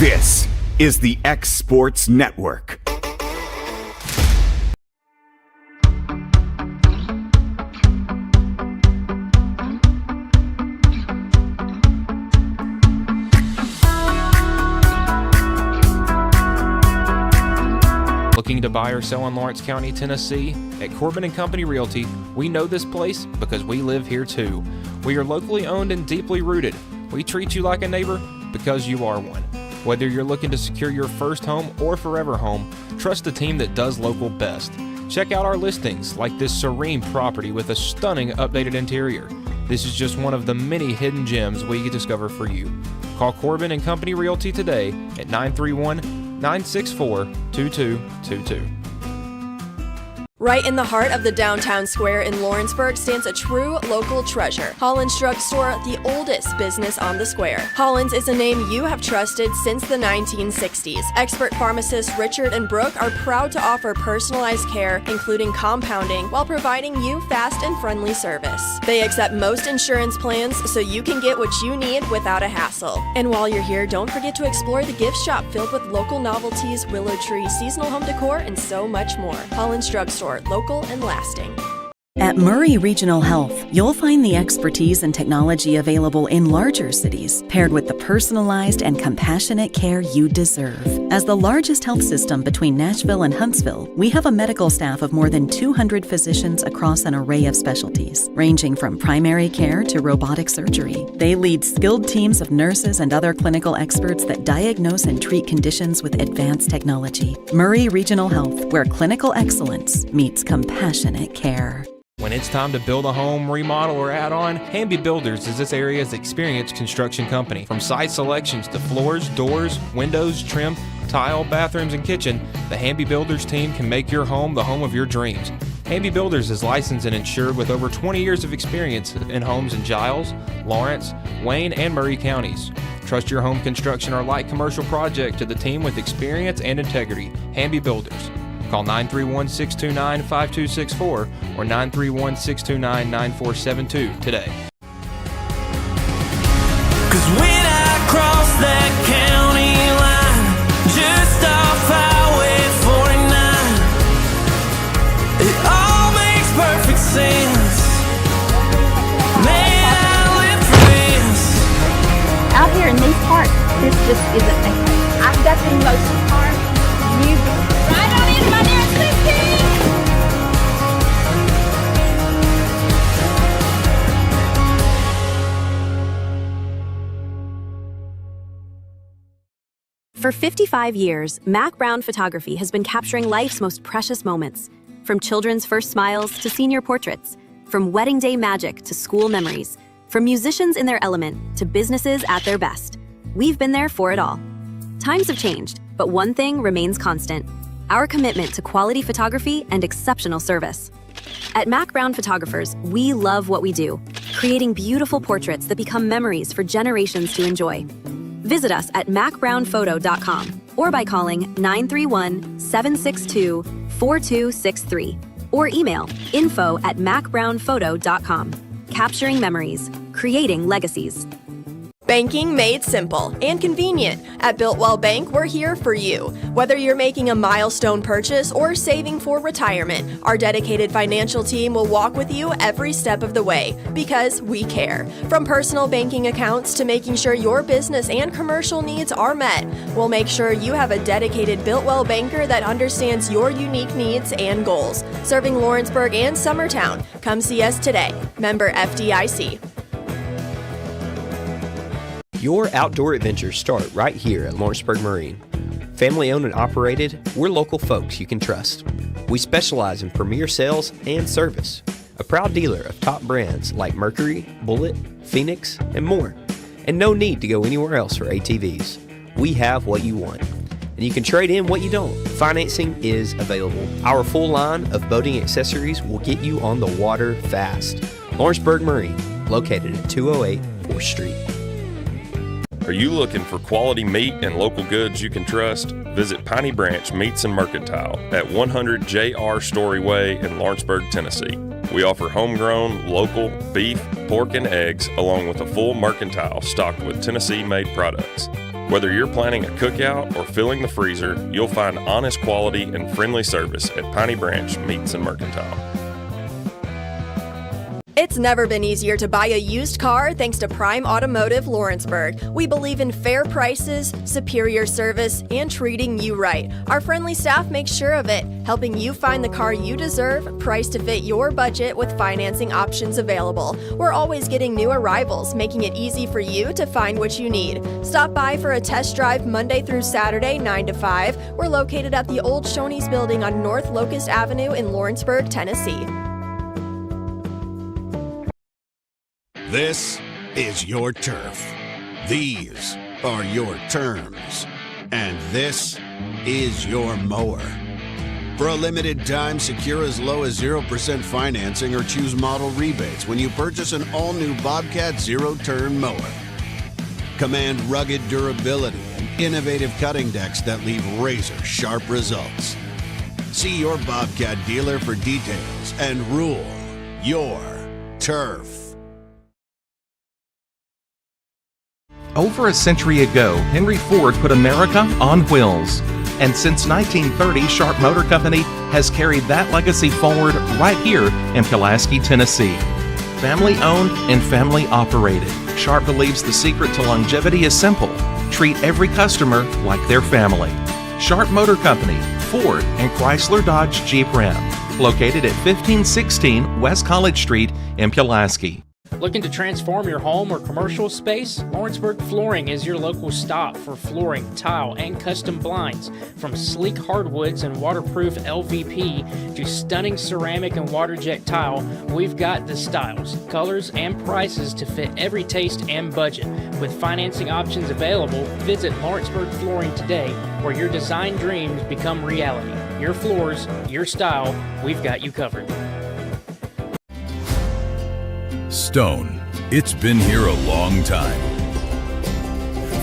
This is the X Sports Network. Looking to buy or sell in Lawrence County, Tennessee? At Corbin & Company Realty, we know this place because we live here too. We are locally owned and deeply rooted. We treat you like a neighbor because you are one. Whether you're looking to secure your first home or forever home, trust the team that does local best. Check out our listings like this serene property with a stunning updated interior. This is just one of the many hidden gems we discover for you. Call Corbin & Company Realty today at 931-964-2222. Right in the heart of the downtown square in Lawrenceburg stands a true local treasure, Holland's Drug Store, the oldest business on the square. Holland's is a name you have trusted since the 1960s. Expert pharmacists Richard and Brooke are proud to offer personalized care, including compounding, while providing you fast and friendly service. They accept most insurance plans so you can get what you need without a hassle. And while you're here, don't forget to explore the gift shop filled with local novelties, willow tree, seasonal home decor, and so much more. Holland's Drug Store. Local and lasting. At Murray Regional Health, you'll find the expertise and technology available in larger cities, paired with the personalized and compassionate care you deserve. As the largest health system between Nashville and Huntsville, we have a medical staff of more than 200 physicians across an array of specialties, ranging from primary care to robotic surgery. They lead skilled teams of nurses and other clinical experts that diagnose and treat conditions with advanced technology. Murray Regional Health, where clinical excellence meets compassionate care. When it's time to build a home, remodel, or add on, Hamby Builders is this area's experienced construction company. From site selections to floors, doors, windows, trim, tile, bathrooms, and kitchen, the Hamby Builders team can make your home the home of your dreams. Hamby Builders is licensed and insured with over 20 years of experience in homes in Giles, Lawrence, Wayne, and Murray counties. Trust your home construction or light commercial project to the team with experience and integrity. Hamby Builders. Call 931-629-5264 or 931-629-9472 today. 'Cause when I cross that county line, just off Highway 49, it all makes perfect sense. Man, I live for this. Out here in these parts, this just isn't me. I've got the most part. You right on in my nearest 16. For 55 years, Mac Brown Photography has been capturing life's most precious moments. From children's first smiles to senior portraits, from wedding day magic to school memories, from musicians in their element to businesses at their best. We've been there for it all. Times have changed, but one thing remains constant: our commitment to quality photography and exceptional service. At Mac Brown Photographers, we love what we do, creating beautiful portraits that become memories for generations to enjoy. Visit us at macbrownphoto.com or by calling 931-762-4263 or email info@macbrownphoto.com. Capturing memories, creating legacies. Banking made simple and convenient. At Builtwell Bank, we're here for you. Whether you're making a milestone purchase or saving for retirement, our dedicated financial team will walk with you every step of the way because we care. From personal banking accounts to making sure your business and commercial needs are met, we'll make sure you have a dedicated Builtwell banker that understands your unique needs and goals. Serving Lawrenceburg and Summertown. Come see us today. Member FDIC. Your outdoor adventures start right here at Lawrenceburg Marine. Family owned and operated, we're local folks you can trust. We specialize in premier sales and service. A proud dealer of top brands like Mercury, Bullet, Phoenix, and more. And no need to go anywhere else for ATVs. We have what you want. And you can trade in what you don't. Financing is available. Our full line of boating accessories will get you on the water fast. Lawrenceburg Marine, located at 208 4th Street. Are you looking for quality meat and local goods you can trust? Visit Piney Branch Meats and Mercantile at 100 J.R. Story Way in Lawrenceburg, Tennessee. We offer homegrown, local beef, pork, and eggs, along with a full mercantile stocked with Tennessee-made products. Whether you're planning a cookout or filling the freezer, you'll find honest quality and friendly service at Piney Branch Meats and Mercantile. It's never been easier to buy a used car thanks to Prime Automotive Lawrenceburg. We believe in fair prices, superior service, and treating you right. Our friendly staff makes sure of it, helping you find the car you deserve, priced to fit your budget with financing options available. We're always getting new arrivals, making it easy for you to find what you need. Stop by for a test drive Monday through Saturday, 9 to 5. We're located at the old Shoney's building on North Locust Avenue in Lawrenceburg, Tennessee. This is your turf. These are your terms. And this is your mower. For a limited time, secure as low as 0% financing or choose model rebates when you purchase an all-new Bobcat zero-turn mower. Command rugged durability and innovative cutting decks that leave razor-sharp results. See your Bobcat dealer for details and rule your turf. Over a century ago, Henry Ford put America on wheels. And since 1930, Sharp Motor Company has carried that legacy forward right here in Pulaski, Tennessee. Family owned and family operated, Sharp believes the secret to longevity is simple. Treat every customer like their family. Sharp Motor Company, Ford and Chrysler Dodge Jeep Ram. Located at 1516 West College Street in Pulaski. Looking to transform your home or commercial space? Lawrenceburg Flooring is your local stop for flooring, tile, and custom blinds. From sleek hardwoods and waterproof LVP to stunning ceramic and water jet tile, we've got the styles, colors, and prices to fit every taste and budget. With financing options available, visit Lawrenceburg Flooring today, where your design dreams become reality. Your floors, your style, we've got you covered. Stone. It's been here a long time.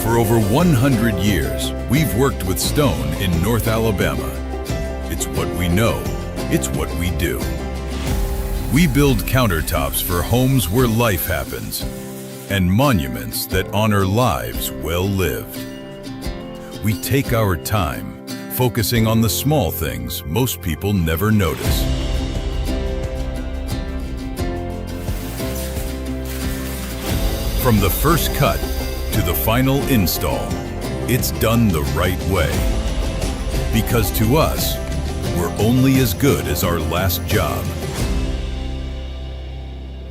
For over 100 years, we've worked with stone in North Alabama. It's what we know. It's what we do. We build countertops for homes where life happens and monuments that honor lives well lived. We take our time, focusing on the small things most people never notice. From the first cut to the final install, it's done the right way. Because to us, we're only as good as our last job.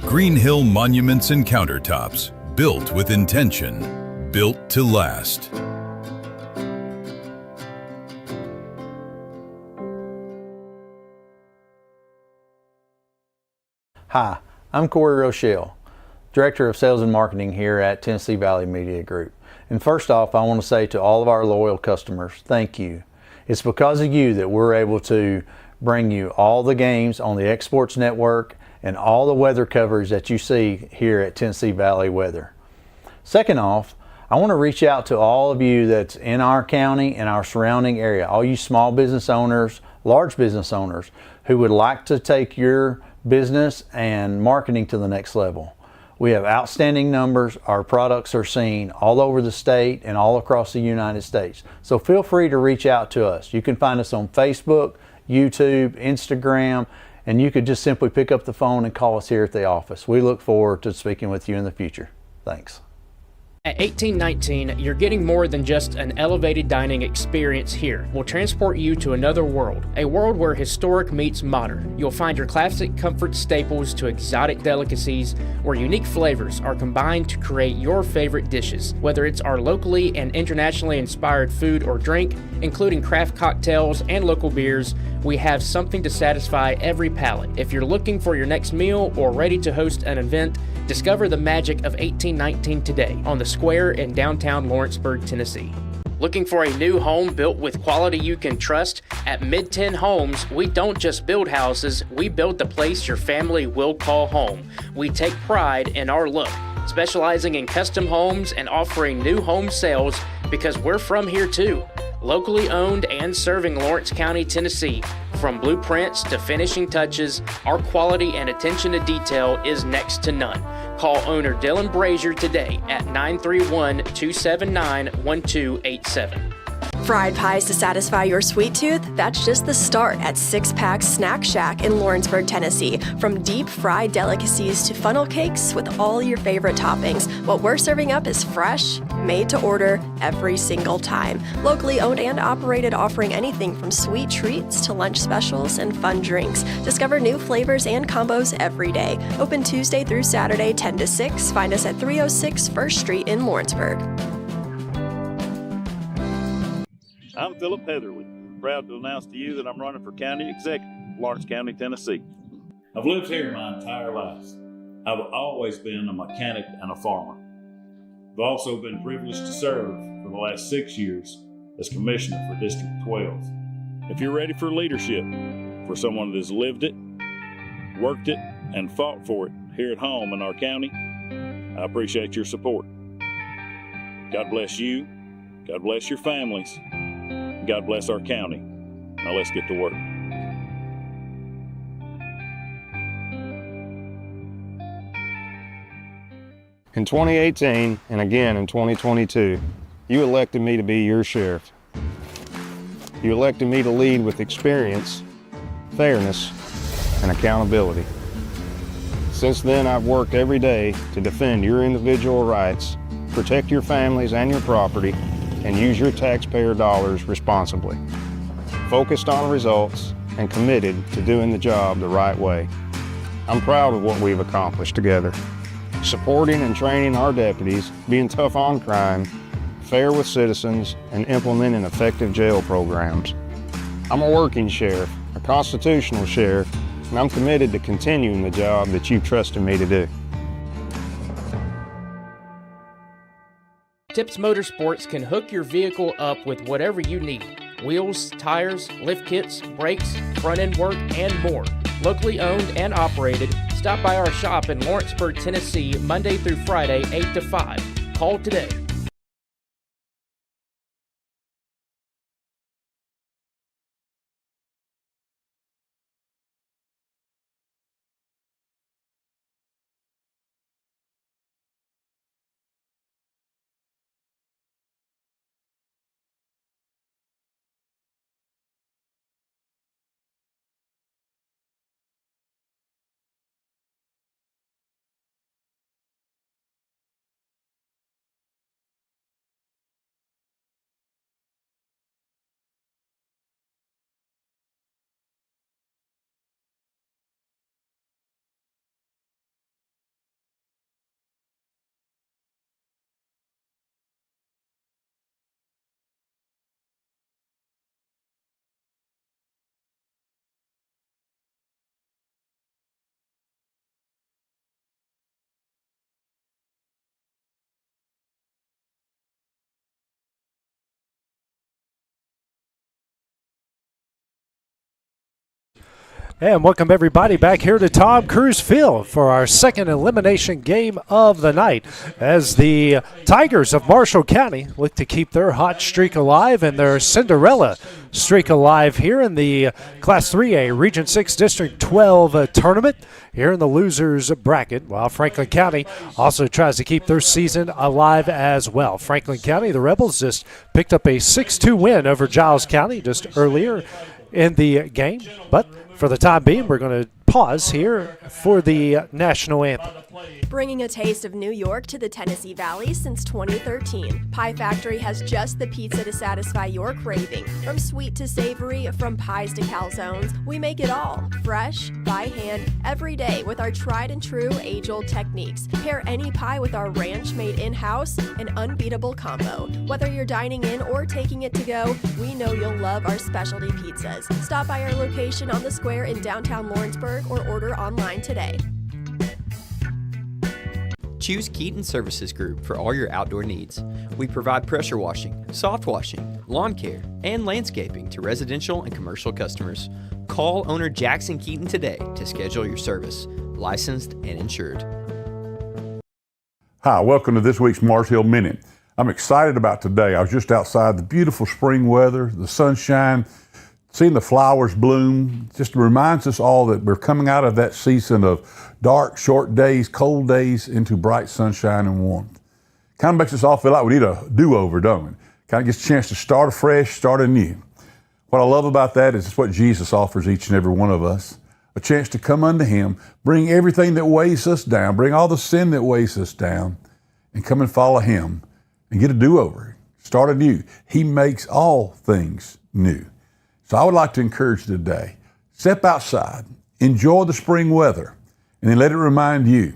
Green Hill Monuments and Countertops, built with intention, built to last. Hi, I'm Corey Rochelle, Director of Sales and Marketing here at Tennessee Valley Media Group. And first off, I want to say to all of our loyal customers, thank you. It's because of you that we're able to bring you all the games on the X Sports Network and all the weather coverage that you see here at Tennessee Valley Weather. Second off, I want to reach out to all of you that's in our county and our surrounding area, all you small business owners, large business owners who would like to take your business and marketing to the next level. We have outstanding numbers. Our products are seen all over the state and all across the United States. So feel free to reach out to us. You can find us on Facebook, YouTube, Instagram, and you could just simply pick up the phone and call us here at the office. We look forward to speaking with you in the future. Thanks. At 1819, you're getting more than just an elevated dining experience here. We'll transport you to another world, a world where historic meets modern. You'll find your classic comfort staples to exotic delicacies, where unique flavors are combined to create your favorite dishes. Whether it's our locally and internationally inspired food or drink, including craft cocktails and local beers, we have something to satisfy every palate. If you're looking for your next meal or ready to host an event, discover the magic of 1819 today on the Square in downtown Lawrenceburg, Tennessee. Looking for a new home built with quality you can trust? At Mid-10 Homes, we don't just build houses, we build the place your family will call home. We take pride in our look, specializing in custom homes and offering new home sales because we're from here too. Locally owned and serving Lawrence County, Tennessee. From blueprints to finishing touches, our quality and attention to detail is next to none. Call owner Dylan Brazier today at 931-279-1287. Fried pies to satisfy your sweet tooth? That's just the start at Six Pack Snack Shack in Lawrenceburg, Tennessee. From deep fried delicacies to funnel cakes with all your favorite toppings, what we're serving up is fresh, made to order every single time. Locally owned and operated, offering anything from sweet treats to lunch specials and fun drinks. Discover new flavors and combos every day. Open Tuesday through Saturday, 10 to 6. Find us at 306 First Street in Lawrenceburg. I'm Philip Heatherly. Proud to announce to you that I'm running for county executive, Lawrence County, Tennessee. I've lived here my entire life. I've always been a mechanic and a farmer. I've also been privileged to serve for the last 6 years as commissioner for District 12. If you're ready for leadership, for someone that has lived it, worked it, and fought for it here at home in our county, I appreciate your support. God bless you. God bless your families. God bless our county. Now let's get to work. In 2018 and again in 2022, you elected me to be your sheriff. You elected me to lead with experience, fairness, and accountability. Since then, I've worked every day to defend your individual rights, protect your families and your property, and use your taxpayer dollars responsibly. Focused on results and committed to doing the job the right way. I'm proud of what we've accomplished together. Supporting and training our deputies, being tough on crime, fair with citizens, and implementing effective jail programs. I'm a working sheriff, a constitutional sheriff, and I'm committed to continuing the job that you've trusted me to do. Tips Motorsports can hook your vehicle up with whatever you need. Wheels, tires, lift kits, brakes, front-end work, and more. Locally owned and operated, stop by our shop in Lawrenceburg, Tennessee, Monday through Friday, 8 to 5. Call today. And welcome everybody back here to Tom Cruise Field for our second elimination game of the night as the Tigers of Marshall County look to keep their hot streak alive and their Cinderella streak alive here in the Class 3A Region 6 District 12 tournament here in the losers bracket, while Franklin County also tries to keep their season alive as well. Franklin County, the Rebels, just picked up a 6-2 win over Giles County just earlier in the game, but for the time being, we're going to pause here for the national anthem. Bringing a taste of New York to the Tennessee Valley since 2013, Pie Factory has just the pizza to satisfy your craving. From sweet to savory, from pies to calzones, we make it all fresh, by hand, every day with our tried and true age-old techniques. Pair any pie with our ranch made in-house, an unbeatable combo. Whether you're dining in or taking it to go, we know you'll love our specialty pizzas. Stop by our location on the square in downtown Lawrenceburg or order online today. Choose Keaton Services Group for all your outdoor needs. We provide pressure washing, soft washing, lawn care, and landscaping to residential and commercial customers. Call owner Jackson Keaton today to schedule your service. Licensed and insured. Hi, welcome to this week's Mars Hill Minute. I'm excited about today. I was just outside, the beautiful spring weather, the sunshine, seeing the flowers bloom just reminds us all that we're coming out of that season of dark, short days, cold days into bright sunshine and warmth. Kind of makes us all feel like we need a do-over, don't we? Kind of gets a chance to start afresh, start anew. What I love about that is it's what Jesus offers each and every one of us. A chance to come unto him, bring everything that weighs us down, bring all the sin that weighs us down, and come and follow him and get a do-over, start anew. He makes all things new. So I would like to encourage you today, step outside, enjoy the spring weather, and then let it remind you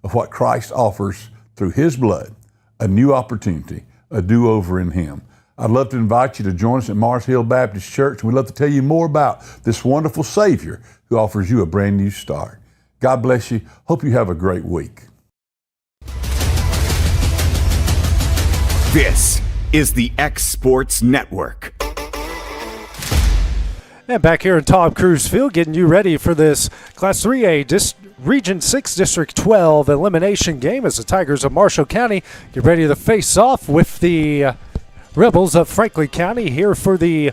of what Christ offers through his blood, a new opportunity, a do-over in him. I'd love to invite you to join us at Mars Hill Baptist Church. We'd love to tell you more about this wonderful Savior who offers you a brand new start. God bless you. Hope you have a great week. This is the X Sports Network. And back here in Tom Cruise Field, getting you ready for this Class 3A Region 6 District 12 elimination game as the Tigers of Marshall County get ready to face off with the Rebels of Franklin County here for the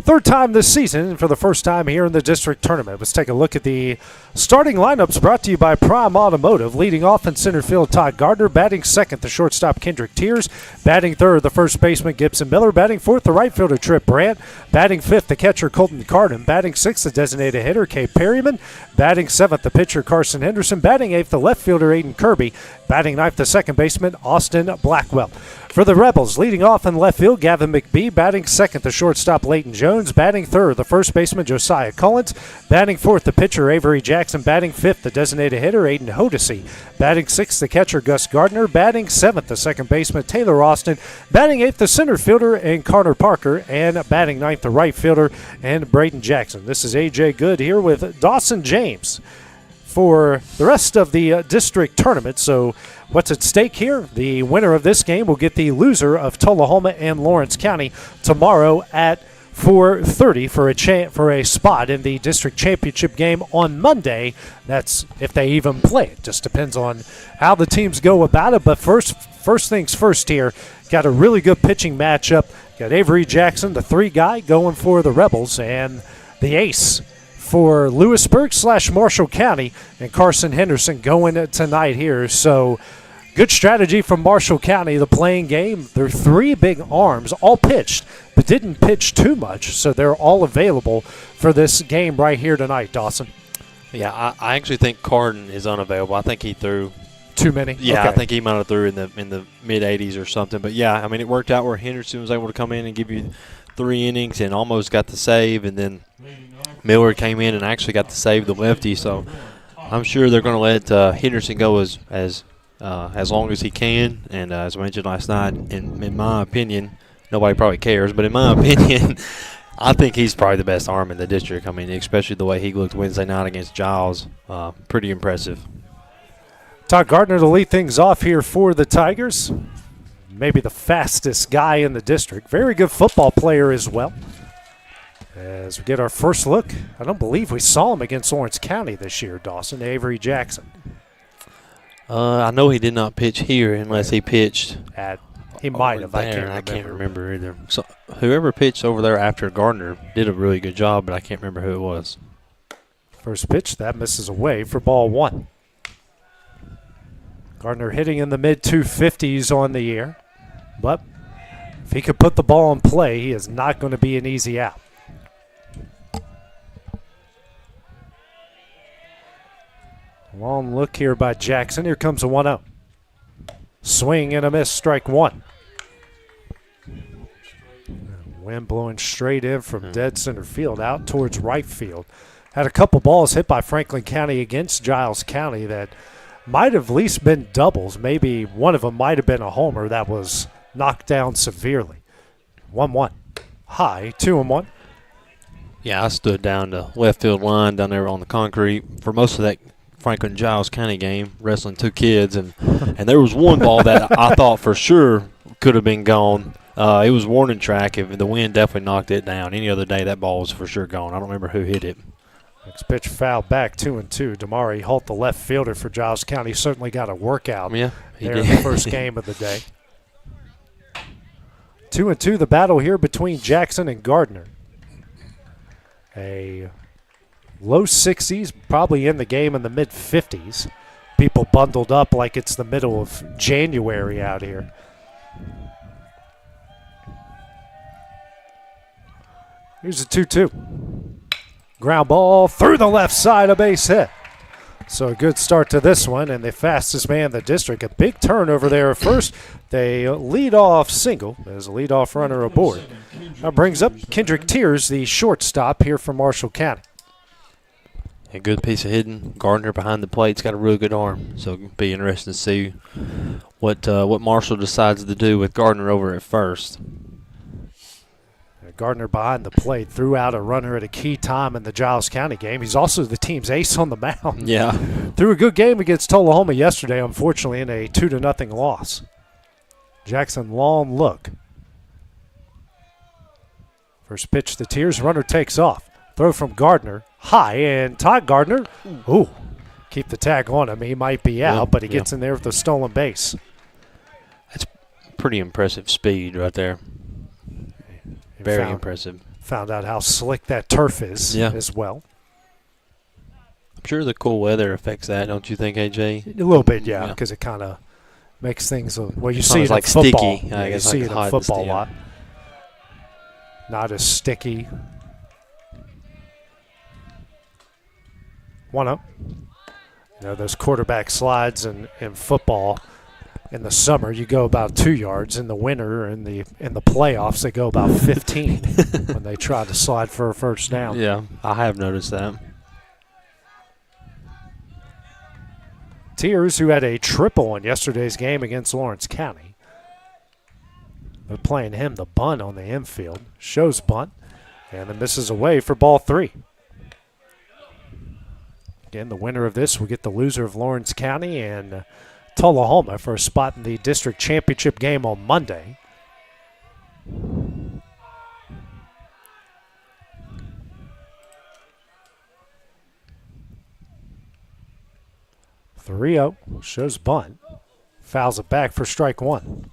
third time this season and for the first time here in the district tournament. Let's take a look at the starting lineups brought to you by Prime Automotive. Leading off in center field, Todd Gardner. Batting second, the shortstop, Kendrick Tears. Batting third, the first baseman, Gibson Miller. Batting fourth, the right fielder, Tripp Brandt. Batting fifth, the catcher, Colton Cardin. Batting sixth, the designated hitter, Kay Perryman. Batting seventh, the pitcher, Carson Henderson. Batting eighth, the left fielder, Aiden Kirby. Batting ninth, the second baseman, Austin Blackwell. For the Rebels, leading off in left field, Gavin McBee. Batting second, the shortstop, Leighton Jones. Batting third, the first baseman, Josiah Collins. Batting fourth, the pitcher, Avery Jackson. Batting fifth, the designated hitter, Aiden Hodesy. Batting sixth, the catcher, Gus Gardner. Batting seventh, the second baseman, Taylor Austin. Batting eighth, the center fielder, and Connor Parker. And batting ninth, the right fielder, and Braden Jackson. This is A.J. Good here with Dawson James for the rest of the district tournament. So what's at stake here? The winner of this game will get the loser of Tullahoma and Lawrence County tomorrow at 4:30 for a spot in the district championship game on Monday. That's if they even play. It just depends on how the teams go about it. But first things first here, got a really good pitching matchup. Got Avery Jackson, the 3 guy, going for the Rebels, and the ace for Lewisburg/Marshall County, and Carson Henderson going tonight here. So good strategy from Marshall County, the playing game. Their 3 big arms all pitched, but didn't pitch too much, so they're all available for this game right here tonight, Dawson. Yeah, I actually think Cardin is unavailable. I think he threw too many. Yeah, okay. I think he might have threw in the mid-80s or something. But yeah, I mean, it worked out where Henderson was able to come in and give you 3 innings and almost got the save, and then Miller came in and actually got to save the lefty. So I'm sure they're going to let Henderson go as long as he can. And as I mentioned last night, in my opinion, nobody probably cares, but in my opinion, I think he's probably the best arm in the district. I mean, especially the way he looked Wednesday night against Giles, pretty impressive. Todd Gardner to lead things off here for the Tigers. Maybe the fastest guy in the district. Very good football player as well. As we get our first look, I don't believe we saw him against Lawrence County this year, Dawson. Avery Jackson. I know he did not pitch here unless he pitched he might have. I can't remember either. So whoever pitched over there after Gardner did a really good job, but I can't remember who it was. First pitch, that misses away for ball 1. Gardner hitting in the mid-250s on the year. But if he could put the ball in play, he is not going to be an easy out. Long look here by Jackson. Here comes a 1-0. Swing and a miss, strike 1. Wind blowing straight in from dead center field out towards right field. Had a couple balls hit by Franklin County against Giles County that might have at least been doubles. Maybe one of them might have been a homer that was knocked down severely. 1-1. High, 2-1. Yeah, I stood down the left field line down there on the concrete for most of that Franklin Giles County game, wrestling 2 kids, and there was one ball that I thought for sure could have been gone. It was warning track. If the wind definitely knocked it down. Any other day, that ball was for sure gone. I don't remember who hit it. Next pitch foul back, 2-2. Damari Holt, the left fielder for Giles County, certainly got a workout there in the first game of the day. 2-2, the battle here between Jackson and Gardner. a low 60s, probably in the game in the mid 50s. People bundled up like it's the middle of January out here. Here's a 2-2. Ground ball through the left side, a base hit. So a good start to this one, and the fastest man in the district. A big turnover there at first. They lead off single as a leadoff runner aboard. That brings up Kendrick Tears, the shortstop here from Marshall County. A good piece of hitting. Gardner behind the plate's got a really good arm, so it'll be interesting to see what Marshall decides to do with Gardner over at first. Gardner behind the plate threw out a runner at a key time in the Giles County game. He's also the team's ace on the mound. Yeah. Threw a good game against Tullahoma yesterday, unfortunately, in a 2-0 loss. Jackson, long look. First pitch to Tears, runner takes off. Throw from Gardner, high, and Todd Gardner, keep the tag on him. He might be out, but he gets in there with a stolen base. That's pretty impressive speed right there. Very impressive. Found out how slick that turf is as well. I'm sure the cool weather affects that, don't you think, AJ? A little bit, yeah, because it kind of makes things, you see it like in football. sticky. Yeah, you see it in football a lot. Not as sticky. 1-0. Those quarterback slides in football. In the summer, you go about 2 yards. In the winter, in the playoffs, they go about 15 when they try to slide for a first down. Yeah, I have noticed that. Tears, who had a triple in yesterday's game against Lawrence County. They're playing him the bunt on the infield. Shows bunt, and the misses away for ball 3. Again, the winner of this will get the loser of Lawrence County and Tullahoma for a spot in the district championship game on Monday. (3-0) shows bunt, fouls it back for strike 1.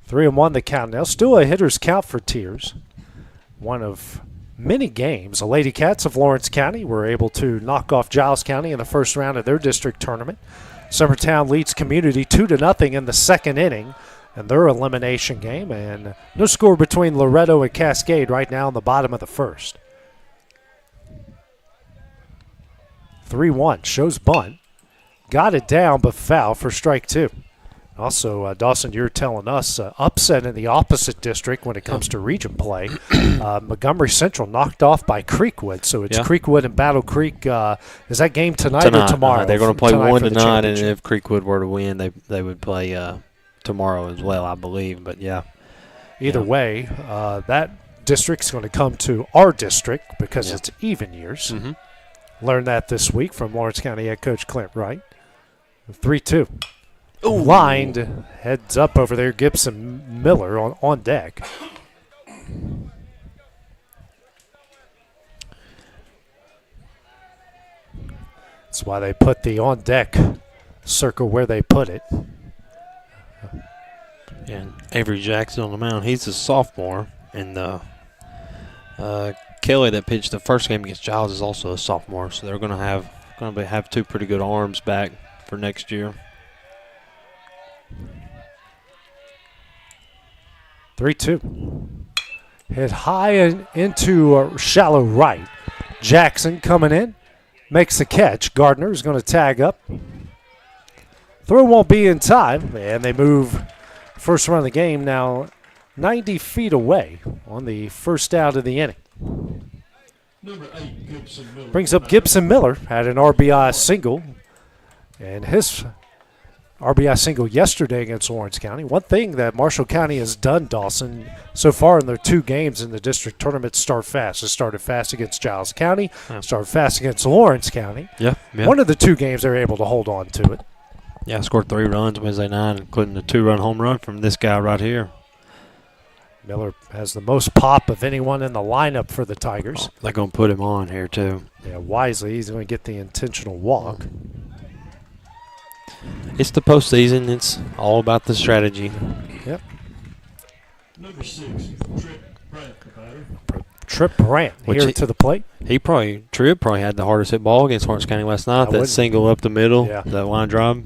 Three and 1 the count now. Still a hitter's count for Tears. One of many games. The Lady Cats of Lawrence County were able to knock off Giles County in the first round of their district tournament. Summertown leads Community 2-0 in the second inning in their elimination game, and no score between Loretto and Cascade right now in the bottom of the first. 3-1 shows bunt. Got it down, but foul for strike 2. Also, Dawson, you're telling us upset in the opposite district when it comes to region play. Montgomery Central knocked off by Creekwood, so it's Creekwood and Battle Creek. Is that game tonight or tomorrow? They're going to play one tonight, and if Creekwood were to win, they would play tomorrow as well, I believe. But either way, that district's going to come to our district because it's even years. Learned that this week from Lawrence County head coach Clint Wright. 3-2. Lined, heads up over there, Gibson Miller on deck. That's why they put the on deck circle where they put it. And Avery Jackson on the mound, he's a sophomore, and Kelly that pitched the first game against Giles is also a sophomore, so they're going to have two pretty good arms back for next year. 3-2. Hit high and into shallow right. Jackson coming in, makes the catch. Gardner is going to tag up. Throw won't be in time, and they move first run of the game now 90 feet away on the first out of the inning. Brings up Gibson Miller, had an RBI single, and his RBI single yesterday against Lawrence County. One thing that Marshall County has done, Dawson, so far in their 2 games in the district tournament, start fast. It started fast against Giles County, started fast against Lawrence County. Yeah. One of the 2 games they were able to hold on to it. Yeah, scored 3 runs Wednesday night, including a 2-run home run from this guy right here. Miller has the most pop of anyone in the lineup for the Tigers. They're going to put him on here, too. Yeah, wisely, he's going to get the intentional walk. It's the postseason. It's all about the strategy. Yep. Number 6, Trip Brandt here to the plate. Tripp probably had the hardest hit ball against Lawrence County last night. That single up the middle, that line drive.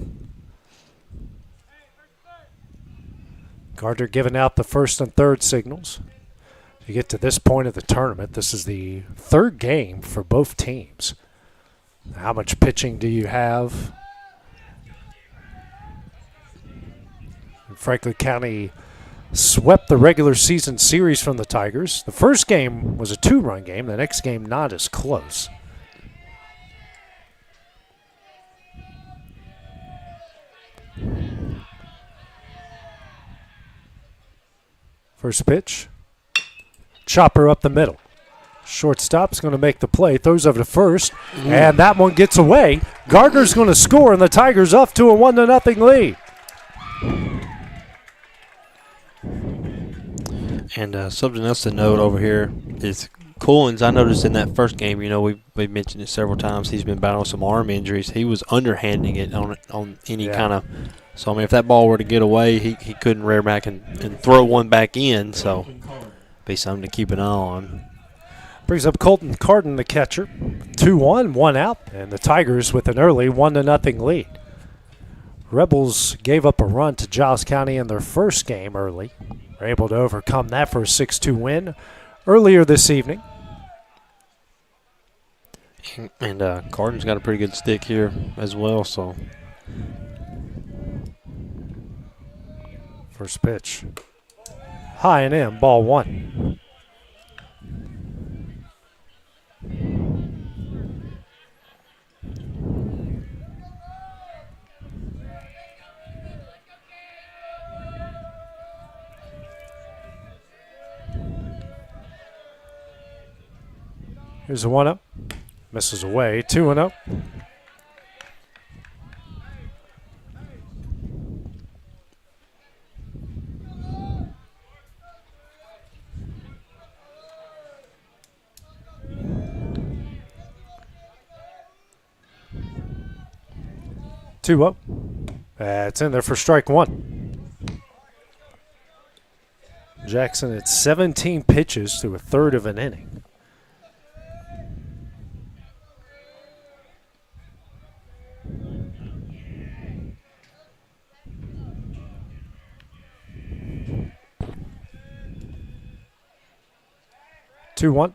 Gardner giving out the first and third signals. You get to this point of the tournament. This is the third game for both teams. How much pitching do you have? And Franklin County swept the regular season series from the Tigers. The first game was a 2-run game. The next game not as close. First pitch. Chopper up the middle. Shortstop's going to make the play. Throws over to first. And that one gets away. Gardner's going to score, and the Tigers up to a 1-0 lead. And something else to note over here is Coolins. I noticed in that first game, we mentioned it several times, he's been battling some arm injuries. He was underhanding it on any kind of. So, if that ball were to get away, he couldn't rear back and throw one back in. So, be something to keep an eye on. Brings up Colton Carden, the catcher. 2-1, 1 out, and the Tigers with an early 1-0 lead. Rebels gave up a run to Giles County in their first game early. Were able to overcome that for a 6-2 win earlier this evening. And Carden's got a pretty good stick here as well. So, first pitch. High and in, ball 1. Here's a 1-0. Misses away. 2-0. It's in there for strike 1. Jackson at 17 pitches to a third of an inning. Two one.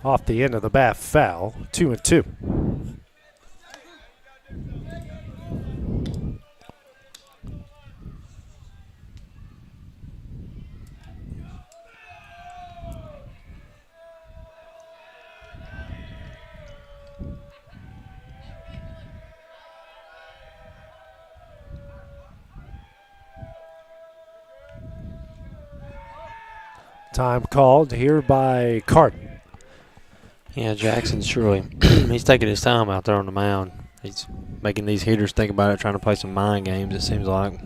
Off the end of the bat, foul. 2-2. Time called here by Carden. Yeah, Jackson's surely he's taking his time out there on the mound. He's making these hitters think about it, trying to play some mind games, it seems like.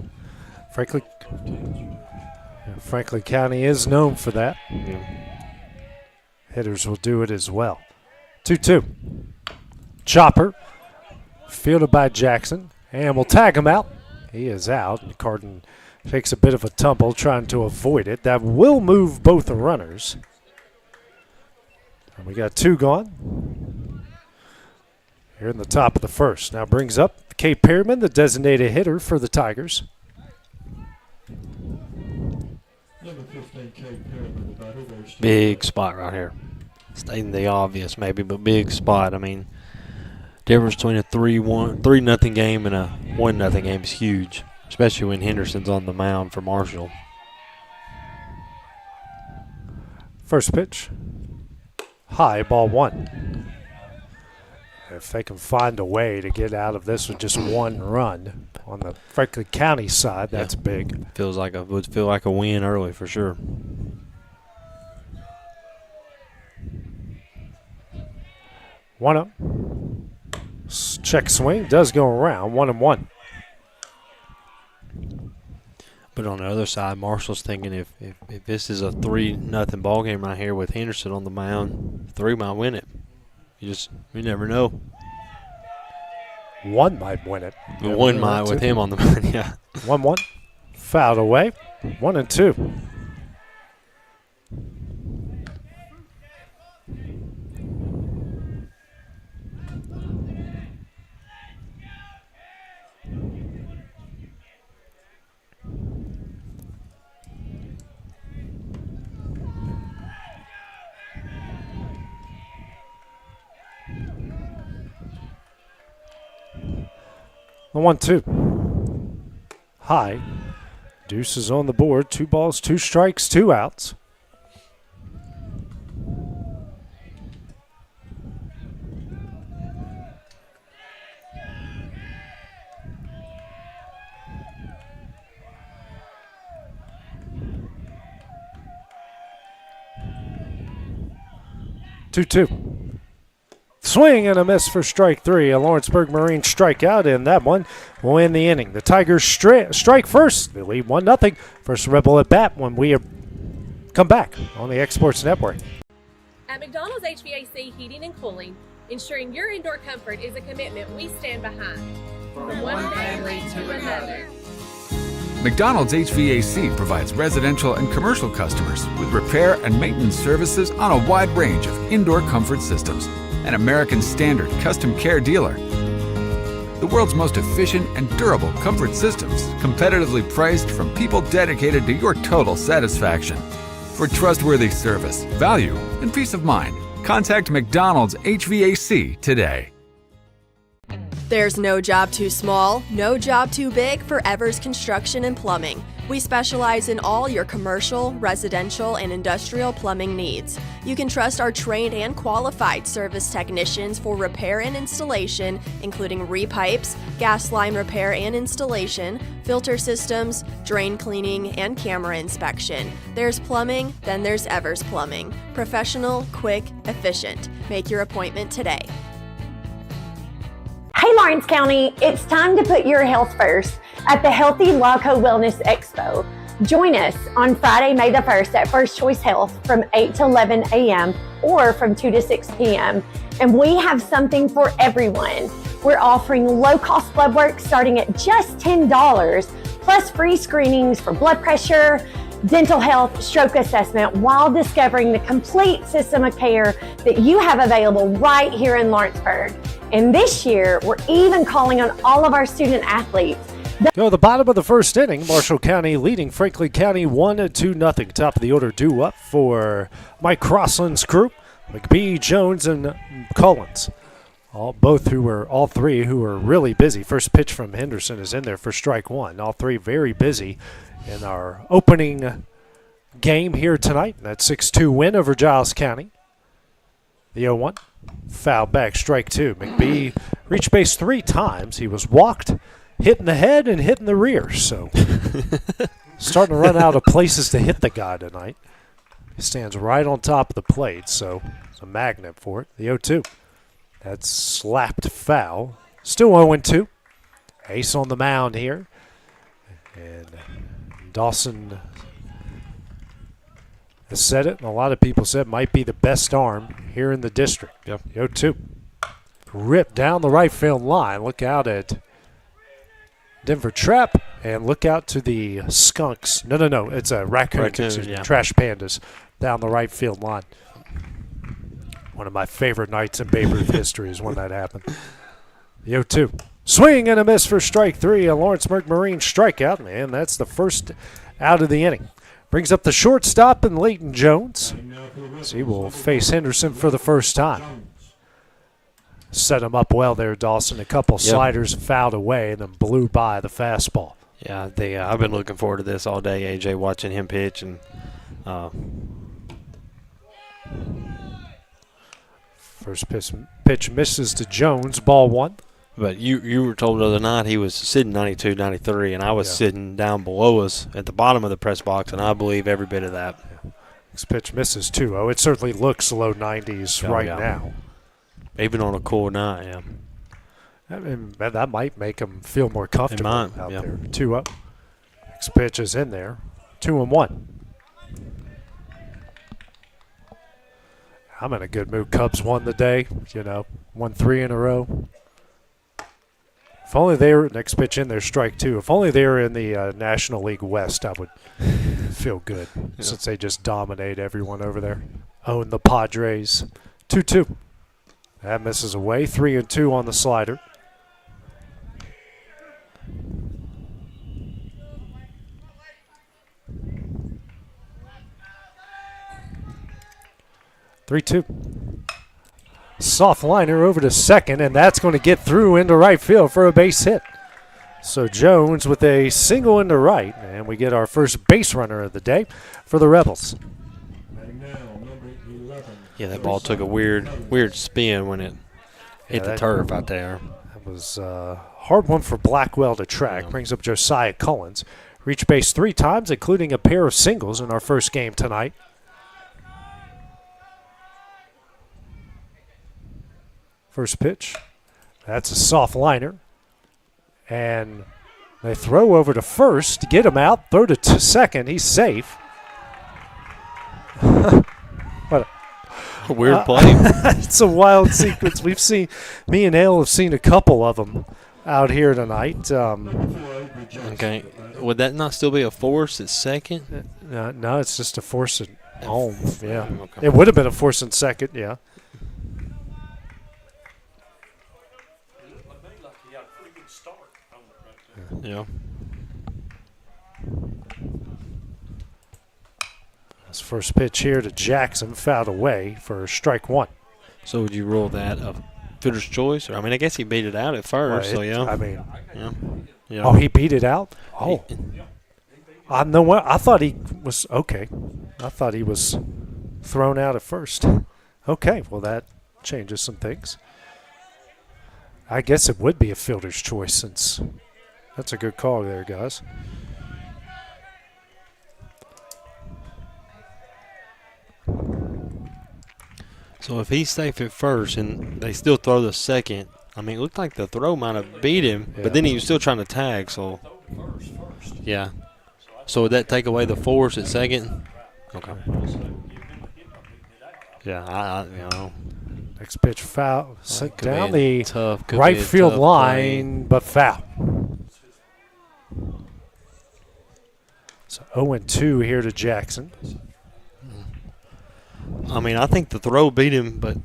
Franklin County is known for that. Yeah. Hitters will do it as well. 2-2. Chopper, fielded by Jackson, and will tag him out. He is out, and Carden takes a bit of a tumble trying to avoid it. That will move both the runners. And we got 2 gone. Here in the top of the first. Now brings up Kate Perryman, the designated hitter for the Tigers. Number 15, Kate Perryman, the batter. Big spot right here. Stating the obvious maybe, but big spot. I mean, difference between a 3-0 game and a 1-0 game is huge, especially when Henderson's on the mound for Marshall. First pitch. High, ball 1. If they can find a way to get out of this with just 1 run on the Franklin County side, that's big. Would feel like a win early for sure. One up. Check swing does go around. 1-1. But on the other side, Marshall's thinking if this is a 3-0 ball game right here with Henderson on the mound, 3 might win it. You never know. One might win it. One might with him on the mound, yeah. 1-1. Fouled away. 1-2. The 1-2. High. Deuce is on the board. 2 balls, 2 strikes, 2 outs. Two. Swing and a miss for strike 3. A Lawrenceburg Marine strikeout, and that one will end the inning. The Tigers strike first. They lead 1-0. First Rebel at bat when we come back on the Exports Network. At McDonald's HVAC Heating and Cooling, ensuring your indoor comfort is a commitment we stand behind. From one family to another. McDonald's HVAC provides residential and commercial customers with repair and maintenance services on a wide range of indoor comfort systems. An American Standard custom care dealer. The world's most efficient and durable comfort systems, competitively priced from people dedicated to your total satisfaction. For trustworthy service, value, and peace of mind, contact McDonald's HVAC today. There's no job too small, no job too big for Evers Construction and Plumbing. We specialize in all your commercial, residential, and industrial plumbing needs. You can trust our trained and qualified service technicians for repair and installation, including repipes, gas line repair and installation, filter systems, drain cleaning, and camera inspection. There's plumbing, then there's Evers Plumbing. Professional, quick, efficient. Make your appointment today. Hey Lawrence County, it's time to put your health first at the Healthy Laco Wellness Expo. Join us on Friday, May the 1st at First Choice Health from 8 to 11 a.m. or from 2 to 6 p.m. And we have something for everyone. We're offering low-cost blood work starting at just $10, plus free screenings for blood pressure, dental health, stroke assessment, while discovering the complete system of care that you have available right here in Lawrenceburg. And this year, we're even calling on all of our student athletes. Go to the bottom of the first inning. Marshall County leading Franklin County 1-2. Top of the order due up for Mike Crossland's crew. McBee, Jones, and Collins. All three who are really busy. First pitch from Henderson is in there for strike 1. All three very busy in our opening game here tonight. That 6-2 win over Giles County. The 0-1. Foul back, strike 2. McBee reached base 3 times. He was walked, hit in the head, and hit in the rear. So starting to run out of places to hit the guy tonight. He stands right on top of the plate, so it's a magnet for it. The 0-2. That's slapped foul. Still 0-2. Ace on the mound here. And Dawson has said it, and a lot of people said it might be the best arm here in the district. Yep. 0-2. Ripped down the right field line. Look out at Denver Trap, and look out to the Skunks. No. It's a Raccoons, yeah. Trash Pandas down the right field line. One of my favorite nights in Babe Ruth history is when that happened. The 0-2. Swing and a miss for strike 3. A Lawrenceburg Marine strikeout, and that's the first out of the inning. Brings up the shortstop and Leighton Jones. So he will face Henderson for the first time. Set him up well there, Dawson. A couple sliders fouled away and then blew by the fastball. Yeah, I've been looking forward to this all day, AJ, watching him pitch. And first pitch misses to Jones, ball 1. But you were told the other night he was sitting 92, 93, and I was sitting down below us at the bottom of the press box, and I believe every bit of that. This pitch misses 2-0. It certainly looks low 90s now. Even on a cool night, yeah. I mean, that might make him feel more comfortable out there. 2-0. Next pitch is in there. 2-1. I'm in a good mood. Cubs won the day, won 3 in a row. If only they were, next pitch in there, strike two. If only they were in the National League West, I would feel good since they just dominate everyone over there. Own the Padres. 2-2. That misses away. 3-2 on the slider. Three-two. Soft liner over to second, and that's going to get through into right field for a base hit. So Jones with a single into right, and we get our first base runner of the day for the Rebels. Yeah, that ball took a weird spin when it hit the turf out there. That was a hard one for Blackwell to track. Brings up Josiah Collins. Reached base 3 times, including a pair of singles in our first game tonight. First pitch. That's a soft liner. And they throw over to first to get him out. Throw to second. He's safe. What a weird play. It's a wild sequence. Me and Ale have seen a couple of them out here tonight. Okay. Would that not still be a force at second? No, it's just a force at home. Yeah. Okay. It would have been a force in second, yeah. Yeah. His first pitch here to Jackson, fouled away for strike one. So would you rule that a fielder's choice? Or, I mean, I guess he beat it out at first, Well, so yeah. I mean, yeah. Oh, he beat it out? Oh. I know what. I thought he was okay. I thought he was thrown out at first. Okay, well, that changes some things. I guess it would be a fielder's choice since that's a good call there, guys. So if he's safe at first and they still throw the second, I mean, it looked like the throw might have beat him, but then he was still trying to tag, so. Yeah. So would that take away the force at second? Okay. Yeah, I you know. Next pitch foul. Sent could down be the could right be a field tough line, but foul. So 0-2 here to Jackson. I mean, I think the throw beat him, but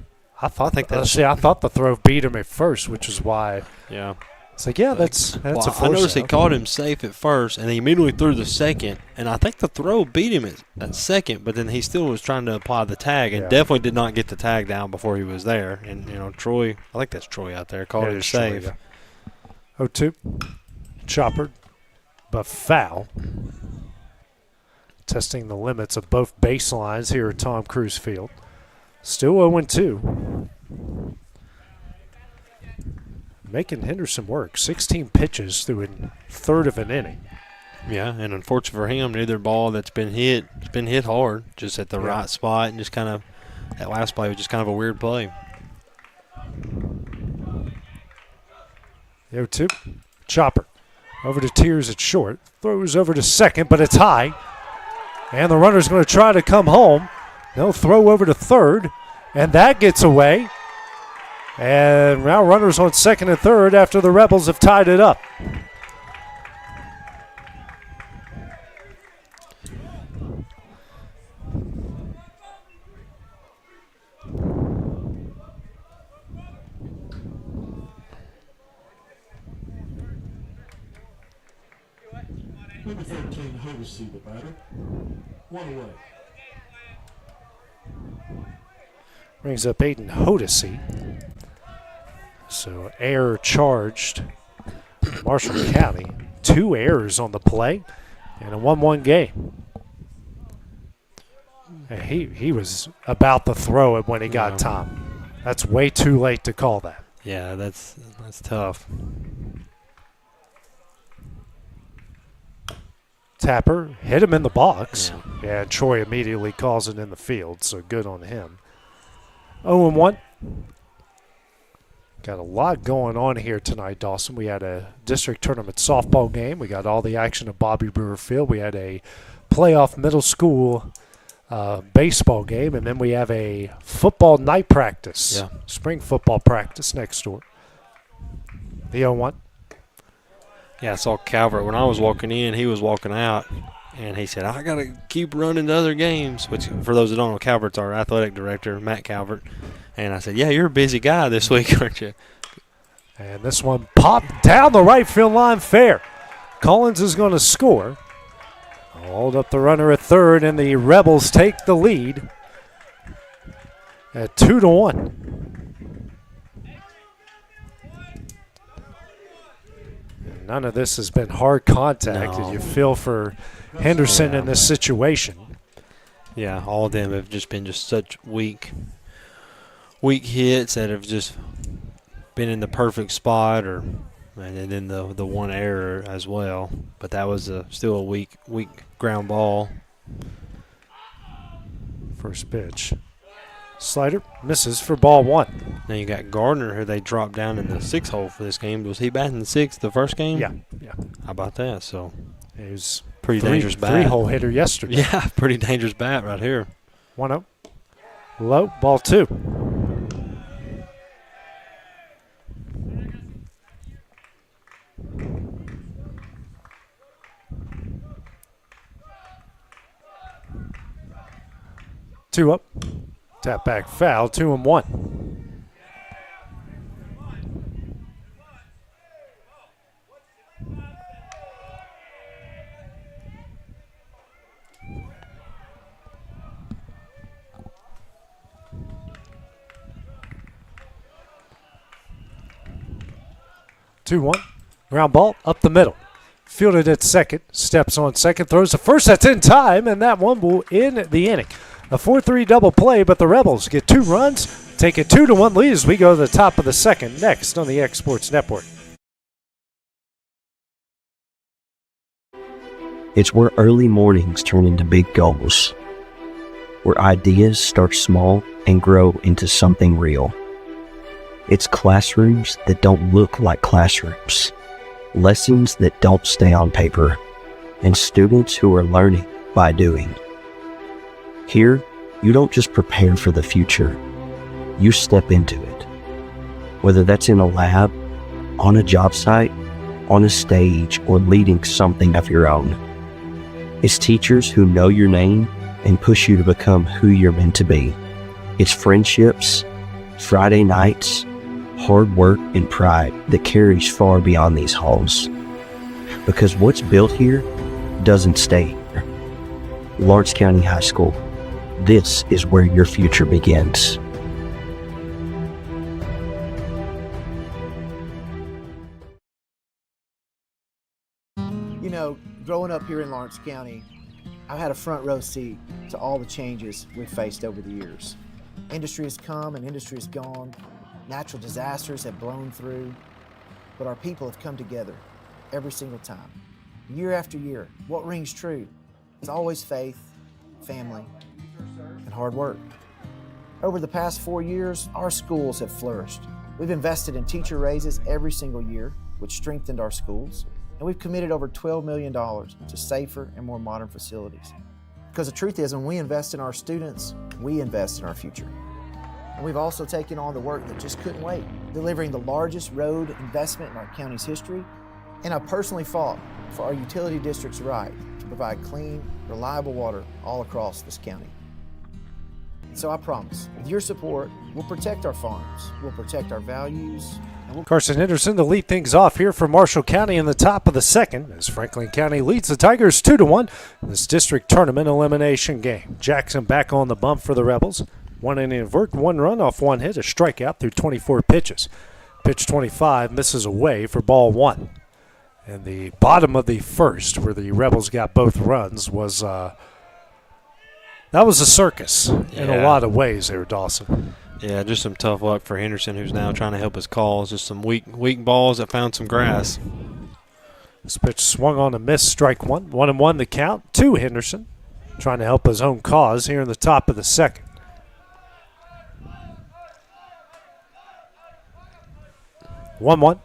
I thought that's I thought the throw beat him at first, which is why. Yeah. It's like, yeah, that's a force. I noticed he out. caught him safe at first, and he immediately threw the second. And I think the throw beat him at second, but then he still was trying to apply the tag, and definitely did not get the tag down before he was there. And, you know, Troy, I think that's Troy out there, caught him safe. Troy, yeah. 0-2. Chopper, but foul. Testing the limits of both baselines here at Tom Cruise Field. Still 0-2. Making Henderson work. 16 pitches through a third of an inning. Yeah, and unfortunately for him, neither ball that's been hit, it's been hit hard, just at the right spot, and just kind of, that last play was just kind of a weird play. 0-2. Chopper. Over to Tears at short. Throws over to second, but it's high. And the runner's going to try to come home. They'll throw over to third, and that gets away. And now runners on second and third after the Rebels have tied it up. Number 13, Hodesy, the batter. 1 away. Brings up Aiden Hodesy. So error charged. Marshall County. 2 errors on the play and a 1-1 game. And he was about to throw it when he got time. That's way too late to call that. Yeah, that's tough. Tapper hit him in the box. Yeah, and Troy immediately calls it in the field, so good on him. 0-1. Got a lot going on here tonight, Dawson. We had a district tournament softball game. We got all the action at Bobby Brewer Field. We had a playoff middle school baseball game, and then we have a football night practice. Yeah. Spring football practice next door. The 0-1. Yeah, I saw Calvert. When I was walking in, he was walking out, and he said, I got to keep running to other games, which for those that don't know, Calvert's our athletic director, Matt Calvert. And I said, yeah, you're a busy guy this week, aren't you? And this one popped down the right field line fair. Collins is going to score. Hold up the runner at third, and the Rebels take the lead at 2-1. None of this has been hard contact that you feel for Henderson in this situation. Yeah, all of them have just been such weak hits that have just been in the perfect spot, and then the one error as well. But that was still a weak ground ball. First pitch. Slider misses for ball one. Now you got Gardner, who they dropped down in the 6 hole for this game. Was he batting the 6th the first game? Yeah. How about that? So he was pretty dangerous bat. 3-hole hitter yesterday. Yeah, pretty dangerous bat right here. 1-0. Low, ball 2. Two up. Tap back foul, 2-1. Ground ball up the middle. Fielded at second. Steps on second. Throws the first. That's in time, and that one will end the inning. A 4-3 double play, but the Rebels get 2 runs, take a 2-1 lead as we go to the top of the second, next on the X Sports Network. It's where early mornings turn into big goals, where ideas start small and grow into something real. It's classrooms that don't look like classrooms, lessons that don't stay on paper, and students who are learning by doing. Here, you don't just prepare for the future, you step into it. Whether that's in a lab, on a job site, on a stage, or leading something of your own. It's teachers who know your name and push you to become who you're meant to be. It's friendships, Friday nights, hard work, and pride that carries far beyond these halls. Because what's built here doesn't stay here. Lawrence County High School. This is where your future begins. You know, growing up here in Lawrence County, I've had a front row seat to all the changes we've faced over the years. Industry has come and industry has gone. Natural disasters have blown through, but our people have come together every single time. Year after year, what rings true? It's always faith, family, and hard work. Over the past 4 years, our schools have flourished. We've invested in teacher raises every single year, which strengthened our schools, and we've committed over $12 million to safer and more modern facilities. Because the truth is, when we invest in our students, we invest in our future. And we've also taken on the work that just couldn't wait, delivering the largest road investment in our county's history. And I personally fought for our utility district's right to provide clean, reliable water all across this county. So I promise, with your support, we'll protect our farms, we'll protect our values. Carson Henderson to lead things off here for Marshall County in the top of the second as Franklin County leads the Tigers 2-1 in this district tournament elimination game. Jackson back on the bump for the Rebels. 1 inning of work, 1 run off 1 hit, a strikeout through 24 pitches. Pitch 25 misses away for ball 1. And the bottom of the first, where the Rebels got both runs, was that was a circus in a lot of ways there, Dawson. Yeah, just some tough luck for Henderson, who's now trying to help his calls. Just some weak balls that found some grass. This pitch swung on a miss, strike 1. 1-1 the count to Henderson, trying to help his own cause here in the top of the second. One.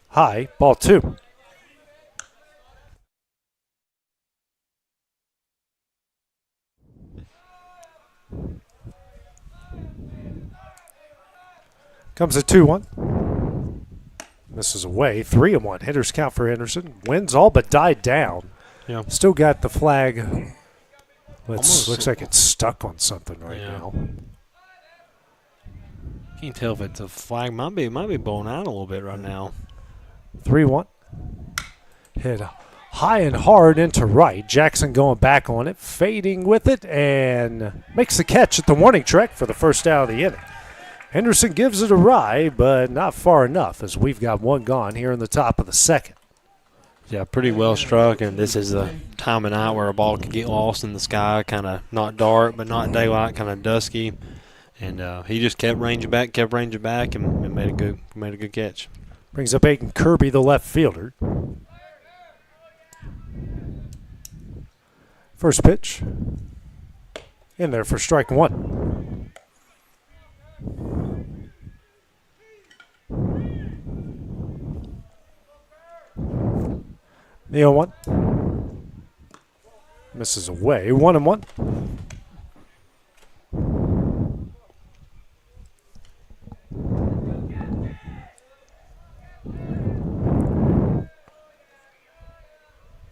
High, ball 2. Comes a 2-1. Misses away. 3-1. Hitters count for Henderson. Winds all but died down. Yeah. Still got the flag. Almost Looks like it's stuck on something right now. Can't tell if it's a flag. Might be blowing out a little bit right now. 3-1. Hit high and hard into right. Jackson going back on it, fading with it, and makes the catch at the warning track for the first out of the inning. Henderson gives it a ride, but not far enough as we've got one gone here in the top of the second. Yeah, pretty well struck, and this is the time of night where a ball can get lost in the sky, kind of not dark but not daylight, kind of dusky. And he just kept ranging back, and made a good catch. Brings up Aiden Kirby, the left fielder. First pitch. In there for strike one. The 0-1. Misses away. 1-1.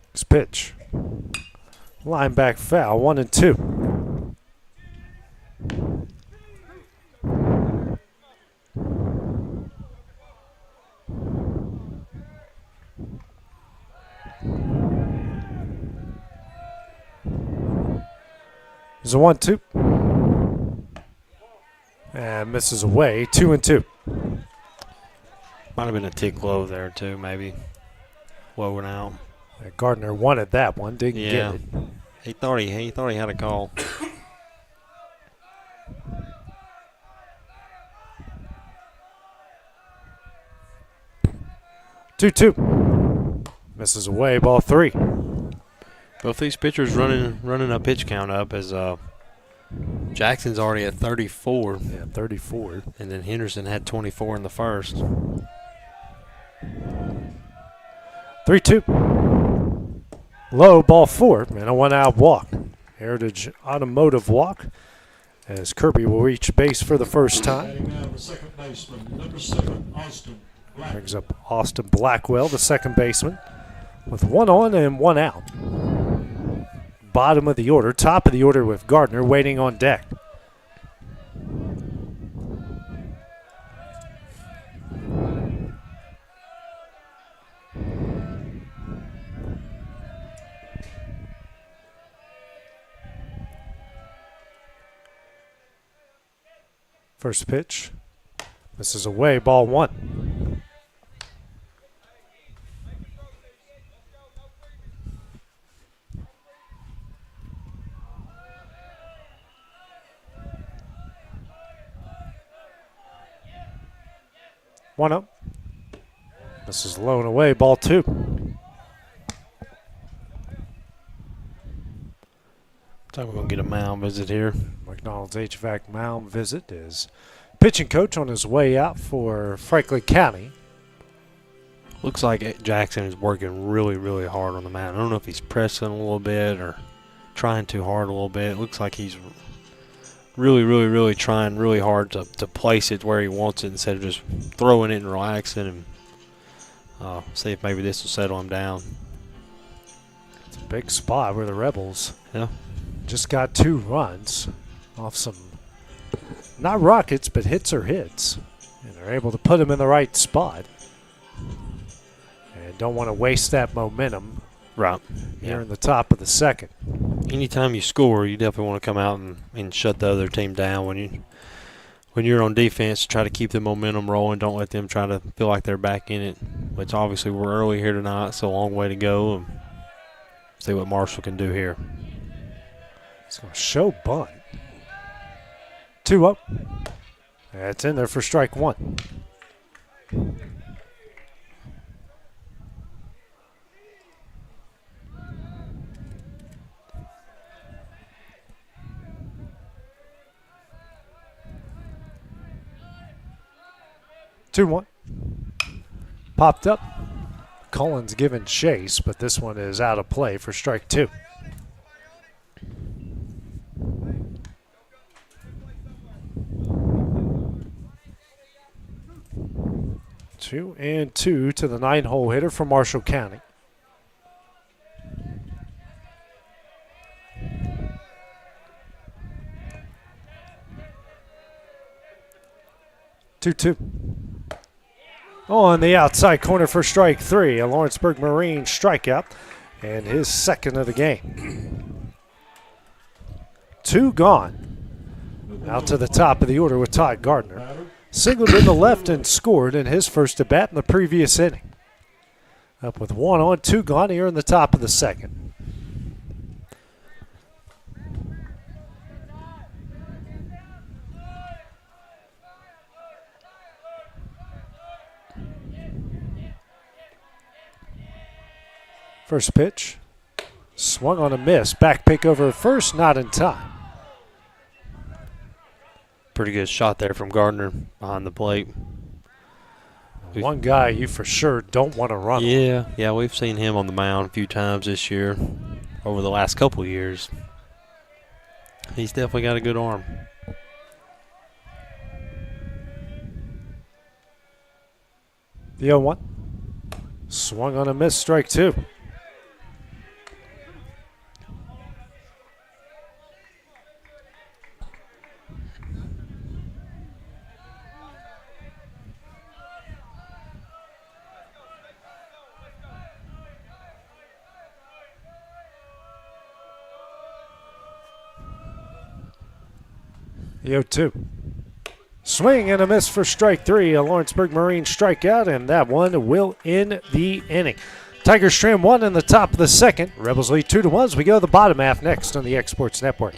Next pitch. Line back foul. 1-2. There's a 1-2. And misses away. 2-2. Might have been a tick low there too, maybe. Lower now. Gardner wanted that one, didn't Yeah. get it. He thought he had a call. Two. Misses away, ball 3. Both these pitchers running a pitch count up as Jackson's already at 34. Yeah, 34. And then Henderson had 24 in the first. 3-2. Low, ball 4, and a 1-out walk. Heritage Automotive walk as Kirby will reach base for the first time. Now the second baseman, number 7, Austin Black. Brings up Austin Blackwell, the second baseman, with 1 on and 1 out. Bottom of the order, top of the order with Gardner waiting on deck. First pitch. Misses away, ball 1. One up. This is low and away, ball 2. Time we're going to get a mound visit here. McDonald's HVAC mound visit is pitching coach on his way out for Franklin County. Looks like Jackson is working really, really hard on the mound. I don't know if he's pressing a little bit or trying too hard a little bit. It looks like he's really trying really hard to place it where he wants it instead of just throwing it and relaxing and see if maybe this will settle him down. It's a big spot where the Rebels just got 2 runs off some, not rockets, but hits or hits. And they're able to put them in the right spot. And don't want to waste that momentum here in the top of the second. Anytime you score, you definitely want to come out and shut the other team down. When you're on defense, try to keep the momentum rolling. Don't let them try to feel like they're back in it. Which obviously we're early here tonight, so a long way to go. And see what Marshall can do here. It's going to show bunt. 2 up. That's in there for strike 1. Two one. Popped up. Collins given chase, but this one is out of play for strike 2. 2-2 to the 9-hole hitter for Marshall County. Two. On the outside corner for strike 3, a Lawrenceburg Marine strikeout, and his second of the game. 2 gone. Out to the top of the order with Todd Gardner. Singled in the left and scored in his first at bat in the previous inning. Up with 1 on, 2 gone here in the top of the second. First pitch, swung on a miss. Back pick over first, not in time. Pretty good shot there from Gardner behind the plate. One guy you for sure don't want to run. Yeah, we've seen him on the mound a few times this year, over the last couple of years. He's definitely got a good arm. The 0-1. Swung on a miss, strike 2. The 0-2. Swing and a miss for strike 3. A Lawrenceburg Marine strikeout, and that one will end the inning. Tigers trim 1 in the top of the second. Rebels lead 2-1 as we go to the bottom half next on the Exports Network.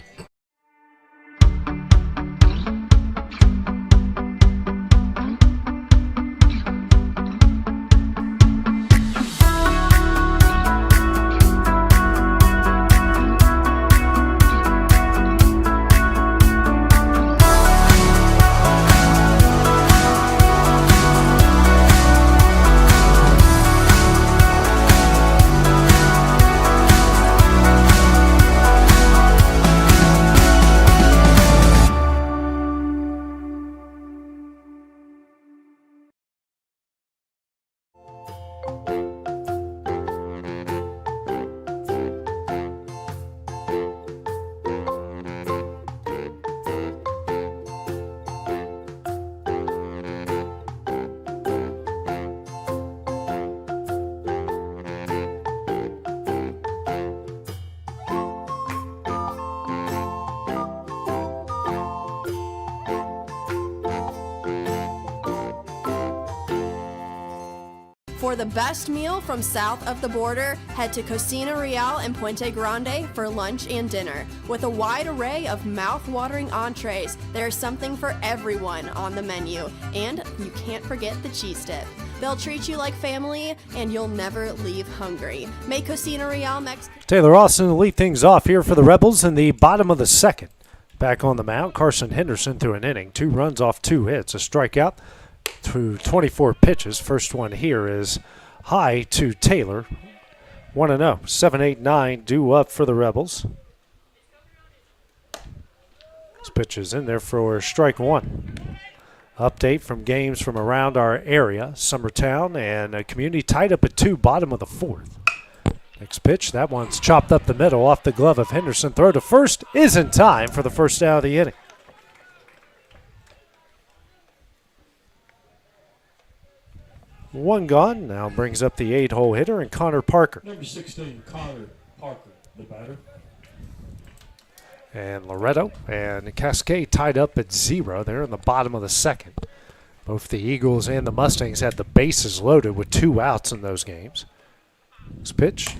For the best meal from south of the border, head to Cocina Real in Puente Grande for lunch and dinner. With a wide array of mouth-watering entrees, there's something for everyone on the menu. And you can't forget the cheese dip. They'll treat you like family, and you'll never leave hungry. Make Cocina Real Mexican. Taylor Austin will lead things off here for the Rebels in the bottom of the second. Back on the mound, Carson Henderson threw an inning. 2 runs off 2 hits, a strikeout through 24 pitches. First one here is high to Taylor. 1-0. 7-8-9 due up for the Rebels. This pitch is in there for strike 1. Update from games from around our area. Summertown and a community tied up at 2, bottom of the 4th. Next pitch, that one's chopped up the middle off the glove of Henderson. Throw to first is in time for the first out of the inning. One gone, now brings up the 8-hole hitter and Connor Parker. Number 16, Connor Parker, the batter. And Loretto and Cascade tied up at 0. They're in the bottom of the second. Both the Eagles and the Mustangs had the bases loaded with 2 outs in those games. This pitch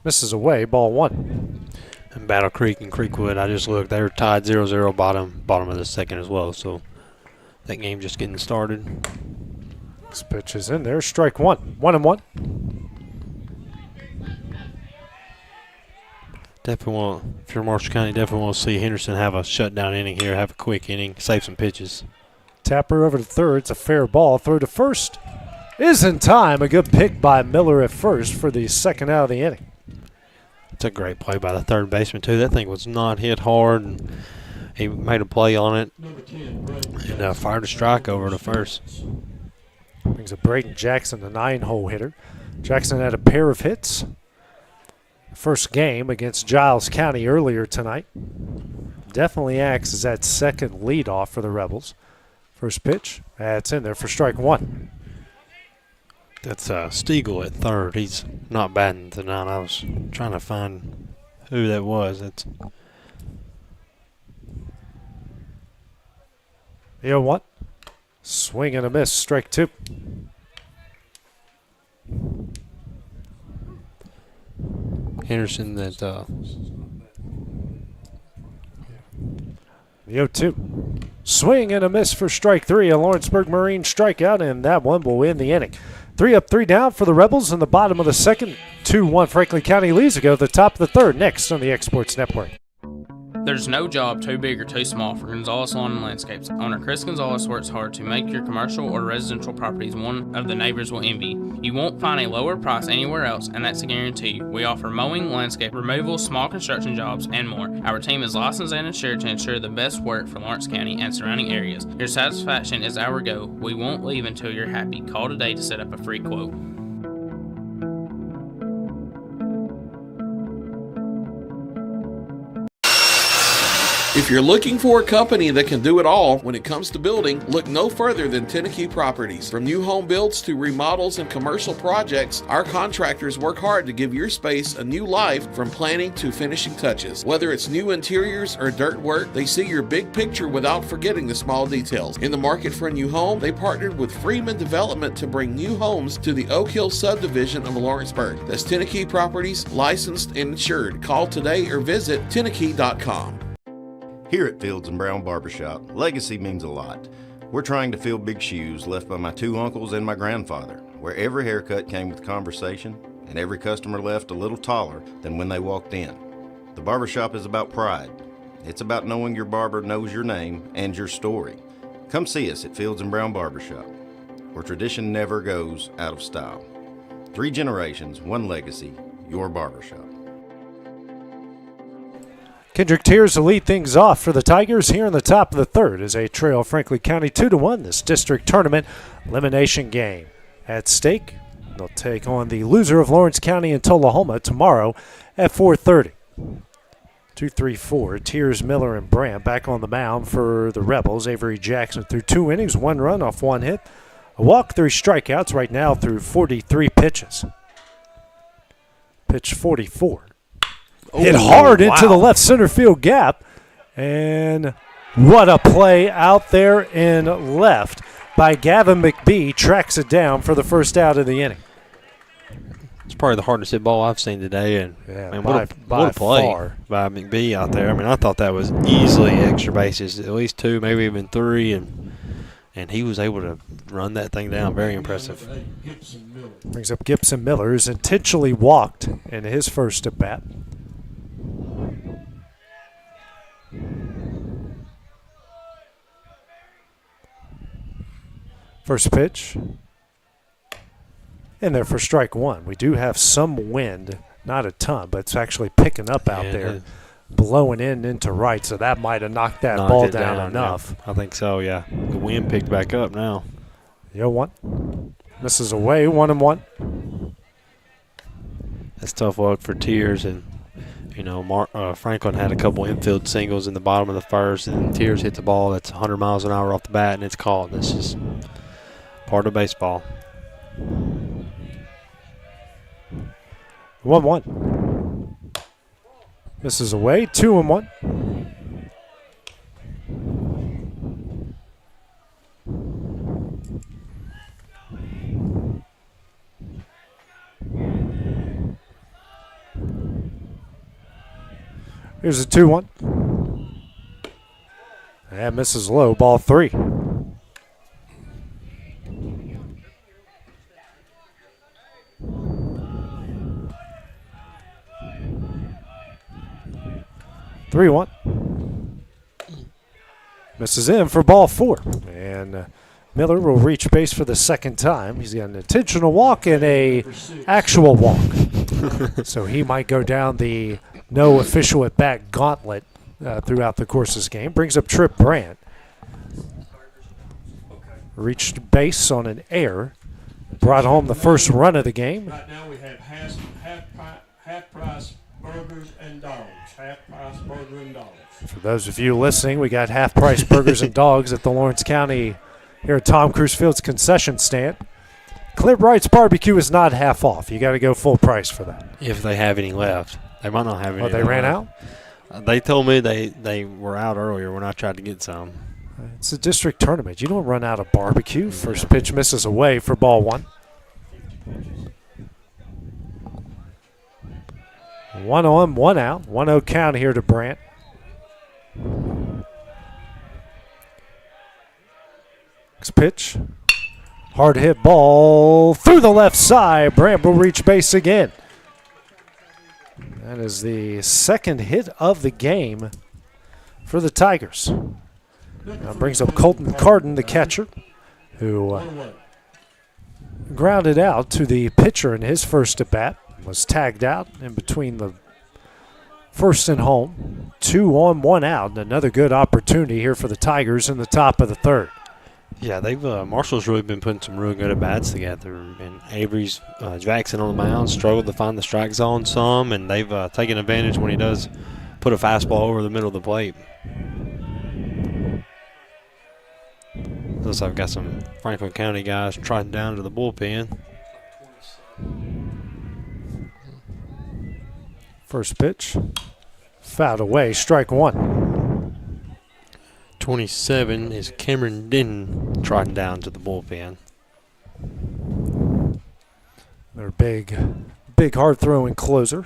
misses away, ball 1. And Battle Creek and Creekwood, I just looked, they're tied 0-0 bottom of the second as well. So that game just getting started. This pitch is in there. Strike 1. 1-1. Definitely want, if you're Marshall County, definitely want to see Henderson have a shutdown inning here, have a quick inning, save some pitches. Tapper over to third. It's a fair ball. Throw to first is in time. A good pick by Miller at first for the second out of the inning. It's a great play by the third baseman, too. That thing was not hit hard, and he made a play on it and fired a strike over to first. Brings Brings up Braden Jackson, the 9-hole hitter. Jackson had a pair of hits. First game against Giles County earlier tonight. Definitely acts as that second leadoff for the Rebels. First pitch, that's in there for strike one. That's Stiegel at third. He's not batting tonight. I was trying to find who that was. It's 0-1. Swing and a miss, strike two. Henderson that The 0-2. Swing and a miss for strike three. A Lawrenceburg Marine strikeout, and that one will win the inning. 3 up, 3 down for the Rebels in the bottom of the second. 2-1 Franklin County leads to go to the top of the third next on the Exports Network. There's no job too big or too small for Gonzalez Lawn and Landscapes. Owner Chris Gonzalez works hard to make your commercial or residential properties one of the neighbors will envy. You won't find a lower price anywhere else, and that's a guarantee. We offer mowing, landscape removal, small construction jobs, and more. Our team is licensed and insured to ensure the best work for Lawrence County and surrounding areas. Your satisfaction is our goal. We won't leave until you're happy. Call today to set up a free quote. If you're looking for a company that can do it all when it comes to building, look no further than Tennessee Properties. From new home builds to remodels and commercial projects, our contractors work hard to give your space a new life from planning to finishing touches. Whether it's new interiors or dirt work, they see your big picture without forgetting the small details. In the market for a new home, they partnered with Freeman Development to bring new homes to the Oak Hill subdivision of Lawrenceburg. That's Tennessee Properties, licensed and insured. Call today or visit tennessee.com. Here at Fields & Brown Barbershop, legacy means a lot. We're trying to fill big shoes left by my two uncles and my grandfather, where every haircut came with conversation and every customer left a little taller than when they walked in. The barbershop is about pride. It's about knowing your barber knows your name and your story. Come see us at Fields & Brown Barbershop, where tradition never goes out of style. 3 generations, 1 legacy, your barbershop. Kendrick Tears will lead things off for the Tigers here in the top of the third as they trail Franklin County 2-1 this district tournament elimination game. At stake, they'll take on the loser of Lawrence County and Tullahoma tomorrow at 4:30. 2-3-4, Tears, Miller, and Brandt back on the mound for the Rebels. Avery Jackson threw 2 innings, 1 run off 1 hit, a walk, 3 strikeouts right now through 43 pitches. Pitch 44. Hit hard into the left center field gap. And what a play out there in left by Gavin McBee. Tracks it down for the first out of the inning. It's probably the hardest hit ball I've seen today. And yeah, man, what a play far by McBee out there. I mean, I thought that was easily extra bases, at least 2, maybe even 3. And he was able to run that thing down. Very impressive. Brings up Gibson Miller, who's intentionally walked in his first at bat. First pitch. In there for strike one. We do have some wind, not a ton, but it's actually picking up out there, blowing into right, so that might have knocked that ball down enough. Yeah. I think so, yeah. The wind picked back up now. 0-1. Misses away, 1-1. That's tough luck for Tears, and you know, Franklin had a couple infield singles in the bottom of the first, and Tears hit the ball that's 100 miles an hour off the bat, and it's called. This is part of baseball. 1-1. Misses away, 2-1. Here's a 2-1. And misses low, ball 3. Misses in for ball 4. And Miller will reach base for the second time. He's got an intentional walk and a actual walk. So he might go down the no official at bat gauntlet throughout the course of this game. Brings up Trip Brandt. Reached base on an error. brought home the first run of the game. Right now we have half price burgers and dogs. Half price burger and dogs. For those of you listening, we got half-price burgers and dogs at the Lawrence County here at Tom Cruise Field's concession stand. Clint Wright's Barbecue is not half off. You got to go full price for that. If they have any left. They might not have any. Oh, they ran out? They told me they were out earlier when I tried to get some. It's a district tournament. You don't run out of barbecue. First pitch misses away for ball one. 1 on, 1 out. 1-0 count here to Brant. Next pitch. Hard hit ball through the left side. Brant will reach base again. That is the second hit of the game for the Tigers. Now brings up Colton Carden, the catcher, who grounded out to the pitcher in his first at bat. Was tagged out in between the first and home. 2 on, 1 out. And another good opportunity here for the Tigers in the top of the third. Yeah, they've Marshall's really been putting some really good at bats together. And Avery's Jackson on the mound struggled to find the strike zone some, and they've taken advantage when he does put a fastball over the middle of the plate. Plus, I've got some Franklin County guys trotting down to the bullpen. First pitch, fouled away, strike one. 27 is Cameron Denton trotting down to the bullpen. Their big hard throwing closer.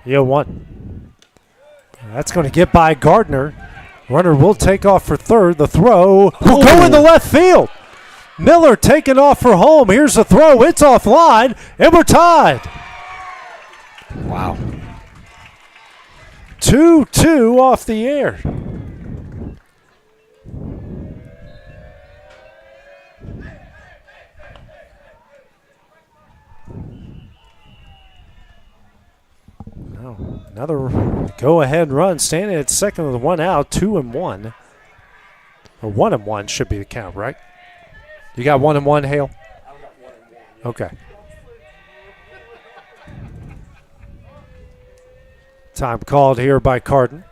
Yeah, 1. That's going to get by Gardner. Runner will take off for third. The throw will go in the left field. Miller taking off for home. Here's the throw. It's offline, and we're tied. Wow. 2-2 off the air. Another go-ahead run, standing at second with 1 out, 2 and 1. Or 1 and 1 should be the count, right? You got 1 and 1, Hale? Okay. Time called here by Carden.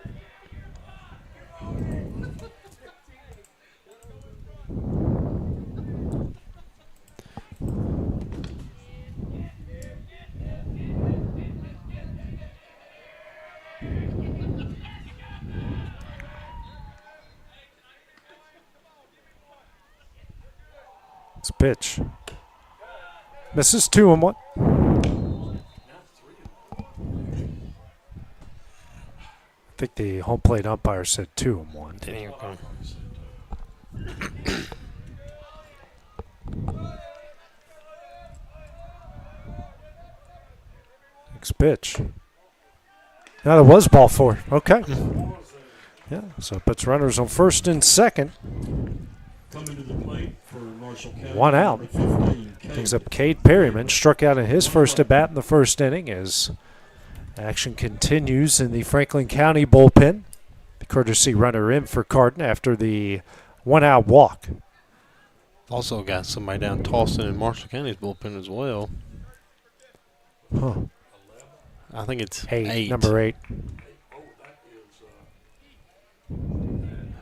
It's a pitch. Misses 2 and 1. I think the home plate umpire said 2 and 1. Next pitch. Now there was ball 4. Okay. Yeah, so it puts runners on first and second. Coming to the plate for Marshall County. 1 out. Brings up Cade Perryman. Struck out in his first at bat in the first inning as action continues in the Franklin County bullpen. The courtesy runner in for Carden after the 1 out walk. Also got somebody down Towson in Marshall County's bullpen as well. Huh. I think it's 8. Number 8.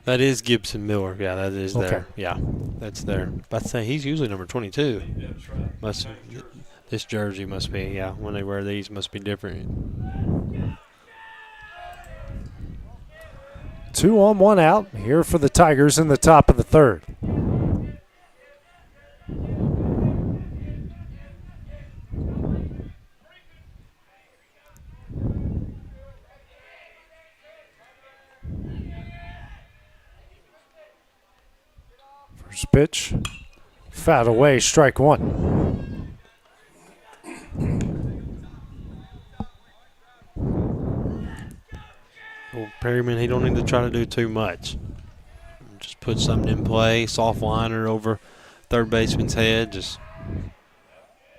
That is Gibson Miller. Yeah, that is there. Okay. Yeah, that's there. But I'd say he's usually number 22. Must this jersey must be, yeah, when they wear these must be different. 2 on, 1 out here for the Tigers in the top of the third. First pitch, fouled away, strike 1. Well, Perryman, he don't need to try to do too much. Just put something in play, soft liner over third baseman's head. Just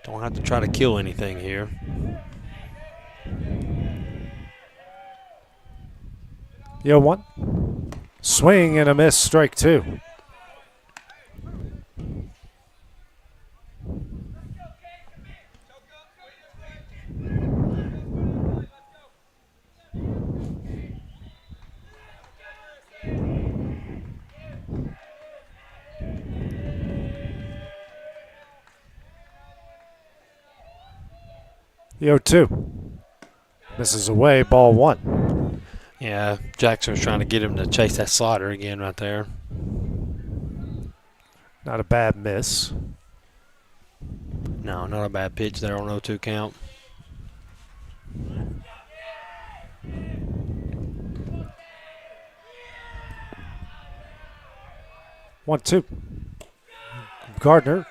Don't have to try to kill anything here. Yo, 1. Swing and a miss, strike 2. Yo, 2. Misses away, ball 1. Yeah, Jackson was trying to get him to chase that slider again right there. Not a bad miss. No, not a bad pitch there on 0-2 count. One, 2. Gardner.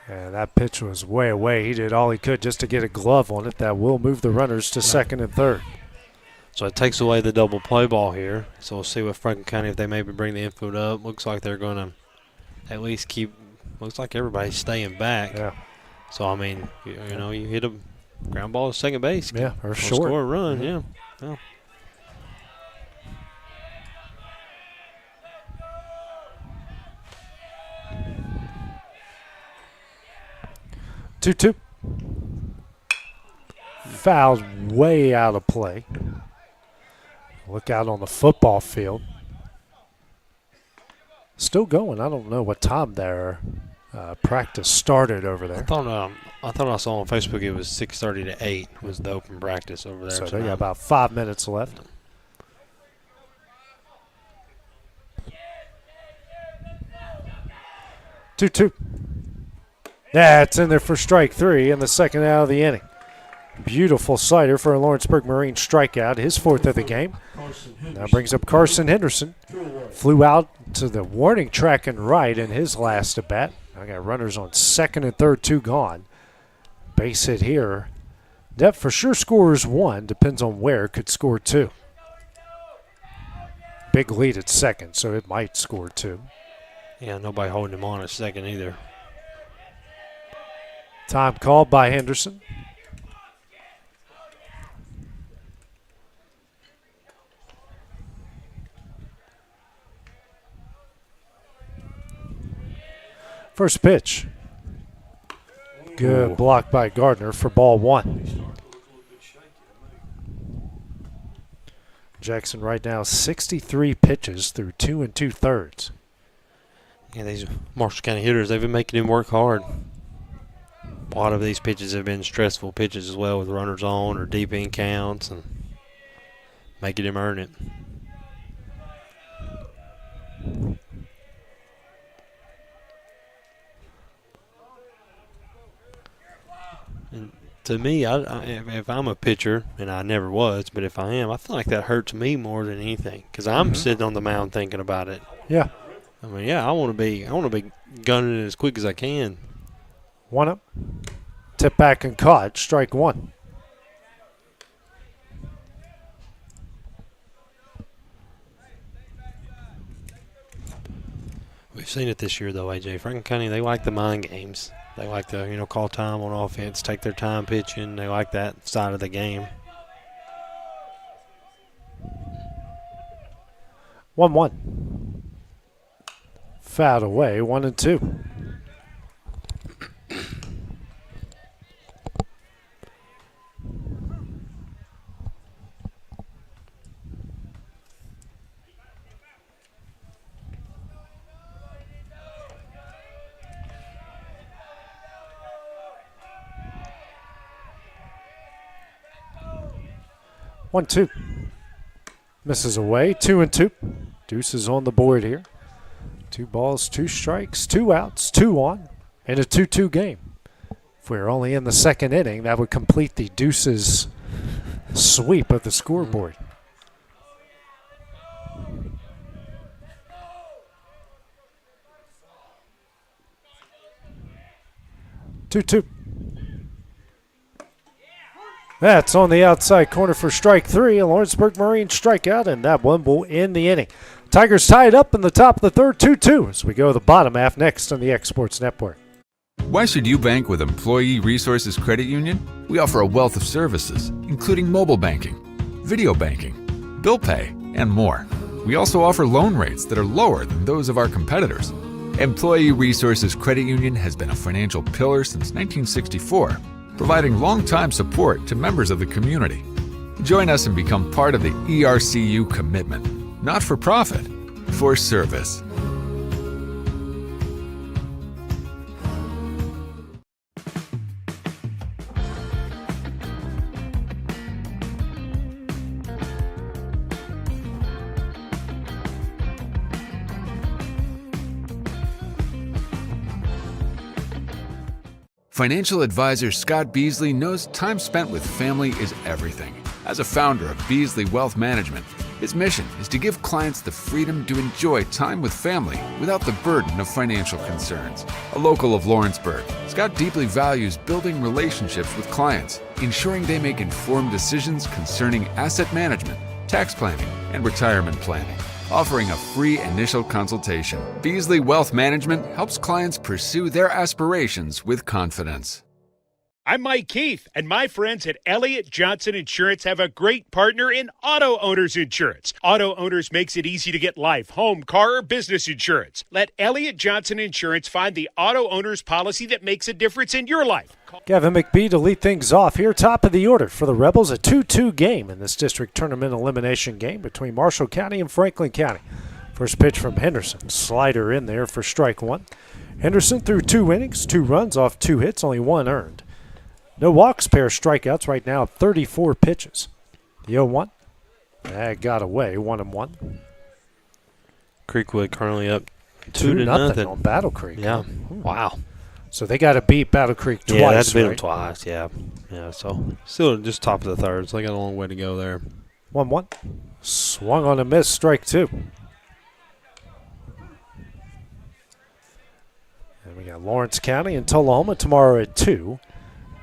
And that pitch was way away. He did all he could just to get a glove on it. That will move the runners to second and third. So it takes away the double play ball here. So we'll see what Franklin County, if they maybe bring the infield up. Looks like they're going to at least keep, looks like everybody's staying back. Yeah. So, I mean, you know, you hit a ground ball to second base. Yeah, or short. Score a run, yeah. Yeah. 2-2. Fouled way out of play. Look out on the football field. Still going. I don't know what time their practice started over there. I thought I saw on Facebook it was 6:30 to 8 was the open practice over there. So they got about 5 minutes left. Two. Yeah, it's in there for strike 3 in the second out of the inning. Beautiful slider for a Lawrenceburg Marine strikeout, his 4th of the game. Now brings up Carson Henderson. Flew out to the warning track and right in his last at bat. I got runners on second and third, 2 gone. Base hit here. That for sure scores 1, depends on where, could score 2. Big lead at second, so it might score 2. Yeah, nobody holding him on at second either. Time called by Henderson. First pitch. Good block by Gardner for ball 1. Jackson right now 63 pitches through 2 2/3. Yeah, these Marshall County hitters, they've been making him work hard. A lot of these pitches have been stressful pitches as well, with runners on or deep in counts, and making him earn it. And to me, if I'm a pitcher, and I never was, but if I am, I feel like that hurts me more than anything, because I'm sitting on the mound thinking about it. Yeah. I mean, yeah, I want to be gunning it as quick as I can. 1 up. Tip back and caught. Strike 1. We've seen it this year, though, AJ. Franklin County, they like the mind games. They like to, call time on offense, take their time pitching. They like that side of the game. 1-1. Fouled away, 1-2. One, 2. Misses away. 2-2. Deuce is on the board here. 2 balls, 2 strikes, 2 outs, 2 on, and a 2-2 game. If we were only in the second inning, that would complete the Deuce's sweep of the scoreboard. Two. That's on the outside corner for strike 3. A Lawrenceburg Marine strikeout, and that one will end the inning. Tigers tied up in the top of the third, 2-2, as we go to the bottom half next on the X Sports Network. Why should you bank with Employee Resources Credit Union? We offer a wealth of services, including mobile banking, video banking, bill pay, and more. We also offer loan rates that are lower than those of our competitors. Employee Resources Credit Union has been a financial pillar since 1964, providing long-time support to members of the community. Join us and become part of the ERCU commitment. Not for profit, for service. Financial advisor Scott Beasley knows time spent with family is everything. As a founder of Beasley Wealth Management, his mission is to give clients the freedom to enjoy time with family without the burden of financial concerns. A local of Lawrenceburg, Scott deeply values building relationships with clients, ensuring they make informed decisions concerning asset management, tax planning, and retirement planning. Offering a free initial consultation, Beasley Wealth Management helps clients pursue their aspirations with confidence. I'm Mike Keith, and my friends at Elliott Johnson Insurance have a great partner in Auto Owners Insurance. Auto Owners makes it easy to get life, home, car, or business insurance. Let Elliott Johnson Insurance find the Auto Owners policy that makes a difference in your life. Gavin McBee to lead things off here, top of the order for the Rebels, a 2-2 game in this district tournament elimination game between Marshall County and Franklin County. First pitch from Henderson, slider in there for strike one. Henderson threw 2 innings, 2 runs off 2 hits, only 1 earned. No walks, pair of strikeouts right now, 34 pitches. The 0-1, that got away, 1-1. Creekwood currently up 2-0 on Battle Creek. Yeah, wow. So they got to beat Battle Creek twice, yeah, that's beat them right? twice, yeah. Yeah, so still just top of the third, so they got a long way to go there. 1-1. Swung on a miss, strike 2. And we got Lawrence County and Tullahoma tomorrow at 2.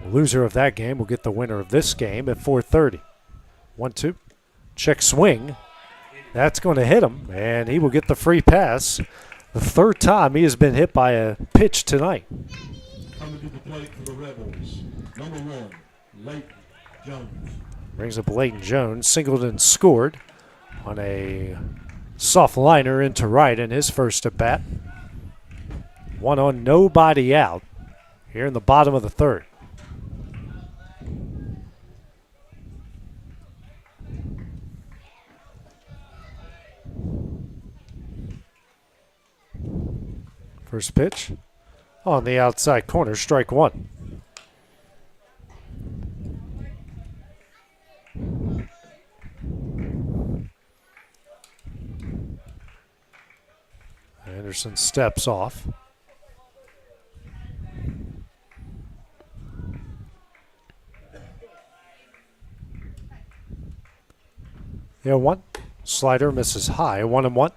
The loser of that game will get the winner of this game at 4:30. 1-2. Check swing. That's going to hit him, and he will get the free pass. The third time he has been hit by a pitch tonight. Coming to the plate for the Rebels, number 1, Leighton Jones. Brings up Leighton Jones, singled and scored on a soft liner into right in his first at bat. 1 on, nobody out here in the bottom of the third. First pitch on the outside corner, strike 1. Anderson steps off. Yeah, 1. Slider misses high, 1-1.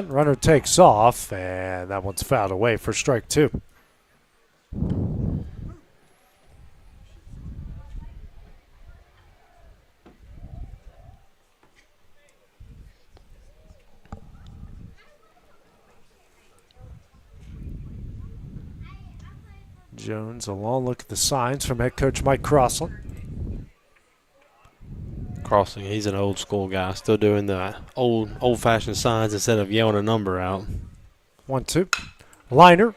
Runner takes off, and that one's fouled away for strike 2. Jones, a long look at the signs from head coach Mike Crossland. Crossing, he's an old school guy, still doing the old-fashioned signs instead of yelling a number out. 1-2. Liner,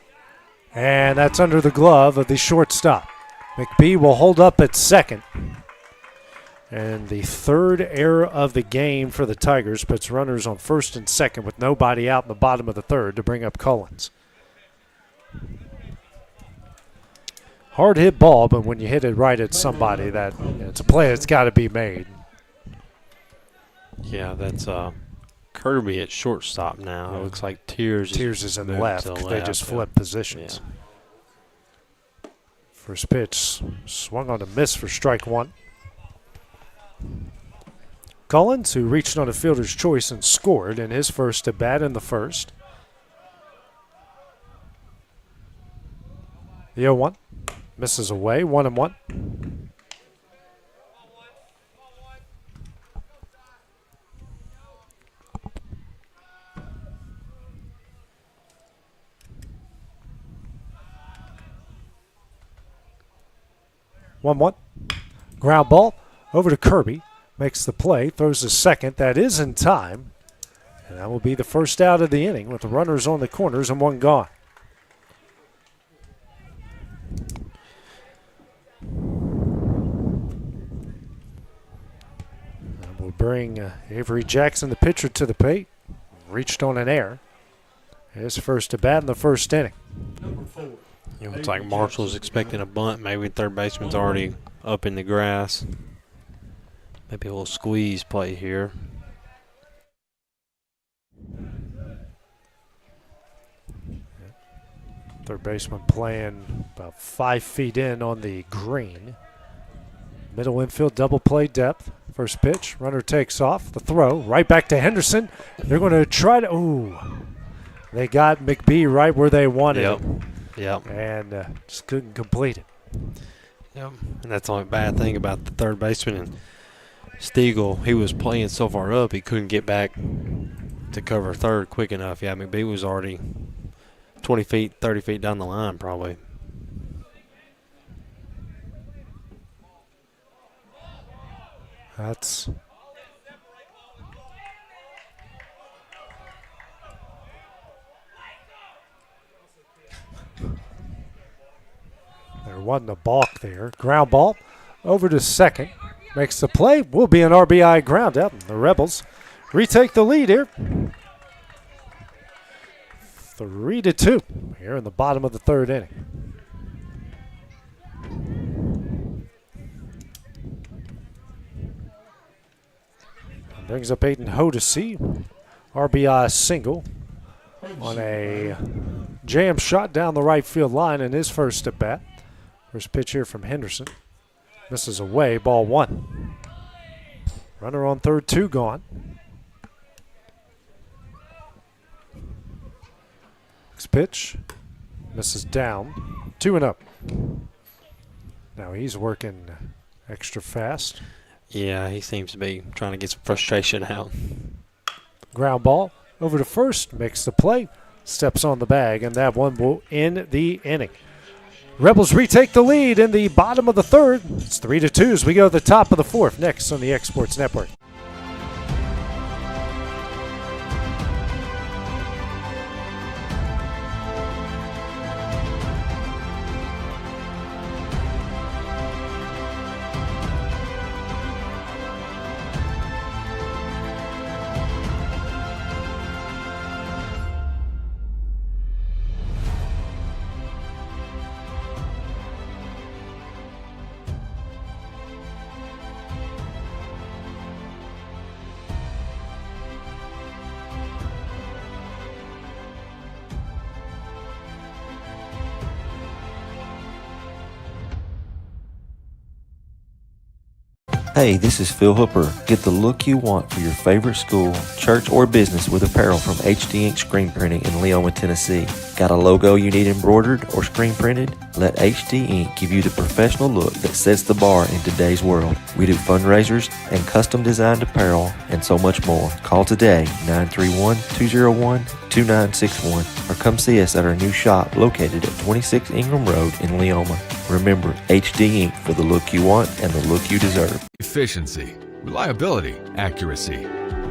and that's under the glove of the shortstop. McBee will hold up at second. And the third error of the game for the Tigers puts runners on first and second with nobody out in the bottom of the third to bring up Collins. Hard hit ball, but when you hit it right at somebody, it's a play that's got to be made. Yeah, that's Kirby at shortstop now. Yeah. It looks like Tears is in the left. They just flipped positions. Yeah. First pitch swung on a miss for strike 1. Collins, who reached on a fielder's choice and scored in his first at bat in the first. The 0-1 misses away, 1-1. Ground ball over to Kirby. Makes the play, throws a second. That is in time. And that will be the first out of the inning with the runners on the corners and one gone. And we'll bring Avery Jackson, the pitcher, to the plate. Reached on an error. His first at bat in the first inning. It looks like Marshall's expecting a bunt. Maybe third baseman's already up in the grass. Maybe a little squeeze play here. Third baseman playing about 5 feet in on the green. Middle infield double play depth. First pitch, runner takes off. The throw right back to Henderson. They're going to try to, they got McBee right where they wanted him. Yep. And just couldn't complete it. Yep. And that's the only bad thing about the third baseman. And Stiegel, he was playing so far up, he couldn't get back to cover third quick enough. Yeah, McBee was already 20 feet, 30 feet down the line probably. That's there wasn't a balk there. Ground ball over to second. Makes the play. Will be an RBI ground out. The Rebels retake the lead here. 3-2 here in the bottom of the third inning. Brings up Aiden Hodesy. RBI single on a jam shot down the right field line in his first at bat. First pitch here from Henderson. Misses away, ball one. Runner on third, 2 gone. Next pitch. Misses down. 2-0. Now he's working extra fast. Yeah, he seems to be trying to get some frustration out. Ground ball over to first, makes the play, steps on the bag, and that one will end the inning. Rebels retake the lead in the bottom of the third. It's 3-2 as we go to the top of the fourth next on the X Sports Network. Hey, this is Phil Hooper. Get the look you want for your favorite school, church, or business with apparel from HD Ink Screen Printing in Leoma, Tennessee. Got a logo you need embroidered or screen printed? Let HD Ink give you the professional look that sets the bar in today's world. We do fundraisers and custom designed apparel and so much more. Call today, 931-201-2961, or come see us at our new shop located at 26 Ingram Road in Leoma. Remember, HD Ink for the look you want and the look you deserve. Efficiency, reliability, accuracy.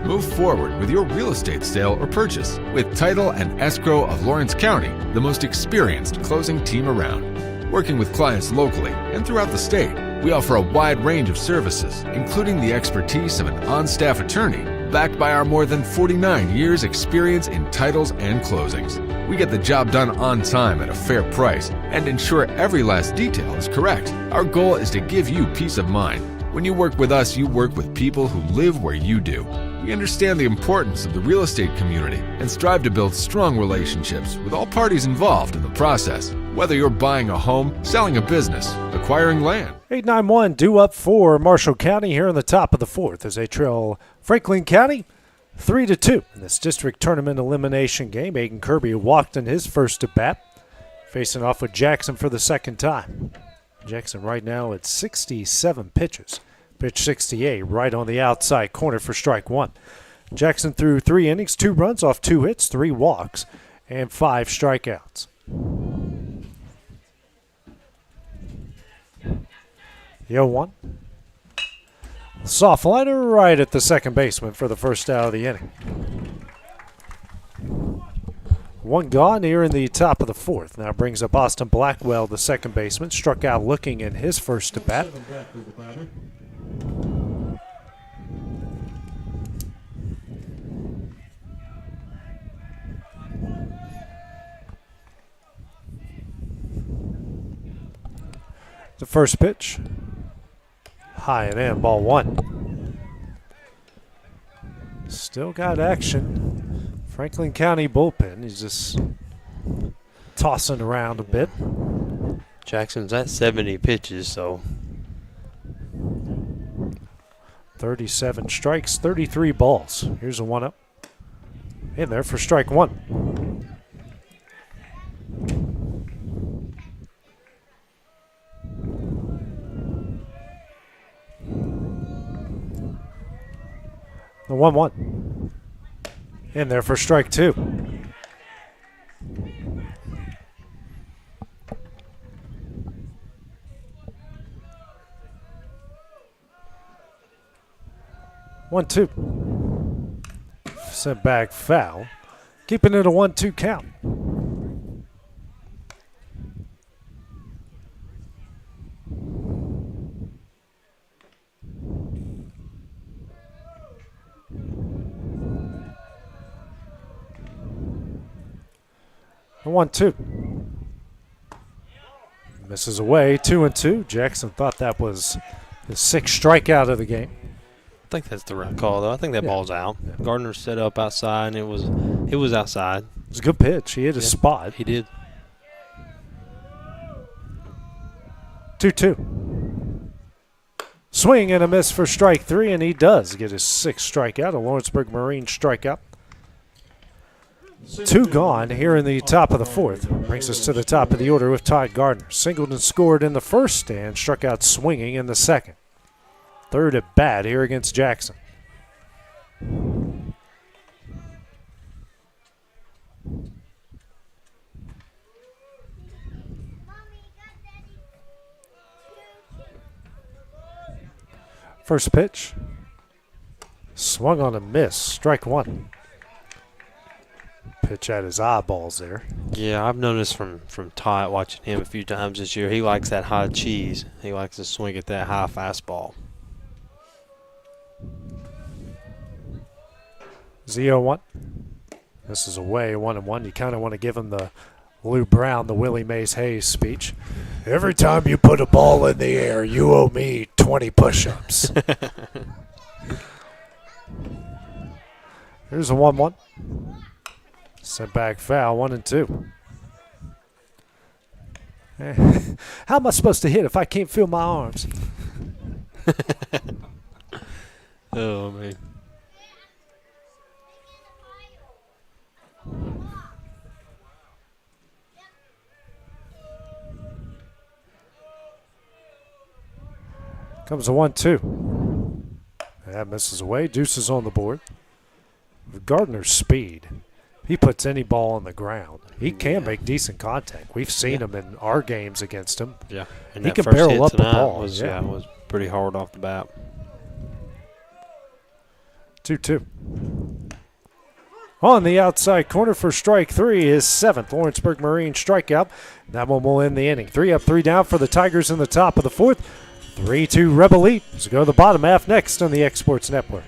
Move forward with your real estate sale or purchase with Title and Escrow of Lawrence County, the most experienced closing team around. Working with clients locally and throughout the state, we offer a wide range of services, including the expertise of an on-staff attorney, backed by our more than 49 years experience in titles and closings. We get the job done on time at a fair price and ensure every last detail is correct. Our goal is to give you peace of mind. When you work with us, you work with people who live where you do. We understand the importance of the real estate community and strive to build strong relationships with all parties involved in the process, whether you're buying a home, selling a business, acquiring land. 8-9-1 due up for Marshall County here in the top of the fourth as they trail Franklin County 3-2 in this district tournament elimination game. Aiden Kirby walked in his first at bat. facing off with Jackson for the second time. Jackson right now at 67 pitches. Pitch 68 right on the outside corner for strike one. Jackson threw 3 innings, 2 runs off 2 hits, 3 walks, and 5 strikeouts. The 0-1. Soft liner right at the second baseman for the first out of the inning. 1 gone here in the top of the 4th. Now brings up Austin Blackwell, the second baseman. Struck out looking in his first at bat. The first pitch. High and in, ball 1. Still got action. Franklin County bullpen is just tossing around a bit. Jackson's at 70 pitches, so 37 strikes, 33 balls. Here's a 1-up. In there for strike 1. The 1-1. In there for strike 2. One, 2. Sent back foul. Keeping it a 1-2 count. The 1-2. Misses away, 2-2. Jackson thought that was the 6th strikeout of the game. I think that's the right call, though. I think that ball's out. Yeah. Gardner set up outside, and it was outside. It was a good pitch. He hit his spot. He did. 2-2. Swing and a miss for strike 3, and he does get his 6th strikeout, a Lawrenceburg Marine strikeout. 2 gone here in the top of the 4th. Brings us to the top of the order with Todd Gardner. Singleton scored in the first and struck out swinging in the second. 3rd at bat here against Jackson. First pitch. Swung on a miss. Strike 1. Pitch at his eyeballs there. Yeah, I've noticed from Todd watching him a few times this year, he likes that high cheese. He likes to swing at that high fastball. 0-1. This is away, 1-1. You kind of want to give him the Lou Brown, the Willie Mays Hayes speech. Every time you put a ball in the air, you owe me 20 push-ups. Here's a 1-1. Sent back foul, 1-2. How am I supposed to hit if I can't feel my arms? Oh, man. Comes a 1-2. That misses away. Deuces on the board. With Gardner's speed, he puts any ball on the ground. He can make decent contact. We've seen him in our games against him. Yeah, and he that can first barrel hit up the tonight ball. Was pretty hard off the bat. 2-2. On the outside corner for strike 3, his 7th Lawrenceburg Marine strikeout. That one will end the inning. 3 up, 3 down for the Tigers in the top of the 4th. 3-2 Rebel Elite. So go to the bottom half next on the Exports Network.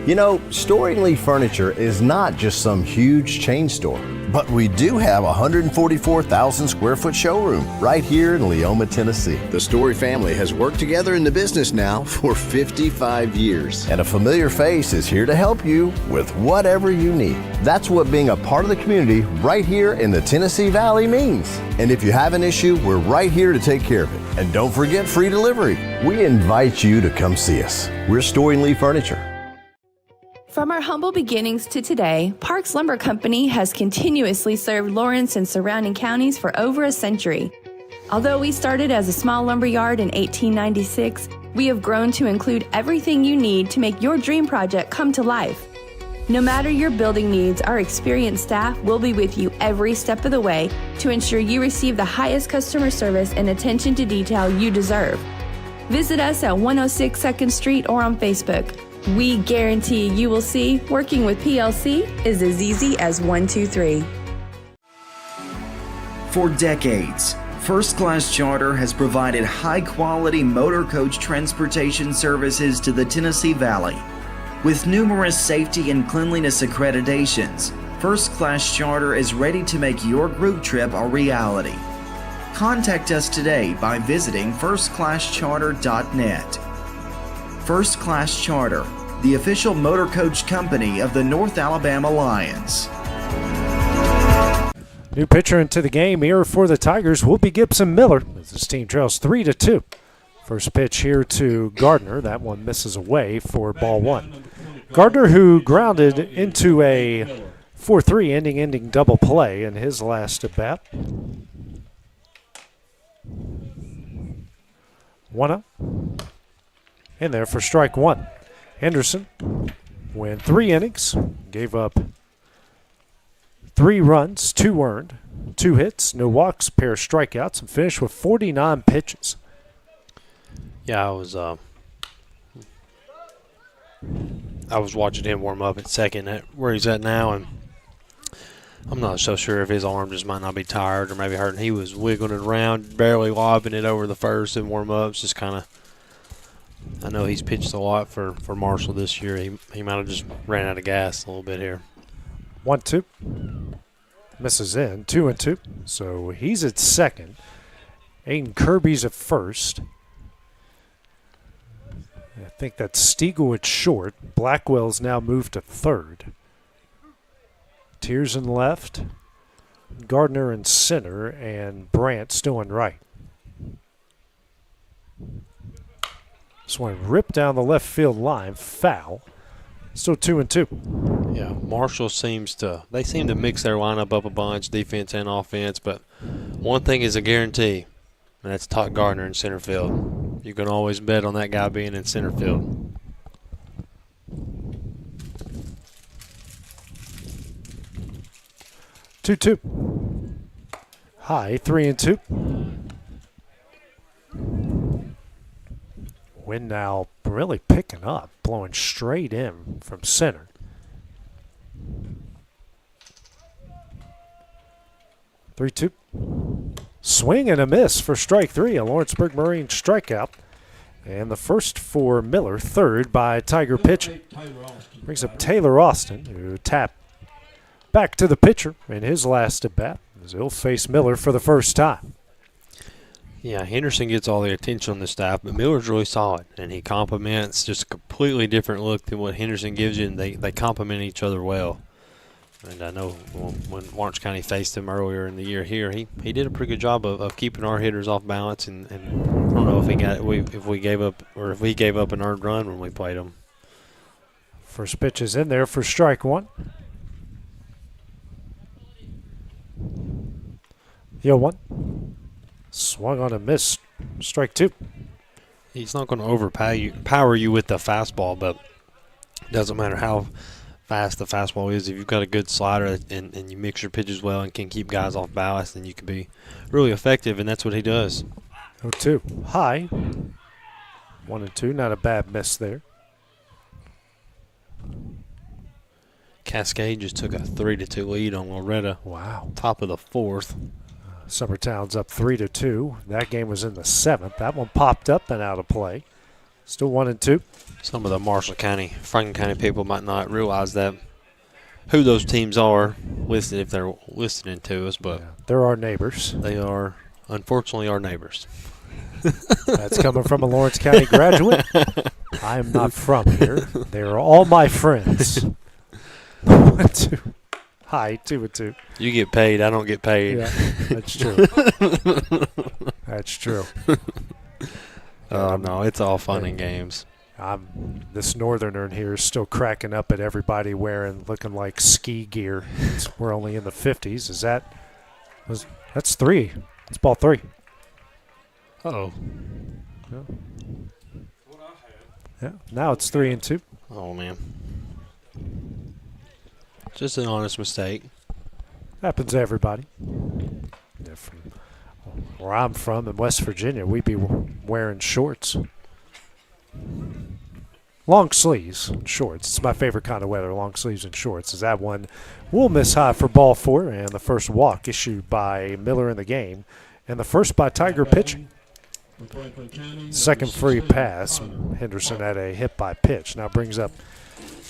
You know, Storing Lee Furniture is not just some huge chain store, but we do have a 144,000 square foot showroom right here in Leoma, Tennessee. The Story family has worked together in the business now for 55 years. And a familiar face is here to help you with whatever you need. That's what being a part of the community right here in the Tennessee Valley means. And if you have an issue, we're right here to take care of it. And don't forget free delivery. We invite you to come see us. We're Storing Lee Furniture. From our humble beginnings to today, Parks Lumber Company has continuously served Lawrence and surrounding counties for over a century. Although we started as a small lumber yard in 1896, we have grown to include everything you need to make your dream project come to life. No matter your building needs, our experienced staff will be with you every step of the way to ensure you receive the highest customer service and attention to detail you deserve. Visit us at 106 2nd Street or on Facebook. We guarantee you will see working with PLC is as easy as 1, 2, 3. For decades, First Class Charter has provided high-quality motor coach transportation services to the Tennessee Valley. With numerous safety and cleanliness accreditations, First Class Charter is ready to make your group trip a reality. Contact us today by visiting firstclasscharter.net. First Class Charter, the official motor coach company of the North Alabama Lions. New pitcher into the game here for the Tigers will be Gibson Miller as his team trails 3-2. First pitch here to Gardner. That one misses away for ball one. Gardner, who grounded into a 4-3 ending double play in his last at bat. 1-0. In there for strike one. Henderson went 3 innings, gave up 3 runs, 2 earned, 2 hits, no walks, pair of strikeouts, and finished with 49 pitches. Yeah, I was watching him warm up at second at where he's at now, and I'm not so sure if his arm just might not be tired or maybe hurt. He was wiggling it around, barely lobbing it over the first in warm-ups, just kind of. I know he's pitched a lot for Marshall this year. He might have just ran out of gas a little bit here. 1-2. Misses in. 2-2. So he's at second. Aiden Kirby's at first. I think that's Stiegel at short. Blackwell's now moved to third. Tiers in left. Gardner in center. And Brandt still in right. This one ripped down the left field line. Foul. Still 2-2. Yeah, Marshall seem to mix their lineup up a bunch, defense and offense, but one thing is a guarantee, and that's Todd Gardner in center field. You can always bet on that guy being in center field. Two. High, 3-2. Wind now really picking up, blowing straight in from center. Three, 2. Swing and a miss for strike 3, a Lawrenceburg Marine strikeout. And the first for Miller, third by Tiger pitching. Brings up Taylor Austin, who tapped back to the pitcher in his last at bat, as he'll face Miller for the first time. Yeah, Henderson gets all the attention on the staff, but Miller's really solid, and he complements just a completely different look than what Henderson gives you, and they complement each other well. And I know when Lawrence County faced him earlier in the year here, he did a pretty good job of keeping our hitters off balance, and I don't know if he gave up an earned run when we played him. First pitch is in there for strike 1. The 0-1. Swung on a miss. Strike 2. He's not going to overpower you with the fastball, but it doesn't matter how fast the fastball is. If you've got a good slider and you mix your pitches well and can keep guys off balance, then you can be really effective, and that's what he does. 0-2. High. 1-2. Not a bad miss there. Cascade just took a 3-2 lead on Loretta. Wow. Top of the 4th. Summertown's up 3-2. That game was in the 7th. That one popped up and out of play. Still 1-2. Some of the Marshall County, Franklin County people might not realize that who those teams are listed if they're listening to us, but they're our neighbors. They are, unfortunately, our neighbors. That's coming from a Lawrence County graduate. I am not from here. They are all my friends. 1-2. High, 2-2. You get paid. I don't get paid. Yeah, that's true. That's true. Oh, no, it's all fun and games. This northerner in here is still cracking up at everybody looking like ski gear. We're only in the 50s. That's 3. It's ball 3. Uh-oh. Yeah. Yeah. Now it's 3-2. Oh, man. Just an honest mistake. Happens to everybody. Yeah, from where I'm from in West Virginia, we be wearing shorts. Long sleeves and shorts. It's my favorite kind of weather, long sleeves and shorts. Is that one will miss high for ball 4, and the first walk issued by Miller in the game, and the first by Tiger pitching. Second free pass. Henderson had a hit by pitch. Now brings up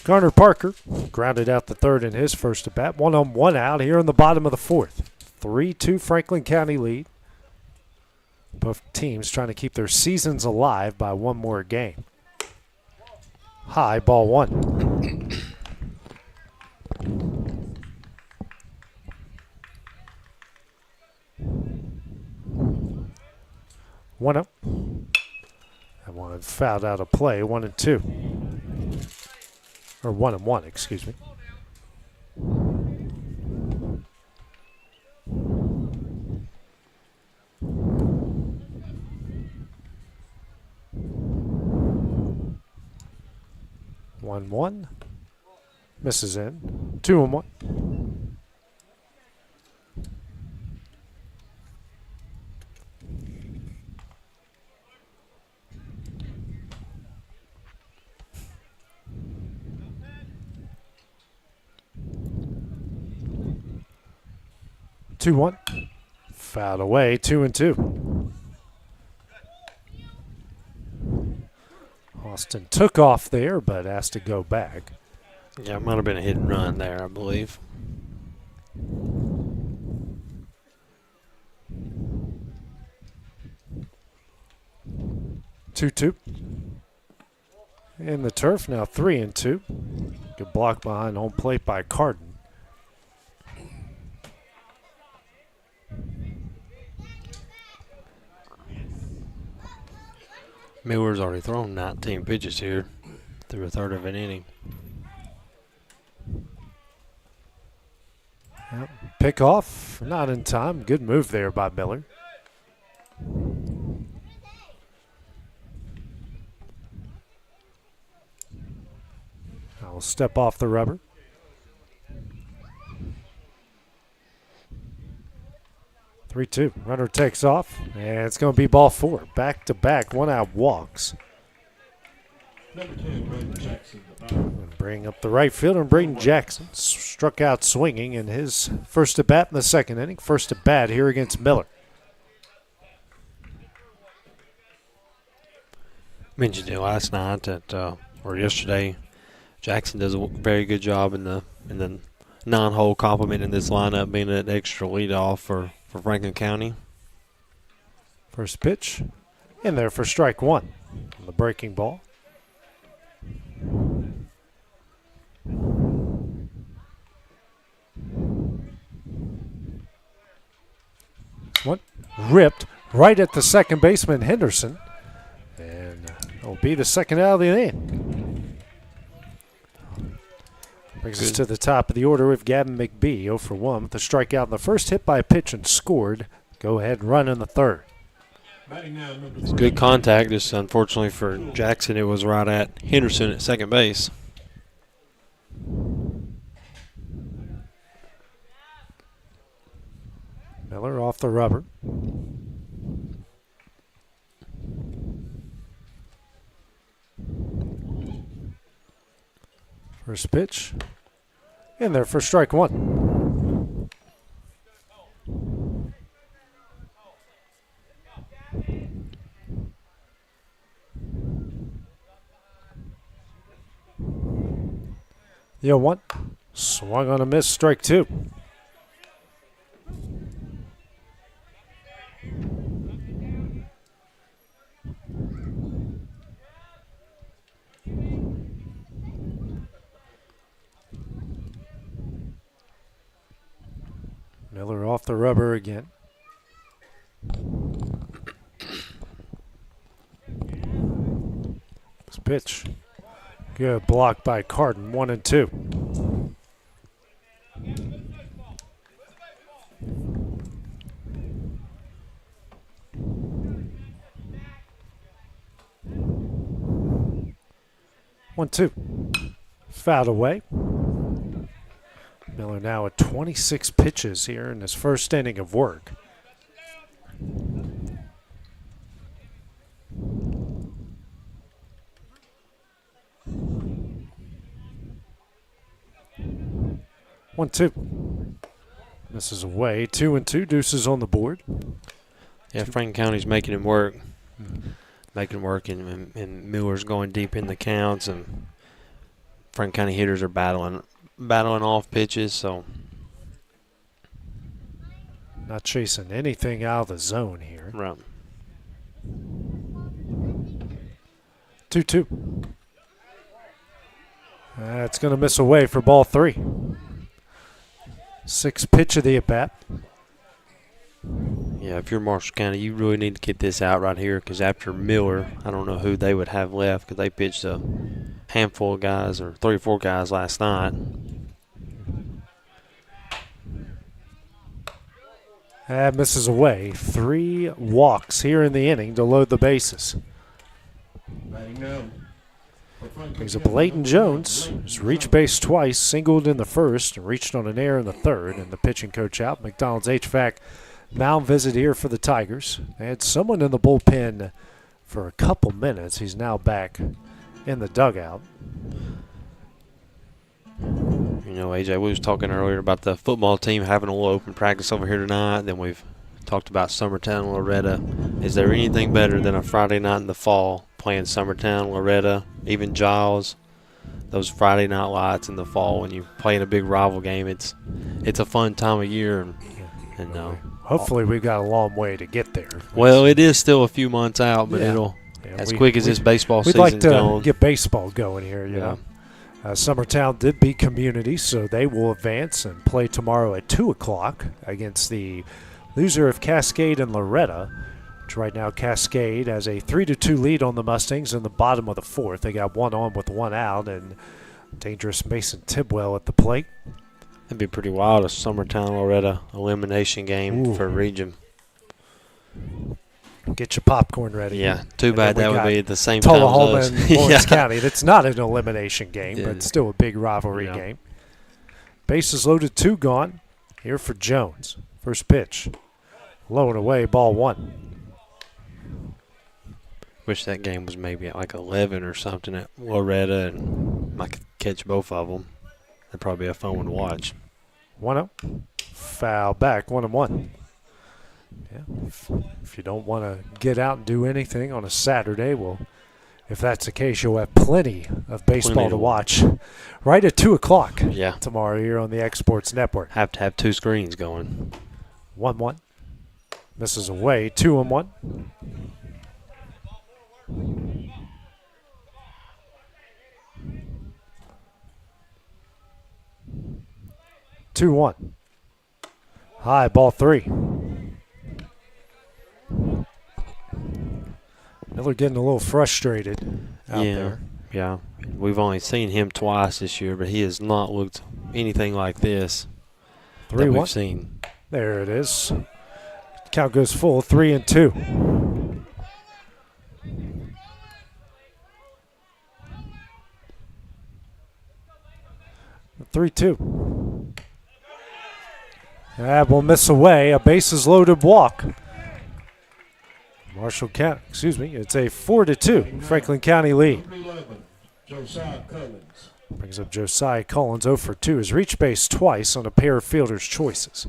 Garner Parker. Grounded out the third in his first at bat. 1 on 1 out here in the bottom of the 4th. 3-2 Franklin County lead. Both teams trying to keep their seasons alive by one more game. High, ball 1. One up. That one fouled out of play. 1-2. Or 1-1, excuse me. One. Misses in. 2-1. Two one, fouled away. 2-2. Austin took off there, but has to go back. Yeah, it might have been a hit and run there, I believe. Two. In the turf now, 3-2. Good block behind home plate by Carden. Miller's already thrown 19 pitches here through a third of an inning. Yep. Pick off, not in time. Good move there by Miller. I'll step off the rubber. Three-two. Runner takes off, and it's going to be ball 4. Back-to-back, 1-out walks. Number 10, Braden Jackson. Bring up the right fielder, and Braden Jackson struck out swinging in his first at bat in the second inning. First at bat here against Miller. Mentioned it last night or yesterday. Jackson does a very good job in the 9-hole complement in this lineup, being an extra leadoff for Franklin County. First pitch in there for strike 1 on the breaking ball. One ripped right at the second baseman Henderson, and it'll be the second out of the inning. Brings us to the top of the order with Gavin McBee, 0 for 1 with a strikeout in the first, hit by a pitch and scored. Go ahead and run in the third. It's good contact, just unfortunately for Jackson, it was right at Henderson at second base. Miller off the rubber. First pitch in there for strike 1. The 0-1. Swung on a miss, strike 2. Miller off the rubber again. This pitch. Good block by Carton, 1-2. One, two. Fouled away. Miller now at 26 pitches here in his first inning of work. One, two. Misses away. 2-2. Deuces on the board. Yeah, Franklin County's making him work. Making him work, and Miller's going deep in the counts, and Franklin County hitters are battling off pitches, so. Not chasing anything out of the zone here. Right. 2-2. That's going to miss away for ball 3. Sixth pitch of the at-bat. Yeah, if you're Marshall County, you really need to get this out right here, because after Miller, I don't know who they would have left, because they pitched a handful of guys, or 3 or 4 guys last night. That misses away. 3 walks here in the inning to load the bases. Brings up Layton Jones, who's reached base twice, singled in the first, and reached on an error in the third, and the pitching coach out. McDonald's HVAC mound visit here for the Tigers. They had someone in the bullpen for a couple minutes. He's now back in the dugout. You know, AJ, we was talking earlier about the football team having a little open practice over here tonight. Then we've talked about Summertown, Loretta. Is there anything better than a Friday night in the fall playing Summertown, Loretta, even Giles? Those Friday night lights in the fall when you play in a big rival game, it's a fun time of year. And hopefully we've got a long way to get there. Well, it is still a few months out, but it'll as quick as this baseball season's going. We'd like to going. get baseball going here, you know. Summertown did beat Community, so they will advance and play tomorrow at 2 o'clock against the loser of Cascade and Loretta, which right now Cascade has a 3-2 lead on the Mustangs in the bottom of the 4th. They got 1 on with 1 out, and dangerous Mason Tidwell at the plate. That'd be pretty wild, a Summertown Loretta elimination game for region. Get your popcorn ready. Yeah, too bad that would be at the same Tullahoma time as us. and Lawrence County. That's not an elimination game, but still a big rivalry game. Bases loaded, 2 gone. Here for Jones. First pitch. Low and away, ball 1. Wish that game was maybe at like 11 or something at Loretta, and I could catch both of them. That'd probably be a fun one to watch. 1-0. Foul back, 1-1. Yeah, if you don't want to get out and do anything on a Saturday, well, if that's the case, you'll have plenty of baseball to watch. Right at 2 o'clock tomorrow here on the Exports Network. Have to have 2 screens going. 1-1. Misses away, 2-1. Two one. High, ball 3. Miller getting a little frustrated out there. Yeah, we've only seen him twice this year, but he has not looked anything like this that we've seen. There it is. Count goes full, 3-2. Three-two. That will miss away. A bases loaded walk. Marshall County, it's a 4-2 Franklin County lead. Brings up Josiah Collins 0 for 2. Has reached base twice on a pair of fielder's choices.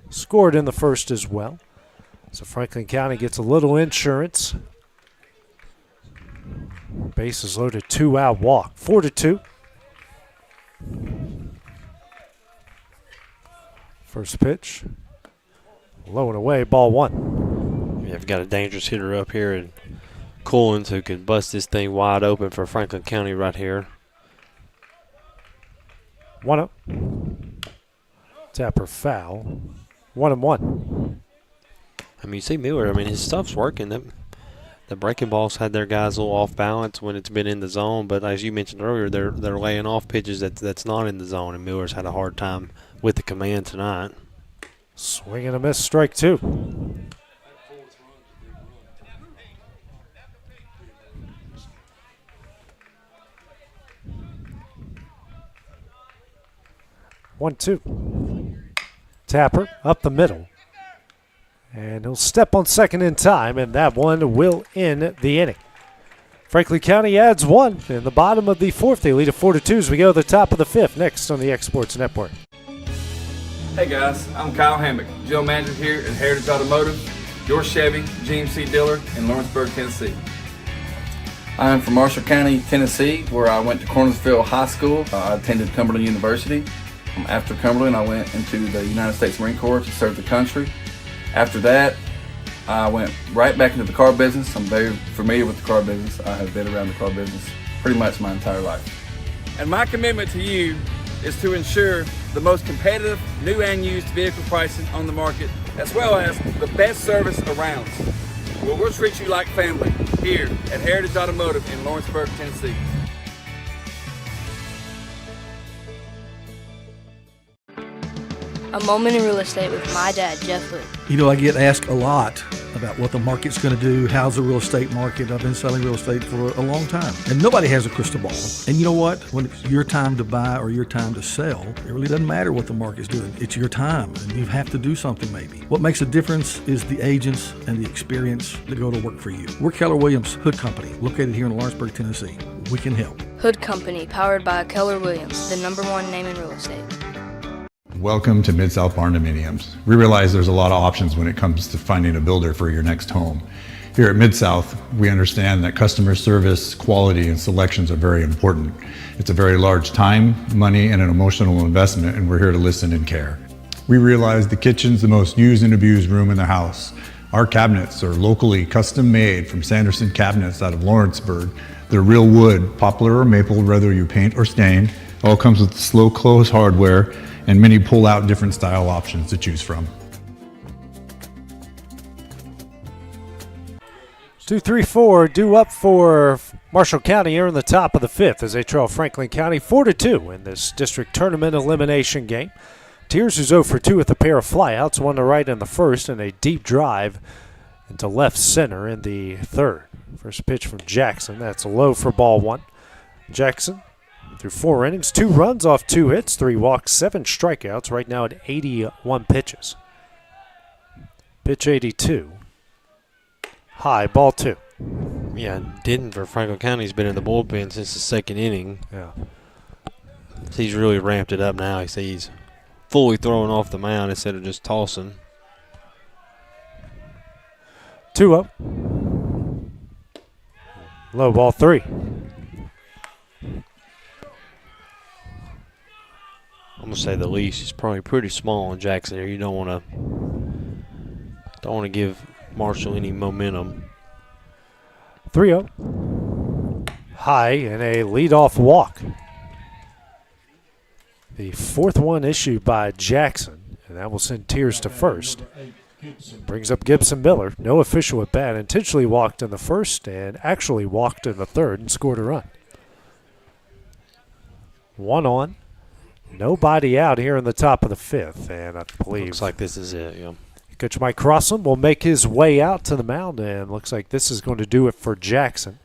Scored in the first as well. So Franklin County gets a little insurance. Bases loaded, 2 out walk. 4-2. First pitch. Low and away, ball 1. Yeah, we've got a dangerous hitter up here in Coolins who could bust this thing wide open for Franklin County right here. 1-0. Tapper foul. 1-1. I mean, you see Miller, his stuff's working. The breaking balls had their guys a little off balance when it's been in the zone, but as you mentioned earlier, they're laying off pitches that's not in the zone, and Miller's had a hard time with the command tonight. Swing and a miss, strike 2. One, two. Tapper up the middle. And he'll step on second in time, and that one will end the inning. Franklin County adds 1 in the bottom of the 4th. They lead at 4-2 as we go to the top of the 5th. Next on the Exports Network. Hey guys, I'm Kyle Hammock, General Manager here at Heritage Automotive, your Chevy GMC dealer in Lawrenceburg, Tennessee. I'm from Marshall County, Tennessee, where I went to Cornersville High School. I attended Cumberland University. After Cumberland, I went into the United States Marine Corps to serve the country. After that, I went right back into the car business. I'm very familiar with the car business. I have been around the car business pretty much my entire life. And my commitment to you is to ensure the most competitive new and used vehicle pricing on the market, as well as the best service around. Well, we'll treat you like family here at Heritage Automotive in Lawrenceburg, Tennessee. A moment in real estate with my dad, Jeff Hood. You know, I get asked a lot about what the market's going to do. How's the real estate market? I've been selling real estate for a long time. And nobody has a crystal ball. And you know what? When it's your time to buy or your time to sell, it really doesn't matter what the market's doing. It's your time, and you have to do something maybe. What makes a difference is the agents and the experience that go to work for you. We're Keller Williams Hood Company, located here in Lawrenceburg, Tennessee. We can help. Hood Company, powered by Keller Williams, the #1 name in real estate. Welcome to Mid-South Barndominiums. We realize there's a lot of options when it comes to finding a builder for your next home. Here at Mid-South, we understand that customer service, quality, and selections are very important. It's a very large time, money, and an emotional investment, and we're here to listen and care. We realize the kitchen's the most used and abused room in the house. Our cabinets are locally custom made from Sanderson Cabinets out of Lawrenceburg. They're real wood, poplar or maple, whether you paint or stain. All comes with slow close hardware and many pull-out different style options to choose from. 2-3-4 due up for Marshall County here in the top of the 5th as they trail Franklin County 4-2 in this district tournament elimination game. Tears is 0 for 2 with a pair of flyouts, one to right in the first and a deep drive into left center in the third. First pitch from Jackson, that's low for ball 1. Jackson through 4 innings, 2 runs off 2 hits, 3 walks, 7 strikeouts, right now at 81 pitches. Pitch 82. High, ball 2. Yeah, Denver, Franklin County's been in the bullpen since the second inning. Yeah. He's really ramped it up now. He's fully throwing off the mound instead of just tossing. 2-0. Low, ball 3. I'm gonna say the leash is probably pretty small in Jackson here. You don't want to give Marshall any momentum. 3-0. High and a leadoff walk. The 4th one issued by Jackson, and that will send Tears to first. Brings up Gibson Miller. No official at bat. Intentionally walked in the first and actually walked in the third and scored a run. 1 on. Nobody out here in the top of the 5th, and I believe looks like this is it. Yeah. Coach Mike Crossland will make his way out to the mound, and looks like this is going to do it for Jackson.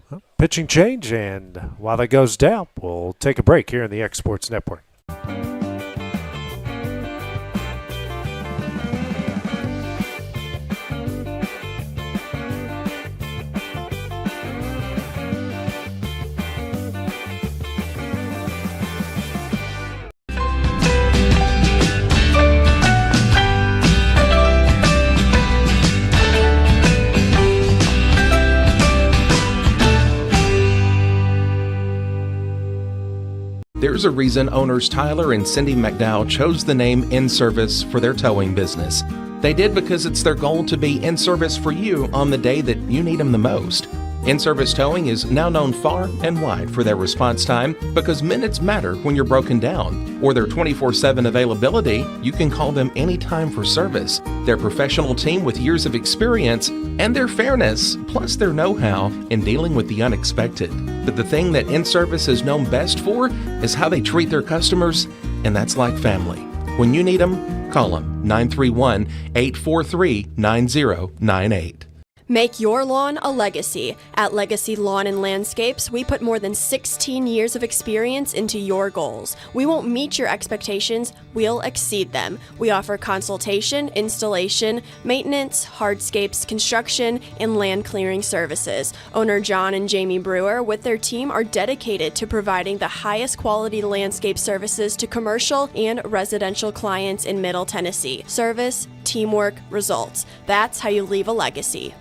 Well, pitching change, and while that goes down, we'll take a break here in the Exports Network. There's a reason owners Tyler and Cindy McDowell chose the name In Service for their towing business. They did because it's their goal to be in service for you on the day that you need them the most. In-Service Towing is now known far and wide for their response time because minutes matter when you're broken down. Or their 24/7 availability, you can call them anytime for service. Their professional team with years of experience and their fairness, plus their know-how in dealing with the unexpected. But the thing that In-Service is known best for is how they treat their customers, and that's like family. When you need them, call them 931-843-9098. Make your lawn a legacy. At Legacy Lawn and Landscapes, we put more than 16 years of experience into your goals. We won't meet your expectations, we'll exceed them. We offer consultation, installation, maintenance, hardscapes, construction, and land clearing services. Owner John and Jamie Brewer with their team are dedicated to providing the highest quality landscape services to commercial and residential clients in Middle Tennessee. Service, teamwork, results. That's how you leave a legacy.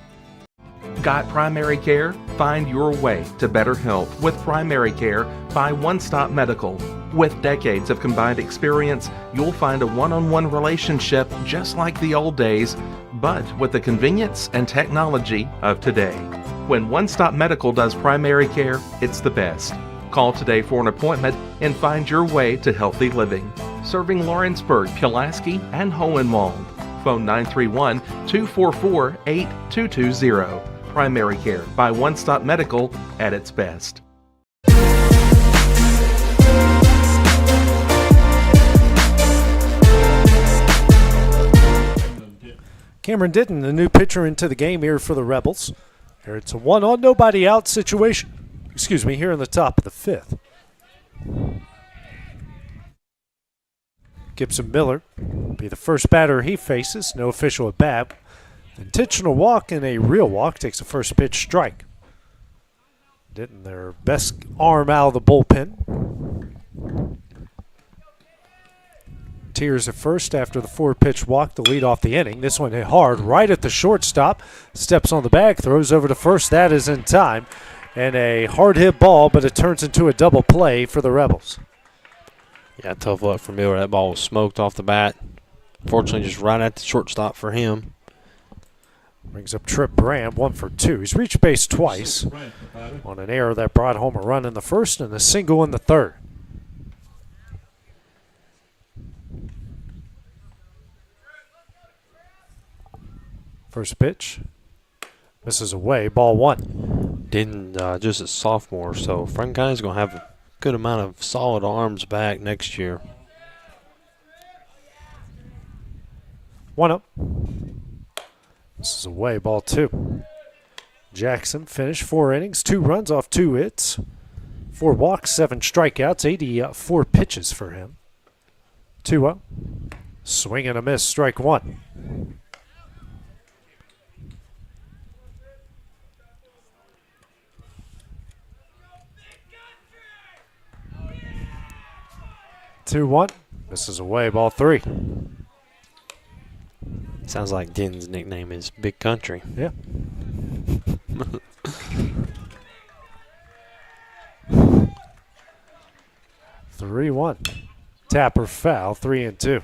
Got primary care? Find your way to better health with primary care by One Stop Medical. With decades of combined experience, you'll find a one-on-one relationship just like the old days, but with the convenience and technology of today. When One Stop Medical does primary care, it's the best. Call today for an appointment and find your way to healthy living. Serving Lawrenceburg, Pulaski, and Hohenwald. Phone 931-244-8220. Primary care by One Stop Medical at its best. Cameron Ditton, the new pitcher into the game here for the Rebels. Here it's a 1-on, nobody out situation. Here in the top of the 5th. Gibson Miller be the first batter he faces. No official at bat. Intentional walk and a real walk takes a first pitch strike. Ditton, their best arm out of the bullpen. Tears at first after the 4-pitch walk to lead off the inning. This one hit hard right at the shortstop. Steps on the bag, throws over to first. That is in time. And a hard hit ball, but it turns into a double play for the Rebels. Yeah, tough luck for Miller. That ball was smoked off the bat. Fortunately, just right at the shortstop for him. Brings up Trip Brand, 1 for 2. He's reached base twice on an error that brought home a run in the first and a single in the third. First pitch. Misses away, ball 1. Didn't just a sophomore, so Frank County's going to have a good amount of solid arms back next year. 1-0. This is away, ball 2. Jackson finished 4 innings, 2 runs off 2 hits, 4 walks, 7 strikeouts, 84 pitches for him. 2-0. Swing and a miss, strike 1. Two, 1. This is away, ball 3. Sounds like Den's nickname is Big Country. Yeah. 3-1. Tapper foul, 3-2.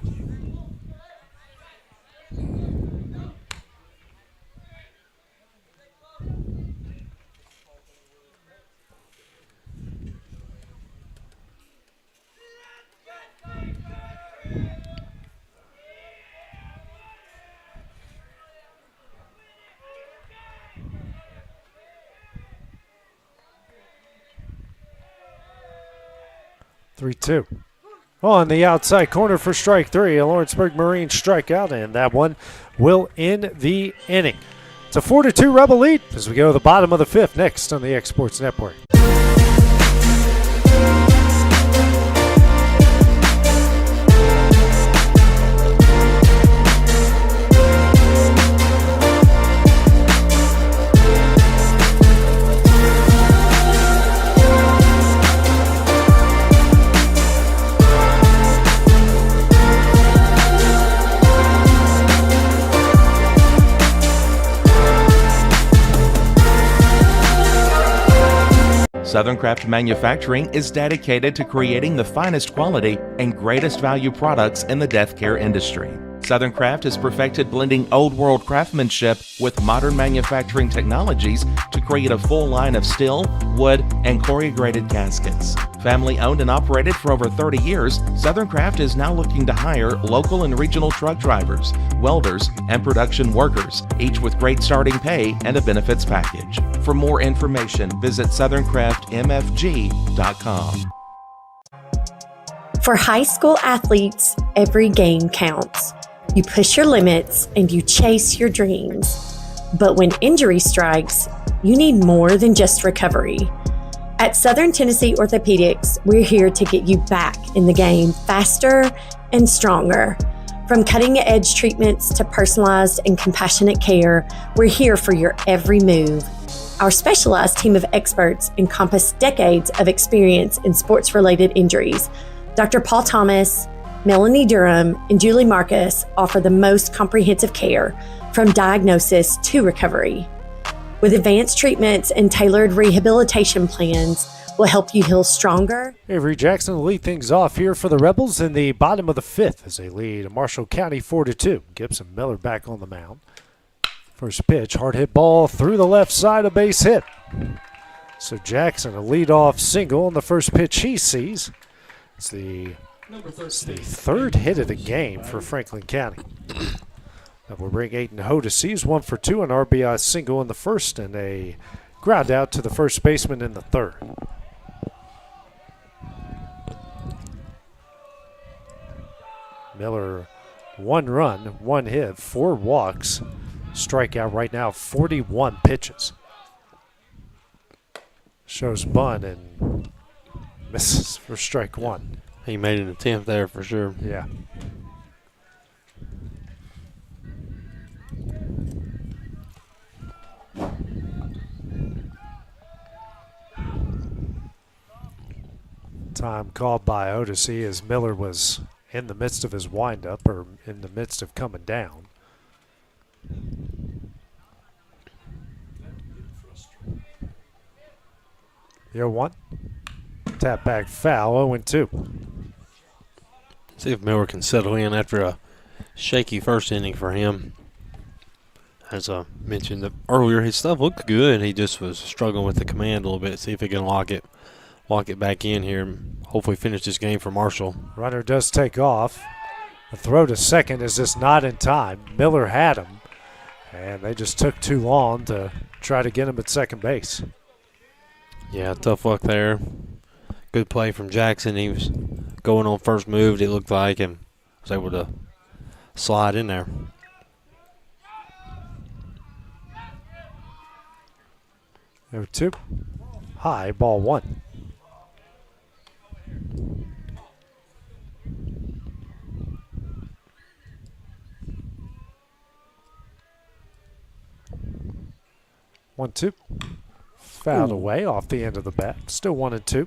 Three-two. On the outside corner for strike 3, a Lawrenceburg Marine strikeout, and that one will end the inning. It's a 4-2 Rebel lead as we go to the bottom of the 5th next on the Exports Network. Southern Craft Manufacturing is dedicated to creating the finest quality and greatest value products in the death care industry. Southern Craft has perfected blending old world craftsmanship with modern manufacturing technologies to create a full line of steel, wood, and corrugated gaskets. Family owned and operated for over 30 years, Southern Craft is now looking to hire local and regional truck drivers, welders, and production workers, each with great starting pay and a benefits package. For more information, visit SouthernCraftMFG.com. For high school athletes, every game counts. You push your limits and you chase your dreams. But when injury strikes, you need more than just recovery. At Southern Tennessee Orthopedics, we're here to get you back in the game faster and stronger. From cutting-edge treatments to personalized and compassionate care, we're here for your every move. Our specialized team of experts encompass decades of experience in sports-related injuries. Dr. Paul Thomas, Melanie Durham, and Julie Marcus offer the most comprehensive care from diagnosis to recovery. With advanced treatments and tailored rehabilitation plans, we'll help you heal stronger. Avery Jackson will lead things off here for the Rebels in the bottom of the fifth as they lead Marshall County 4-2. Gibson Miller back on the mound. First pitch, hard hit ball through the left side, a base hit. So Jackson, a leadoff single on the first pitch he sees. It's the third hit of the game for Franklin County. That will bring Aiden Ho to seize 1 for 2, an RBI single in the first, and a ground out to the first baseman in the third. Miller, 1 run, 1 hit, 4 walks, strikeout right now, 41 pitches. Shows bunt and misses for strike 1. He made an attempt there for sure. Yeah. Time called by Odyssey as Miller was in the midst of his windup, or in the midst of coming down. The 0-1. Tap back foul, 0-2. See if Miller can settle in after a shaky first inning for him. As I mentioned earlier, his stuff looked good. He just was struggling with the command a little bit. See if he can lock it back in here and hopefully finish this game for Marshall. Runner does take off. The throw to second is just not in time. Miller had him, and they just took too long to try to get him at second base. Yeah, tough luck there. Good play from Jackson. He was going on first move, it looked like, and was able to slide in there. There 2. High, ball 1. One, 2. Fouled away off the end of the bat. Still 1-2.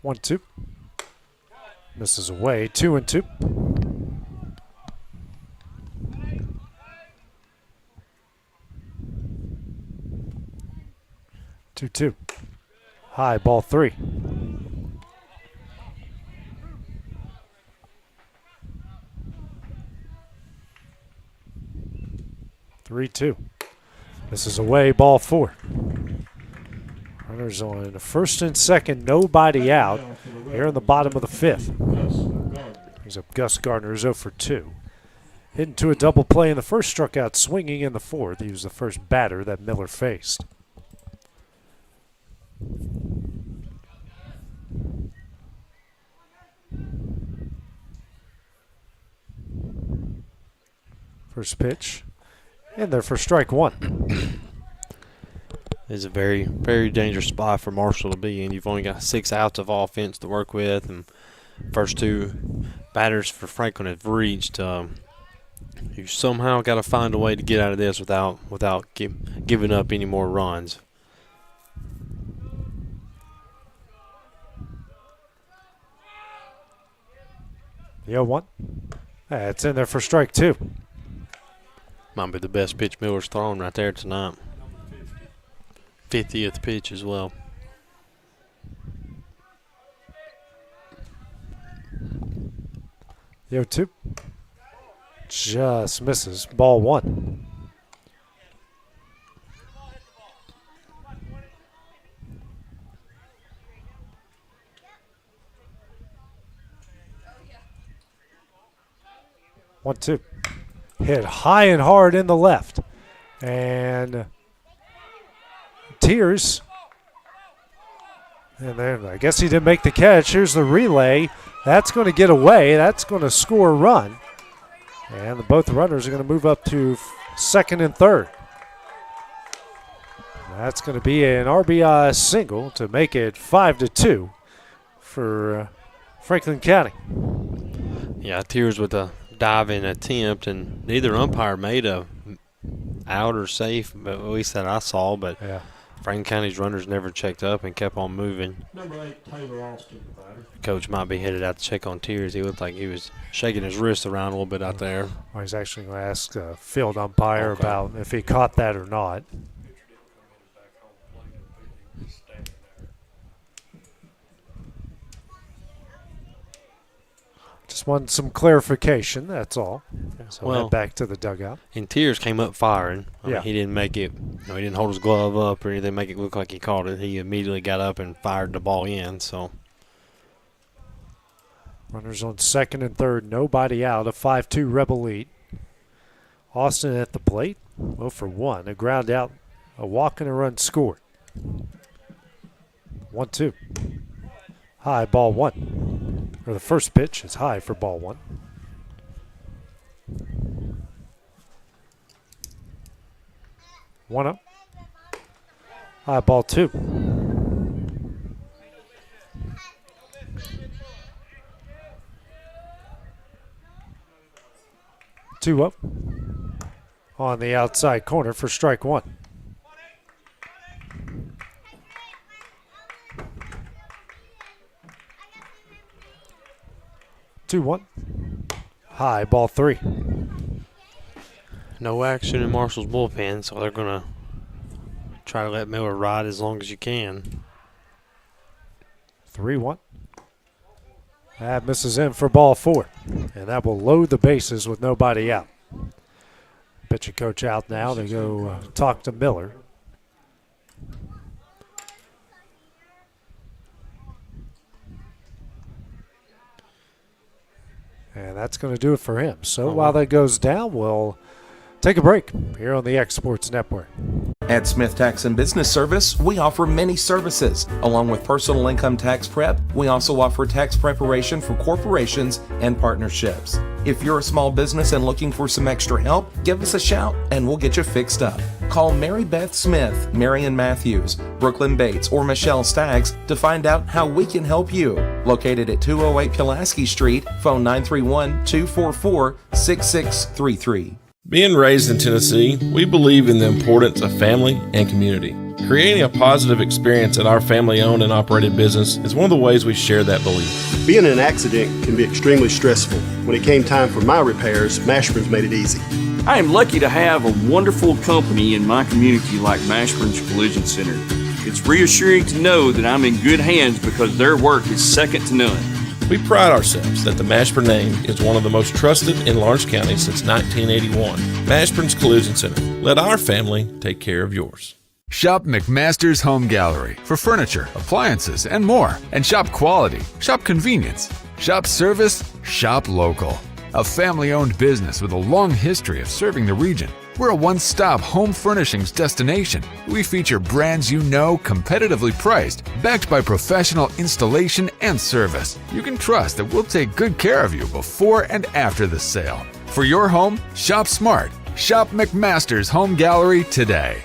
One, 2. Misses away. 2-2. Two. High, ball 3. Three-two. Misses away, ball 4. Runners on first and second, nobody out here in the bottom of the 5th. Brings up Gus Gardner, 0 for 2. Hit into a double play in the first, struck out swinging in the 4th. He was the first batter that Miller faced. First pitch in there for strike 1. It's a very, very dangerous spot for Marshall to be in. You've only got 6 outs of offense to work with, and first 2 batters for Franklin have reached. You somehow got to find a way to get out of this without giving up any more runs. The 0-1. It's in there for strike 2. Might be the best pitch Miller's thrown right there tonight. 50th pitch as well. The 0-2 just misses. Ball 1. One, two. Hit high and hard in the left. And Tears. And then I guess he didn't make the catch. Here's the relay. That's going to get away. That's going to score a run. And both runners are going to move up to second and third. That's going to be an RBI single to make it 5-2 for Franklin County. Yeah, Tears with a diving attempt, and neither umpire made a out or safe, but at least that I saw. But yeah. Franklin County's runners never checked up and kept on moving. Number 8, Taylor Austin, the batter. Coach might be headed out to check on Tears. He looked like he was shaking his wrist around a little bit out there. Well, he's actually going to ask a field umpire about if he caught that or not. Just want some clarification, that's all. So we'll head back to the dugout. And Tears came up firing. I mean, Yeah. he didn't make it, he didn't hold his glove up or anything, make it look like he caught it. He immediately got up and fired the ball in. So Runners on second and third, nobody out. A 5-2 Rebel lead. Austin at the plate, 0 for 1. A ground out, a walk and a run scored. 1-2. High, ball 1. Or the first pitch is high for ball 1. One up. High, ball 2. Two up on the outside corner for strike 1. Two, 1. High, ball 3. no action in Marshall's bullpen, so they're going to try to let Miller ride as long as you can. 3-1. That misses in for ball 4. And that will load the bases with nobody out. Pitching coach out now to go talk to Miller. And that's going to do it for him. So while that goes down, we'll take a break here on the Exports Network. At Smith Tax and Business Service, we offer many services. Along with personal income tax prep, we also offer tax preparation for corporations and partnerships. If you're a small business and looking for some extra help, give us a shout and we'll get you fixed up. Call Mary Beth Smith, Marion Matthews, Brooklyn Bates, or Michelle Staggs to find out how we can help you. Located at 208 Pulaski Street, phone 931-244-6633. Being raised in Tennessee, we believe in the importance of family and community. Creating a positive experience at our family-owned and operated business is one of the ways we share that belief. Being in an accident can be extremely stressful. When it came time for my repairs, Mashburn's made it easy. I am lucky to have a wonderful company in my community like Mashburn's Collision Center. It's reassuring to know that I'm in good hands because their work is second to none. We pride ourselves that the Mashburn name is one of the most trusted in Lawrence County since 1981. Mashburn's Collision Center. Let our family take care of yours. Shop McMaster's Home Gallery for furniture, appliances, and more. And shop quality, shop convenience, shop service, shop local. A family-owned business with a long history of serving the region. We're a one-stop home furnishings destination. We feature brands you know, competitively priced, backed by professional installation and service. You can trust that we'll take good care of you before and after the sale. For your home, shop smart. Shop McMaster's Home Gallery today.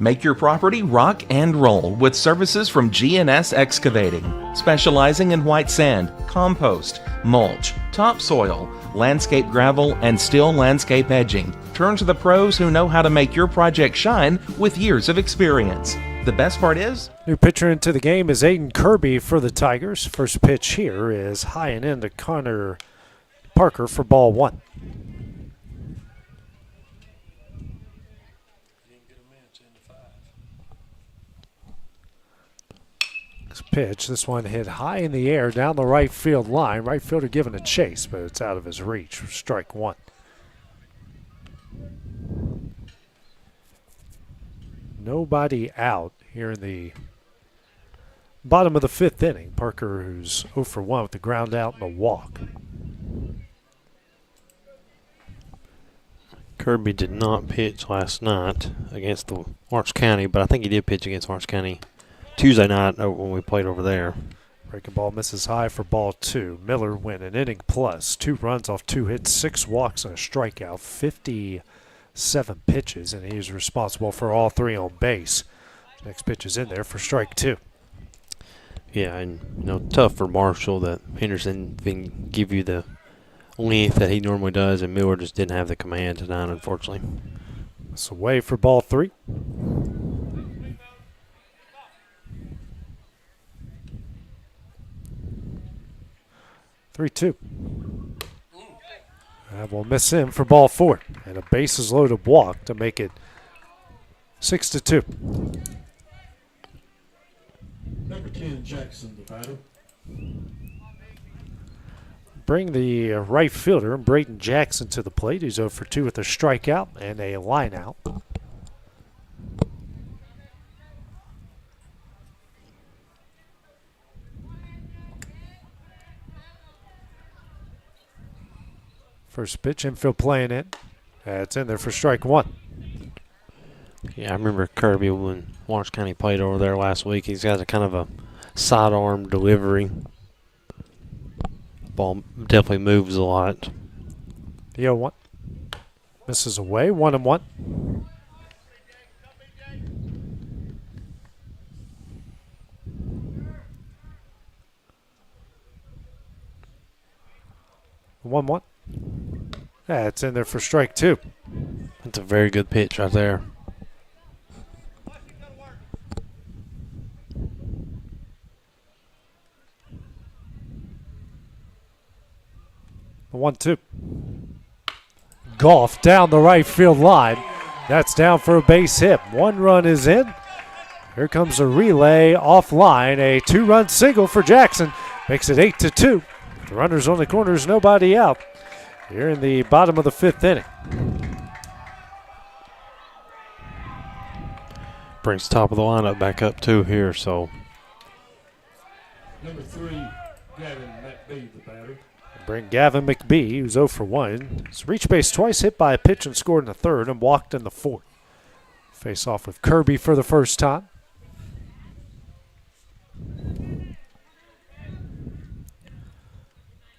Make your property rock and roll with services from G&S Excavating, specializing in white sand, compost, mulch, topsoil, landscape gravel, and steel landscape edging. Turn to the pros who know how to make your project shine with years of experience. The best part is, new pitcher into the game is Aiden Kirby for the Tigers. First pitch here is high and in to Connor Parker for ball one. Pitch. This one hit high in the air down the right field line. Right fielder giving a chase, but it's out of his reach. Strike one. Nobody out here in the bottom of the fifth inning. Parker, who's 0 for 1 with the ground out and a walk. Kirby did not pitch last night against the Orange County, but I think he did pitch against Orange County Tuesday night when we played over there. Breaking ball misses high for ball two. Miller went an inning plus. 2 runs off 2 hits, 6 walks, and a strikeout. 57 pitches, and he was responsible for all 3 on base. Next pitch is in there for strike 2. Yeah, and tough for Marshall that Henderson can give you the length that he normally does, and Miller just didn't have the command tonight, unfortunately. It's away for ball 3. 3-2. That will miss him for ball 4. And a bases loaded walk to make it 6-2. Number 10, Jackson, the batter. Bring the right fielder, Braden Jackson, to the plate. He's 0 for 2 with a strikeout and a line out. First pitch, infield playing it. It's in there for strike 1. Yeah, I remember Kirby when Orange County played over there last week. He's got a kind of a sidearm delivery. Ball definitely moves a lot. The 0-1. Misses away, 1-1. The 1-1. That's in there for strike 2. That's a very good pitch right there. The 1-2. Golf down the right field line. That's down for a base hit. 1 run is in. Here comes a relay offline. A 2-run single for Jackson. Makes it 8-2. The runners on the corners, nobody out. Here in the bottom of the 5th inning. Brings top of the lineup back up too here, so. Number 3, Gavin McBee, the batter. Bring Gavin McBee, who's 0 for 1. He's reached base twice, hit by a pitch and scored in the 3rd, and walked in the 4th. Face off with Kirby for the first time.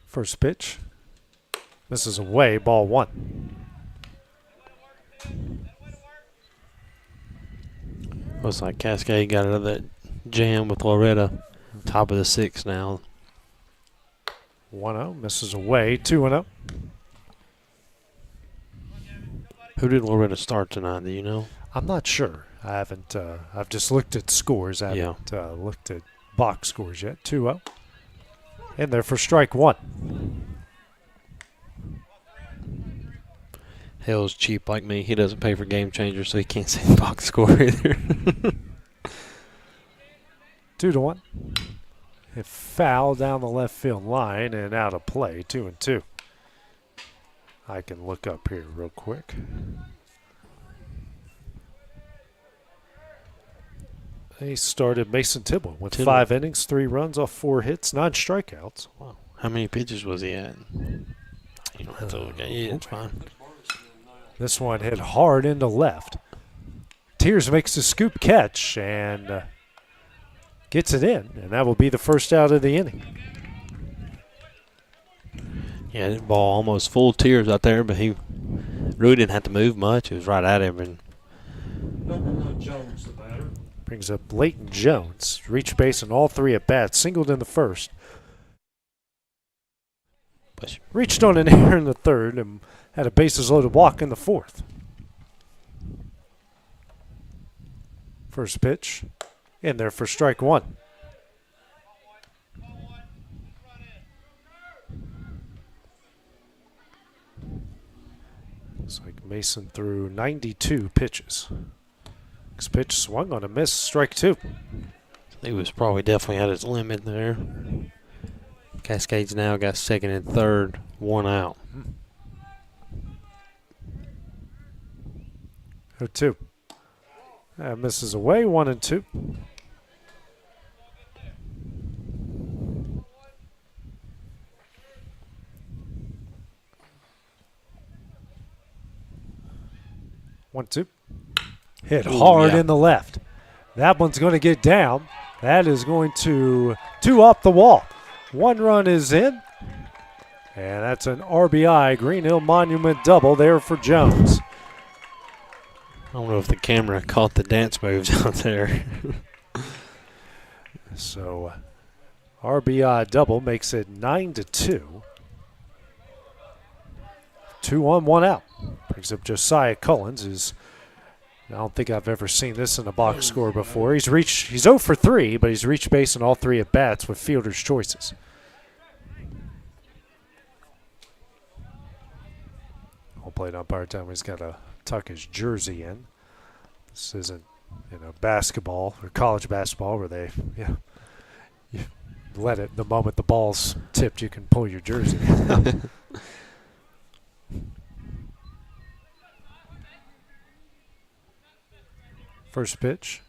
First pitch. Misses away, ball 1. Looks like Cascade got out of that jam with Loretta. Top of the 6th now. 1-0, misses away, 2-0. Who did Loretta start tonight, do you know? I'm not sure. I haven't, I've just looked at scores. I haven't looked at box scores yet. 2-0. In there for strike 1. Hell's cheap like me. He doesn't pay for Game Changer, so he can't see the box score either. 2-1. It foul down the left field line and out of play. 2-2. I can look up here real quick. He started Mason Tibble with 5 innings, 3 runs off 4 hits, 9 strikeouts. Wow. How many pitches was he at? You don't have to look at it. It's fine. This one hit hard into left. Tears makes a scoop catch and gets it in, and that will be the first out of the inning. Yeah, that ball almost full Tears out there, but he really didn't have to move much. It was right at him. And Number 1, Jones, the batter. Brings up Leighton Jones. Reached base in all 3 at bats. Singled in the 1st. reached on an error in the third and had a bases loaded walk in the fourth. First pitch in there for strike one. Looks like Mason threw 92 pitches. Next pitch swung on a miss, strike two. He was probably definitely at his limit there. Cascades now got second and third, one out. 0-2. That misses away, 1-2. One, two. Hit hard in the left. That one's going to get down. That is going to two off the wall. One run is in. And that's an RBI Green Hill Monument double there for Jones. I don't know if the camera caught the dance moves out there. So RBI double makes it 9-2. 2 on, 1 out. Brings up Josiah Cullens, who's, I don't think I've ever seen this in a box score before. He's 0 for 3, but he's reached base on all 3 at bats with fielder's choices. Home plate umpire time he's got to tuck his jersey in. This isn't, basketball or college basketball where they, you let it, the moment the ball's tipped, you can pull your jersey. First pitch.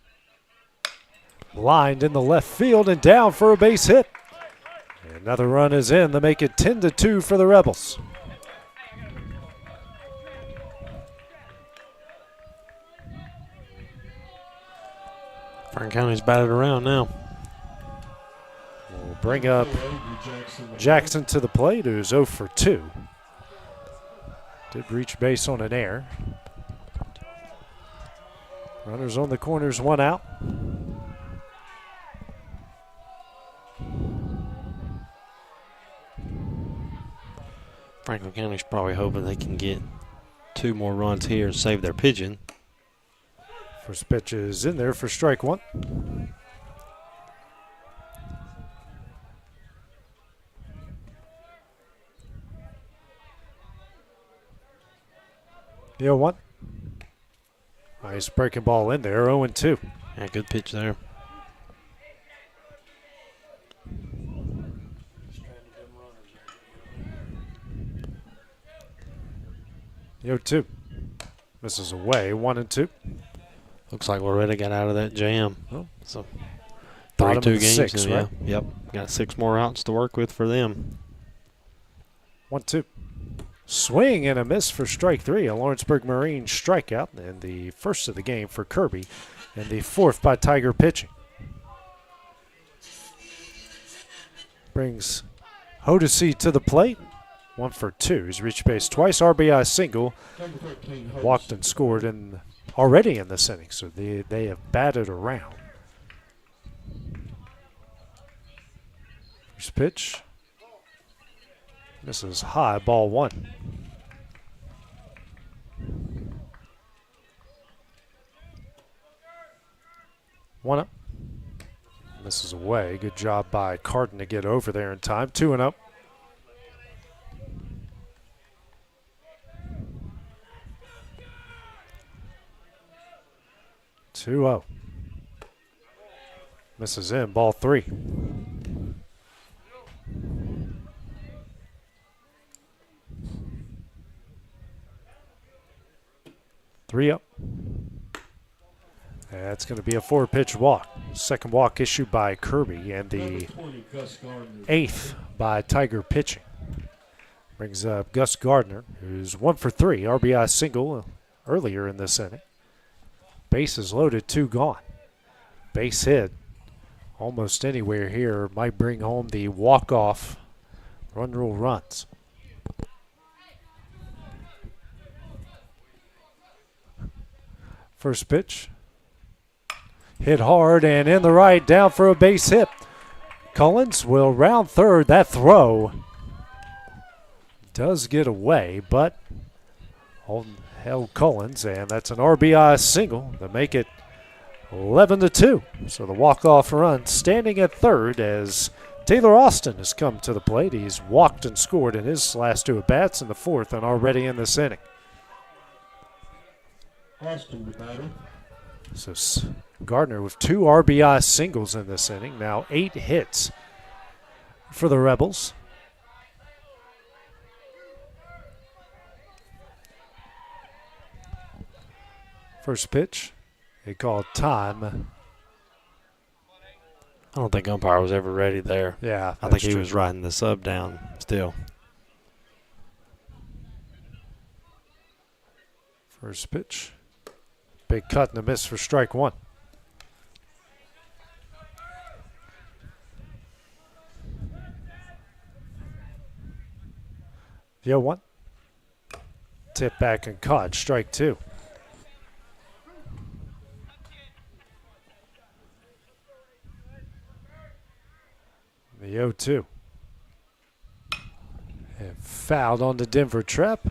Lined in the left field and down for a base hit. Another run is in to make it 10-2 for the Rebels. Franklin County's batted around now. We'll bring up Jackson to the plate, who's 0 for 2. Did reach base on an error. Runners on the corners, 1 out. Franklin County's probably hoping they can get 2 more runs here and save their pigeon. First pitch is in there for strike one. The 0-1. Nice breaking ball in there, 0-2. Yeah, good pitch there. The 0-2. Misses away, 1-2. Looks like Loretta got out of that jam. Oh. So Bottom 32 of games. 6, now, right? yeah. Yep. Got 6 more outs to work with for them. 1-2. Swing and a miss for strike 3. A Lawrenceburg Marine strikeout, and the first of the game for Kirby, and the 4th by Tiger pitching. Brings Hodesy to the plate. 1 for 2. He's reached base twice. RBI single. Walked and scored already in this inning, so they have batted around. First pitch. This is high, ball 1. One up. This is away. Good job by Carden to get over there in time. 2-0. Misses in, ball 3. Three up. That's going to be a 4-pitch walk. Second walk issued by Kirby, and the 8th by Tiger pitching. Brings up Gus Gardner, who's 1 for 3. RBI single earlier in this inning. Bases loaded, 2 gone. Base hit almost anywhere here might bring home the walk-off run rule runs. First pitch. Hit hard and in the right, down for a base hit. Cullens will round third. That throw does get away, but held Collins, and that's an RBI single to make it 11-2. So the walk-off run standing at third as Taylor Austin has come to the plate. He's walked and scored in his last 2 at-bats in the 4th and already in this inning. Austin, the batter. So Gardner with 2 RBI singles in this inning. Now 8 hits for the Rebels. First pitch, he called time. I don't think umpire was ever ready there. Yeah, I think he was riding the sub down still. First pitch. Big cut and a miss for strike 1. The 0-1. Tip back and caught. Strike 2. The 0-2. And fouled on the Denver trap.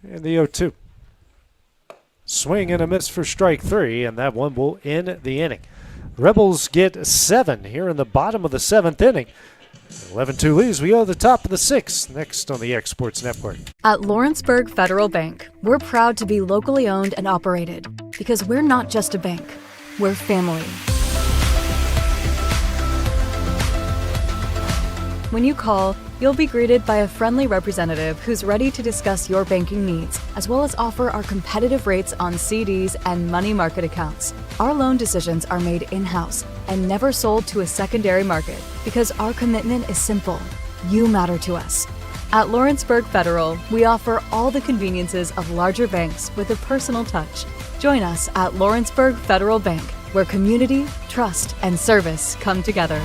And the 0-2. Swing and a miss for strike 3, and that one will end the inning. Rebels get 7 here in the bottom of the 7th inning. 11-2 leads. We go to the top of the 6th, next on the X Sports Network. At Lawrenceburg Federal Bank, we're proud to be locally owned and operated because we're not just a bank, we're family. When you call, you'll be greeted by a friendly representative who's ready to discuss your banking needs, as well as offer our competitive rates on CDs and money market accounts. Our loan decisions are made in-house and never sold to a secondary market because our commitment is simple. You matter to us. At Lawrenceburg Federal, we offer all the conveniences of larger banks with a personal touch. Join us at Lawrenceburg Federal Bank, where community, trust, and service come together.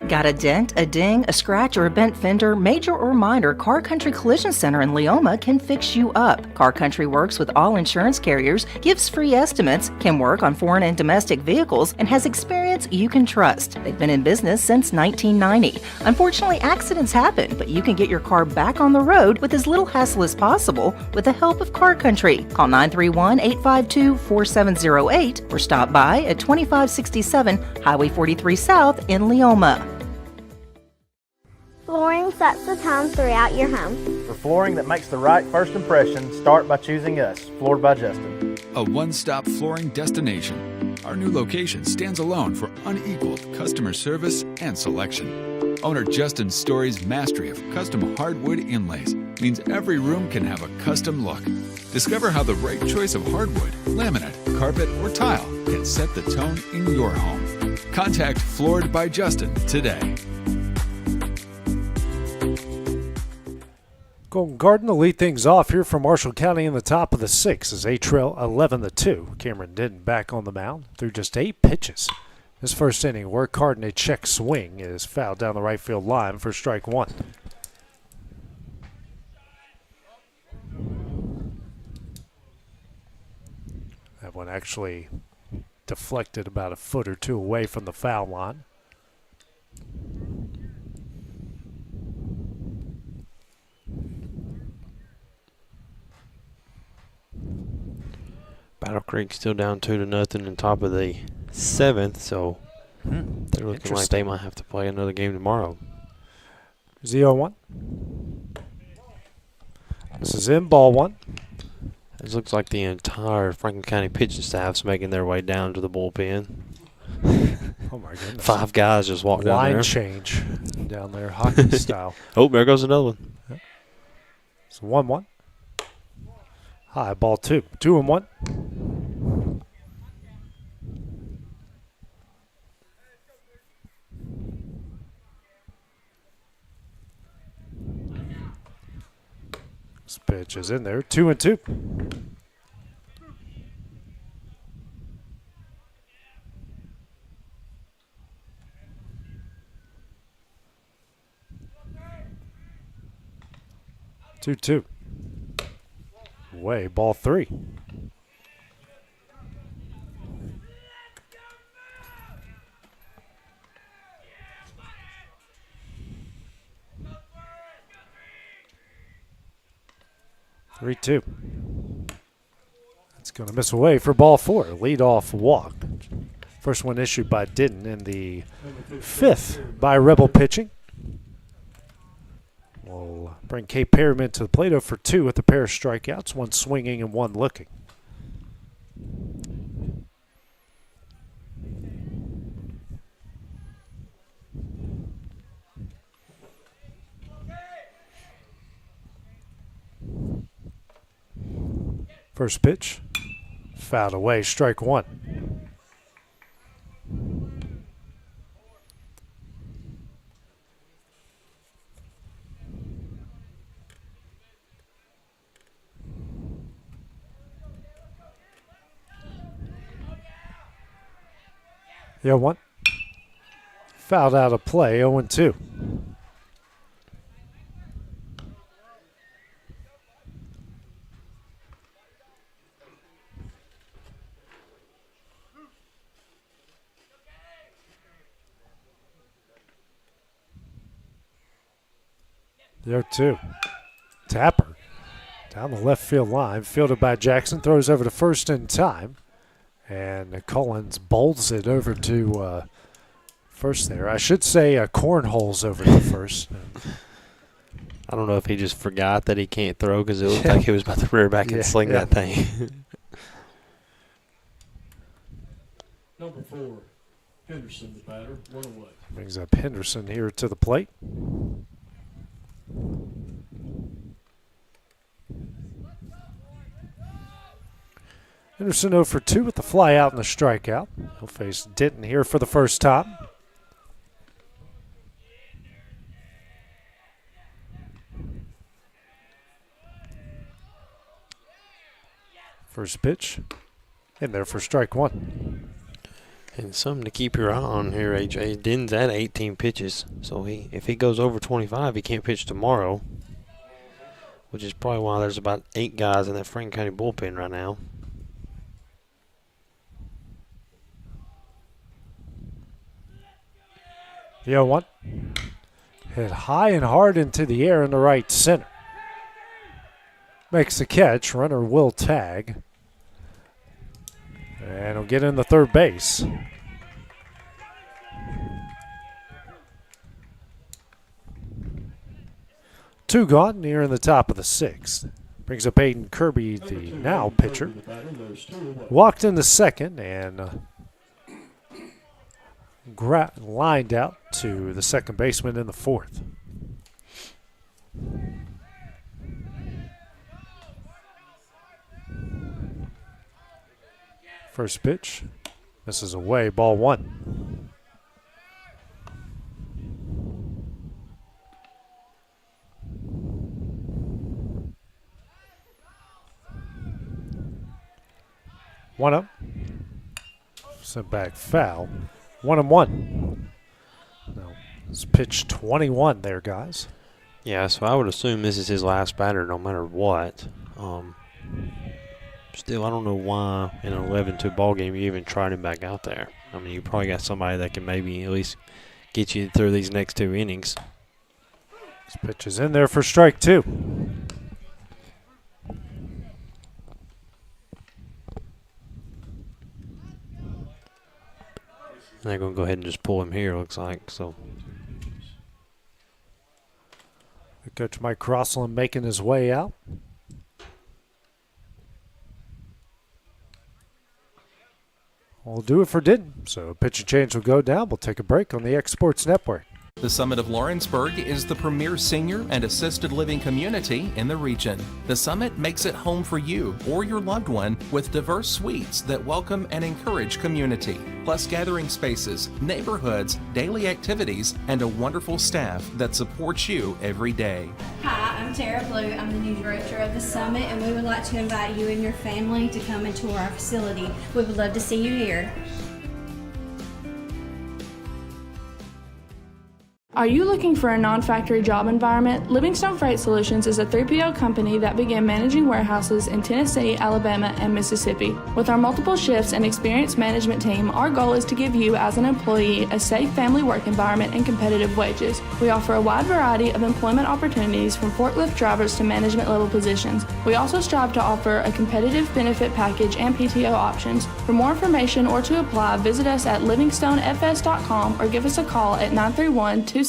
Got a dent, a ding, a scratch, or a bent fender? Major or minor, Car Country Collision Center in Leoma can fix you up. Car Country works with all insurance carriers, gives free estimates, can work on foreign and domestic vehicles, and has experience you can trust. They've been in business since 1990. Unfortunately, accidents happen, but you can get your car back on the road with as little hassle as possible with the help of Car Country. Call 931-852-4708 or stop by at 2567 Highway 43 South in Leoma. Flooring sets the tone throughout your home. For flooring that makes the right first impression, start by choosing us, Floored by Justin. A one-stop flooring destination. Our new location stands alone for unequaled customer service and selection. Owner Justin Story's mastery of custom hardwood inlays means every room can have a custom look. Discover how the right choice of hardwood, laminate, carpet, or tile can set the tone in your home. Contact Floored by Justin today. Golden Garden to lead things off here from Marshall County in the top of the 6th as they trail 11-2. Cameron Denton back on the mound through just 8 pitches. His first inning work hard and a check swing is fouled down the right field line for strike 1. That one actually deflected about a foot or two away from the foul line. Battle Creek still down 2-0 in top of the 7th, so they're looking like they might have to play another game tomorrow. 0-1. This is in, ball 1. It looks like the entire Franklin County pitching staff's making their way down to the bullpen. Oh my goodness. 5 guys just walked down there. Line change down there, hockey style. Oh, there goes another one. It's 1-1. High, ball 2. 2-1. This pitch is in there. 2-2. away, ball 3. Three-two. It's going to miss away for ball 4. Lead-off walk. First one issued by Denton, and the 5th by Rebel pitching. We'll bring Kate Perryman to the plate for 2 with a pair of strikeouts, one swinging and one looking. First pitch, fouled away, strike 1. The 0-1. Fouled out of play, 0-2. The 0-2. Tapper down the left field line, fielded by Jackson, throws over to first in time. And Collins bowls it over to first there. I should say cornholes over to first. I don't know if he just forgot that he can't throw because it looked like he was about to rear back and sling that thing. Number 4, Henderson, the batter, 1 away. Brings up Henderson here to the plate. Henderson 0 for 2 with the fly out and the strikeout. He'll face Denton here for the first time. First pitch in there for strike 1. And something to keep your eye on here, AJ. Denton's at 18 pitches, so if he goes over 25, he can't pitch tomorrow, which is probably why there's about 8 guys in that Franklin County bullpen right now. The 0-1. Hit high and hard into the air in the right center. Makes the catch. Runner will tag. And he'll get in the third base. Two gone, near in the top of the 6th. Brings up Aiden Kirby, the now pitcher. Walked in the second and lined out to the second baseman in the 4th. First pitch misses away, ball 1. One up. Sent back foul. 1-1. Now, it's pitch 21 there, guys. Yeah, so I would assume this is his last batter no matter what. Still, I don't know why in an 11-2 ball game you even tried him back out there. I mean, you probably got somebody that can maybe at least get you through these next 2 innings. This pitch is in there for strike 2. And they're going to go ahead and just pull him here, looks like. So, Coach Mike Crossland making his way out. We'll do it for Denton. So pitch and change will go down. We'll take a break on the X Sports Network. The Summit of Lawrenceburg is the premier senior and assisted living community in the region. The Summit makes it home for you or your loved one with diverse suites that welcome and encourage community, plus gathering spaces, neighborhoods, daily activities, and a wonderful staff that supports you every day. Hi, I'm Tara Blue. I'm the new director of the Summit, and we would like to invite you and your family to come and tour our facility. We would love to see you here. Are you looking for a non-factory job environment? Livingstone Freight Solutions is a 3PL company that began managing warehouses in Tennessee, Alabama, and Mississippi. With our multiple shifts and experienced management team, our goal is to give you as an employee a safe family work environment and competitive wages. We offer a wide variety of employment opportunities from forklift drivers to management level positions. We also strive to offer a competitive benefit package and PTO options. For more information or to apply, visit us at livingstonefs.com or give us a call at 931-269-3255.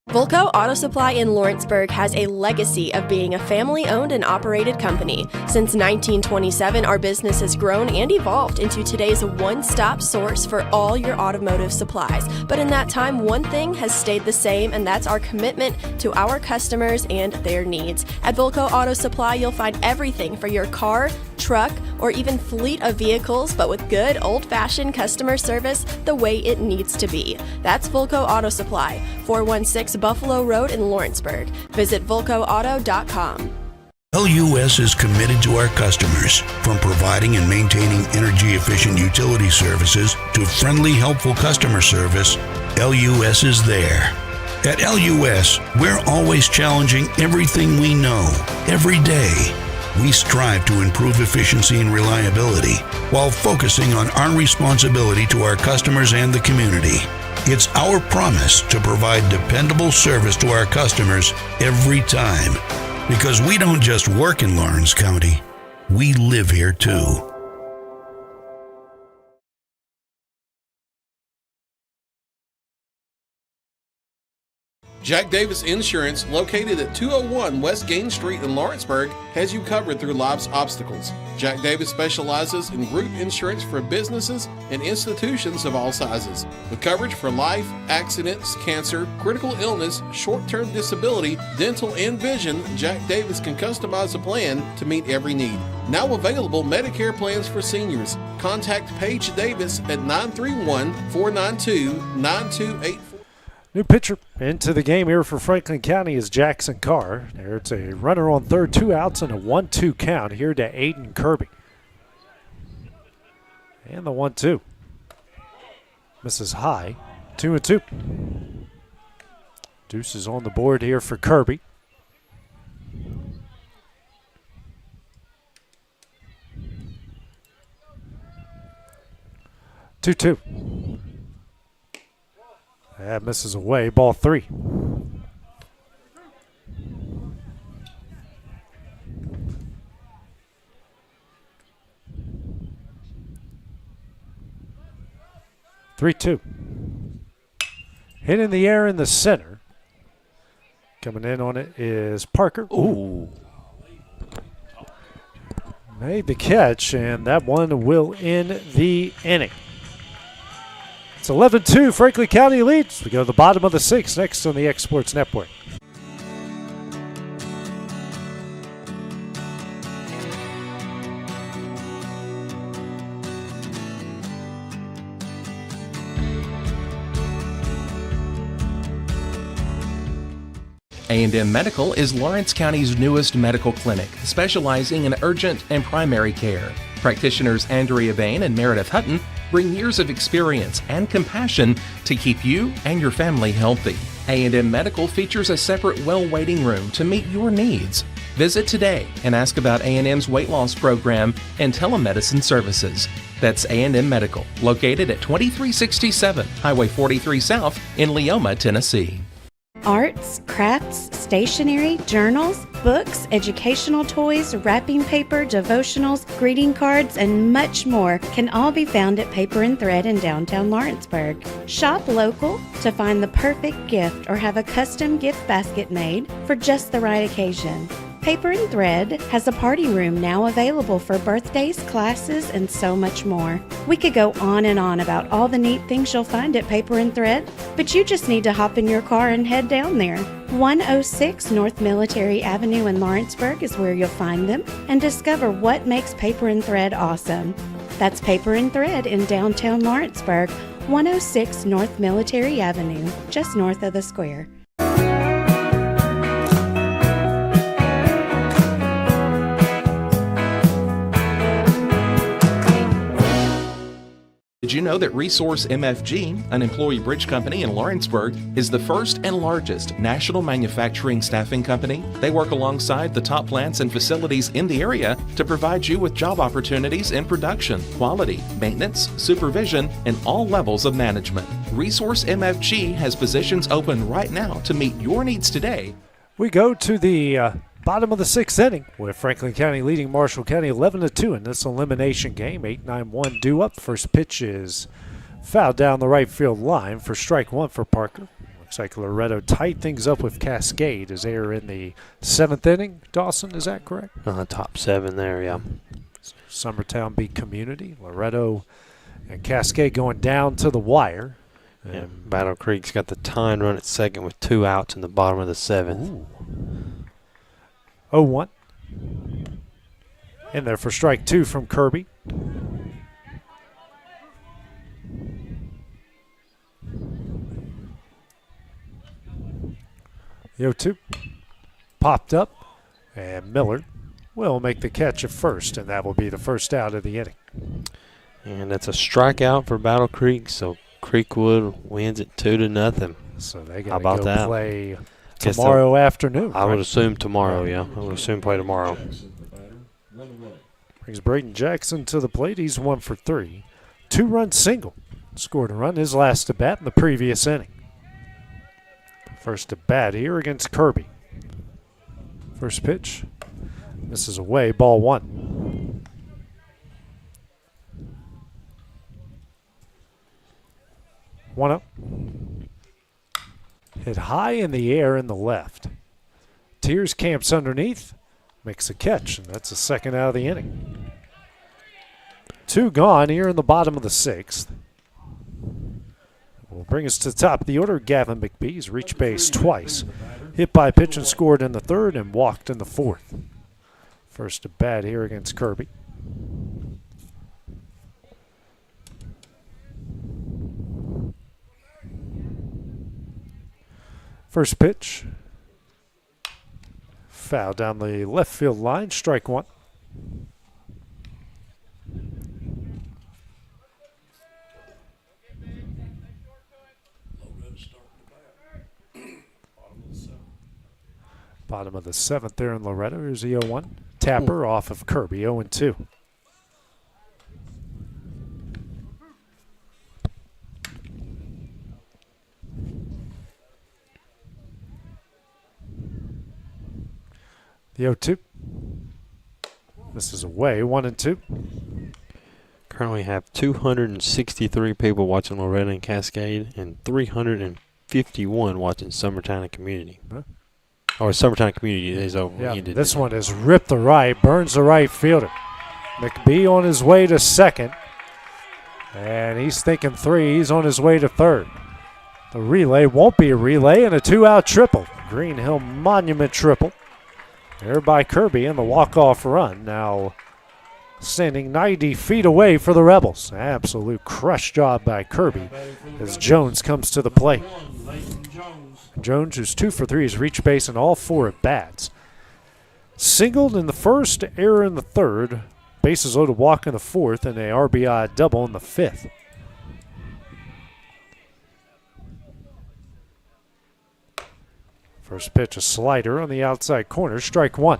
Volco Auto Supply in Lawrenceburg has a legacy of being a family-owned and operated company. Since 1927, our business has grown and evolved into today's one-stop source for all your automotive supplies. But in that time, one thing has stayed the same, and that's our commitment to our customers and their needs. At Volco Auto Supply, you'll find everything for your car, truck, or even fleet of vehicles, but with good old-fashioned customer service the way it needs to be. That's Volco Auto Supply, 416 Buffalo Road in Lawrenceburg. Visit VolcoAuto.com. LUS is committed to our customers, from providing and maintaining energy-efficient utility services to friendly, helpful customer service. LUS is there. At LUS, we're always challenging everything we know, every day. We strive to improve efficiency and reliability while focusing on our responsibility to our customers and the community. It's our promise to provide dependable service to our customers every time. Because we don't just work in Lawrence County, we live here too. Jack Davis Insurance, located at 201 West Gain Street in Lawrenceburg, has you covered through life's obstacles. Jack Davis specializes in group insurance for businesses and institutions of all sizes. With coverage for life, accidents, cancer, critical illness, short-term disability, dental, and vision, Jack Davis can customize a plan to meet every need. Now available Medicare plans for seniors. Contact Paige Davis at 931-492-9284. New pitcher into the game here for Franklin County is Jackson Carr. There's a runner on third, 2 outs, and a 1-2 count here to Aiden Kirby. And the 1-2. Misses high. 2-2. Deuce is on the board here for Kirby. Two. That misses away. Ball 3. Three-two. Hit in the air in the center. Coming in on it is Parker. Ooh. Made the catch, and that one will end the inning. It's 11-2, Franklin County leads. We go to the bottom of the 6th next on the X Sports Network. A&M Medical is Lawrence County's newest medical clinic, specializing in urgent and primary care. Practitioners Andrea Bain and Meredith Hutton bring years of experience and compassion to keep you and your family healthy. A&M Medical features a separate well waiting room to meet your needs. Visit today and ask about A&M's weight loss program and telemedicine services. That's A&M Medical, located at 2367 Highway 43 South in Leoma, Tennessee. Arts, crafts, stationery, journals, books, educational toys, wrapping paper, devotionals, greeting cards, and much more can all be found at Paper and Thread in downtown Lawrenceburg. Shop local to find the perfect gift or have a custom gift basket made for just the right occasion. Paper and Thread has a party room now available for birthdays, classes, and so much more. We could go on and on about all the neat things you'll find at Paper and Thread, but you just need to hop in your car and head down there. 106 North Military Avenue in Lawrenceburg is where you'll find them and discover what makes Paper and Thread awesome. That's Paper and Thread in downtown Lawrenceburg, 106 North Military Avenue, just north of the square. Did you know that Resource MFG, an employee bridge company in Lawrenceburg, is the first and largest national manufacturing staffing company? They work alongside the top plants and facilities in the area to provide you with job opportunities in production, quality, maintenance, supervision, and all levels of management. Resource MFG has positions open right now to meet your needs today. We go to the bottom of the 6th inning with Franklin County leading Marshall County 11-2 in this elimination game. 8-9-1 due up. First pitch is fouled down the right field line for strike one for Parker. Looks like Loretto tied things up with Cascade as they are in the 7th inning. Dawson, is that correct? Top 7 there, yeah. Summertown beat Community. Loretto and Cascade going down to the wire. Yeah, Battle Creek's got the tying run at second with 2 outs in the bottom of the 7th. 0-1. In there for strike 2 from Kirby. The 0-2 popped up, and Miller will make the catch at first, and that will be the first out of the inning. And that's a strikeout for Battle Creek, so Creekwood wins it 2-0. So they got to go play tomorrow afternoon. I would assume tomorrow, yeah. I would assume play tomorrow. Brings Braden Jackson to the plate. He's 1 for 3. 2-run single. Scored a run his last at bat in the previous inning. First at bat here against Kirby. First pitch. Misses away, ball 1. One up. Hit high in the air in the left. Tears camps underneath, makes a catch, and that's the second out of the inning. 2 gone here in the bottom of the 6th. Will bring us to the top of the order. Gavin McBee's reached base twice. Hit by a pitch and scored in the 3rd and walked in the 4th. First at bat here against Kirby. First pitch. Foul down the left field line. Strike 1. Bottom of the 7th there in Loretto. Here's the 0-1. Tapper off of Kirby. 0-2. The 0-2. This is away, 1-2. Currently have 263 people watching Loretto and Cascade and 351 watching Summertown and Community. Huh? Or Summertown and Community is over. Yeah, this one is ripped the right, burns the right fielder. McBee on his way to second. And he's thinking 3. He's on his way to 3rd. The relay won't be a relay, and a 2-out triple. Green Hill Monument triple. There by Kirby in the walk-off run. Now standing 90 feet away for the Rebels. Absolute crush job by Kirby as Jones comes to the plate. Jones, who's 2 for 3, has reached base in all 4 at bats. Singled in the 1st, error in the 3rd, bases loaded walk in the 4th, and a RBI double in the 5th. First pitch, a slider on the outside corner, strike 1.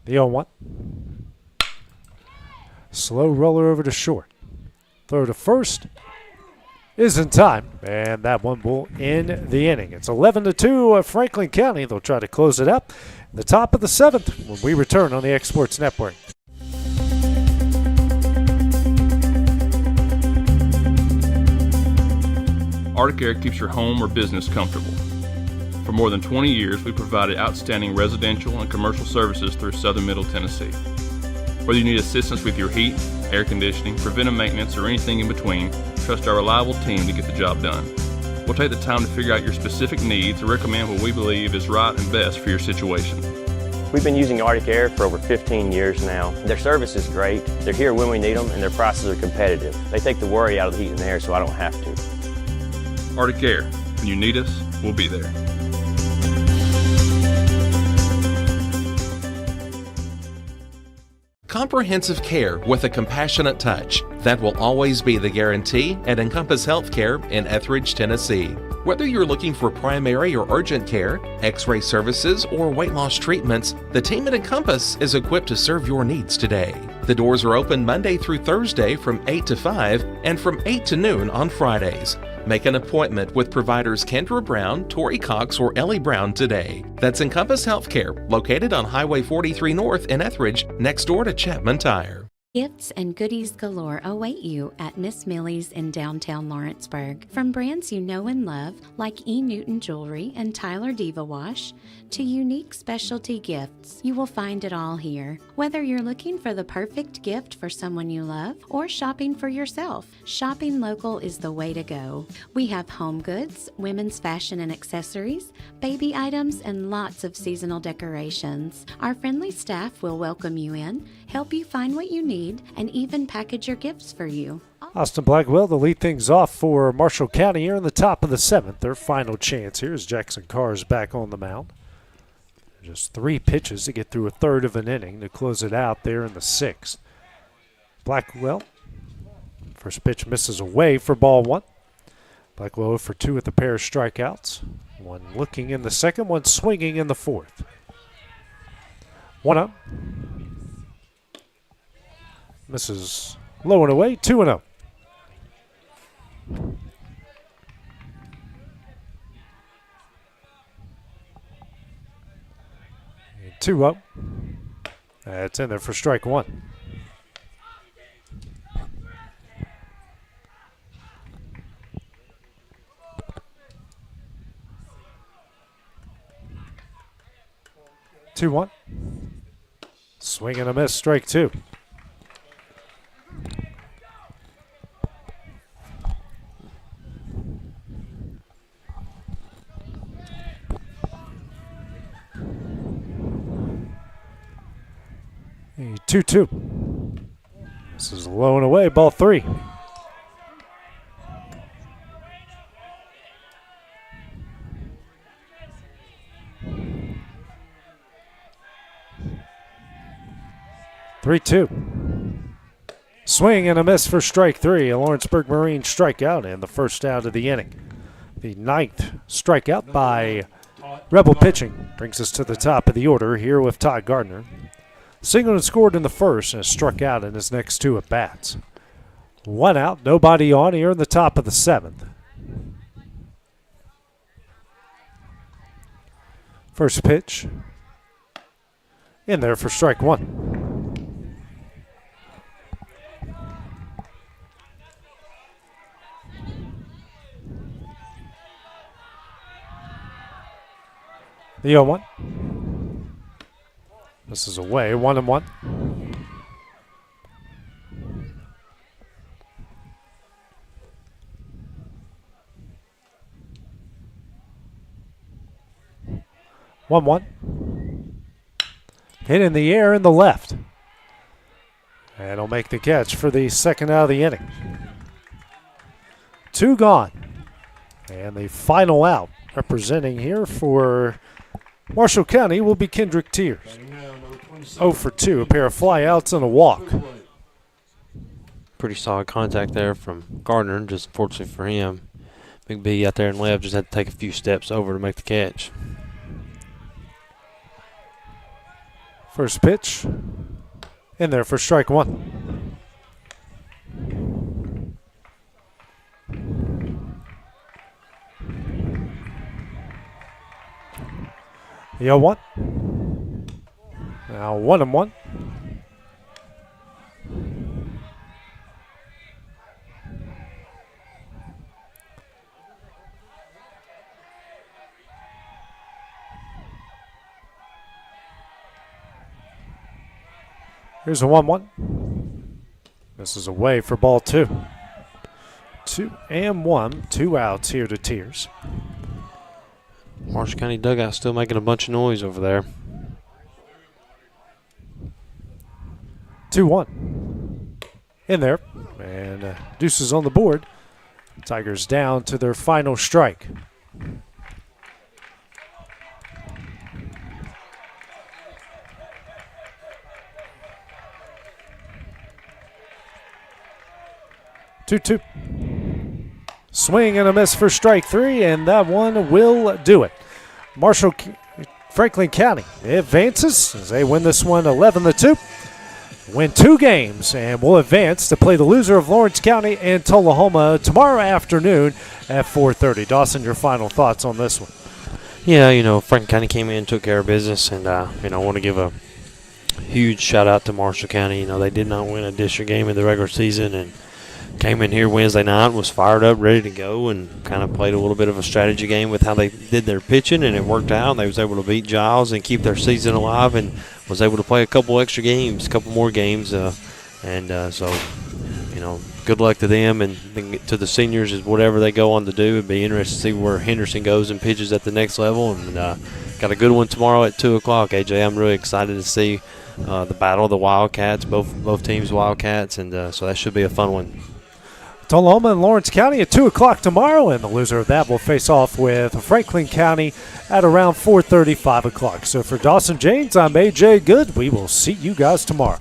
The 0-1. Slow roller over to short. Throw to first is in time, and that one will end the inning. It's 11-2 Franklin County. They'll try to close it up in the top of the 7th when we return on the Exports Network. Arctic Air keeps your home or business comfortable. For more than 20 years, we've provided outstanding residential and commercial services through Southern Middle Tennessee. Whether you need assistance with your heat, air conditioning, preventive maintenance, or anything in between, trust our reliable team to get the job done. We'll take the time to figure out your specific needs and recommend what we believe is right and best for your situation. We've been using Arctic Air for over 15 years now. Their service is great. They're here when we need them, and their prices are competitive. They take the worry out of the heat and air so I don't have to. Arctic Air. When you need us, we'll be there. Comprehensive care with a compassionate touch. That will always be the guarantee at Encompass Healthcare in Etheridge, Tennessee. Whether you're looking for primary or urgent care, x-ray services, or weight loss treatments, the team at Encompass is equipped to serve your needs today. The doors are open Monday through Thursday from 8 to 5 and from 8 to noon on Fridays. Make an appointment with providers Kendra Brown, Tori Cox, or Ellie Brown today. That's Encompass Healthcare, located on Highway 43 North in Etheridge, next door to Chapman Tire. Gifts and goodies galore await you at Miss Millie's in downtown Lawrenceburg. From brands you know and love, like E. Newton Jewelry and Tyler Diva Wash, to unique specialty gifts, you will find it all here. Whether you're looking for the perfect gift for someone you love or shopping for yourself, shopping local is the way to go. We have home goods, women's fashion and accessories, baby items, and lots of seasonal decorations. Our friendly staff will welcome you in, help you find what you need, and even package your gifts for you. Austin Blackwell to lead things off for Marshall County here in the top of the 7th. Their final chance here as Jackson Carr is back on the mound. Just 3 pitches to get through a third of an inning to close it out there in the 6th. Blackwell, first pitch misses away for ball 1. Blackwell for 2 with a pair of strikeouts. One looking in the second, one swinging in the 4th. 1-0. Misses low and away, 2-0. Two up. That's in there for strike 1. Two one. Swing and a miss, strike 2. A 2-2. This is low and away, ball 3. Three-two. Swing and a miss for strike 3. A Lawrenceburg Marine strikeout and the first out of the inning. The 9th strikeout by Rebel pitching brings us to the top of the order here with Todd Gardner. Singleton scored in the first and has struck out in his next 2 at-bats. 1 out, nobody on here in the top of the 7th. First pitch in there for strike 1. The 0-1. This is away, 1-1. Hit in the air in the left. And he'll make the catch for the second out of the inning. 2 gone. And the final out representing here for Marshall County will be Kendrick Tears. 0 for 2, a pair of flyouts and a walk. Pretty solid contact there from Gardner, just unfortunately for him. Big B out there and left just had to take a few steps over to make the catch. First pitch in there for strike 1. The 0-1. Now 1-1. Here's a 1-1. This is away for ball 2. 2-1. 2 outs here to Tears. Marshall County dugout still making a bunch of noise over there. 2-1. In there. And deuces on the board. Tigers down to their final strike. Two. Swing and a miss for strike 3, and that one will do it. Franklin County advances as they win this one 11-2. Win 2 games and will advance to play the loser of Lawrence County and Tullahoma tomorrow afternoon at 4:30. Dawson, your final thoughts on this one? Yeah, Franklin County came in, took care of business, and I want to give a huge shout out to Marshall County. They did not win a district game in the regular season and came in here Wednesday night, was fired up, ready to go, and kind of played a little bit of a strategy game with how they did their pitching, and it worked out. They was able to beat Giles and keep their season alive, and was able to play a couple more games, so good luck to them and to the seniors is whatever they go on to do. It'd be interesting to see where Henderson goes and pitches at the next level, and got a good one tomorrow at 2 o'clock. AJ, I'm really excited to see the battle of the Wildcats, both teams Wildcats, and so that should be a fun one. Tullahoma and Lawrence County at 2 o'clock tomorrow, and the loser of that will face off with Franklin County at around 4:30, 5 o'clock. So for Dawson James, I'm AJ Good. We will see you guys tomorrow.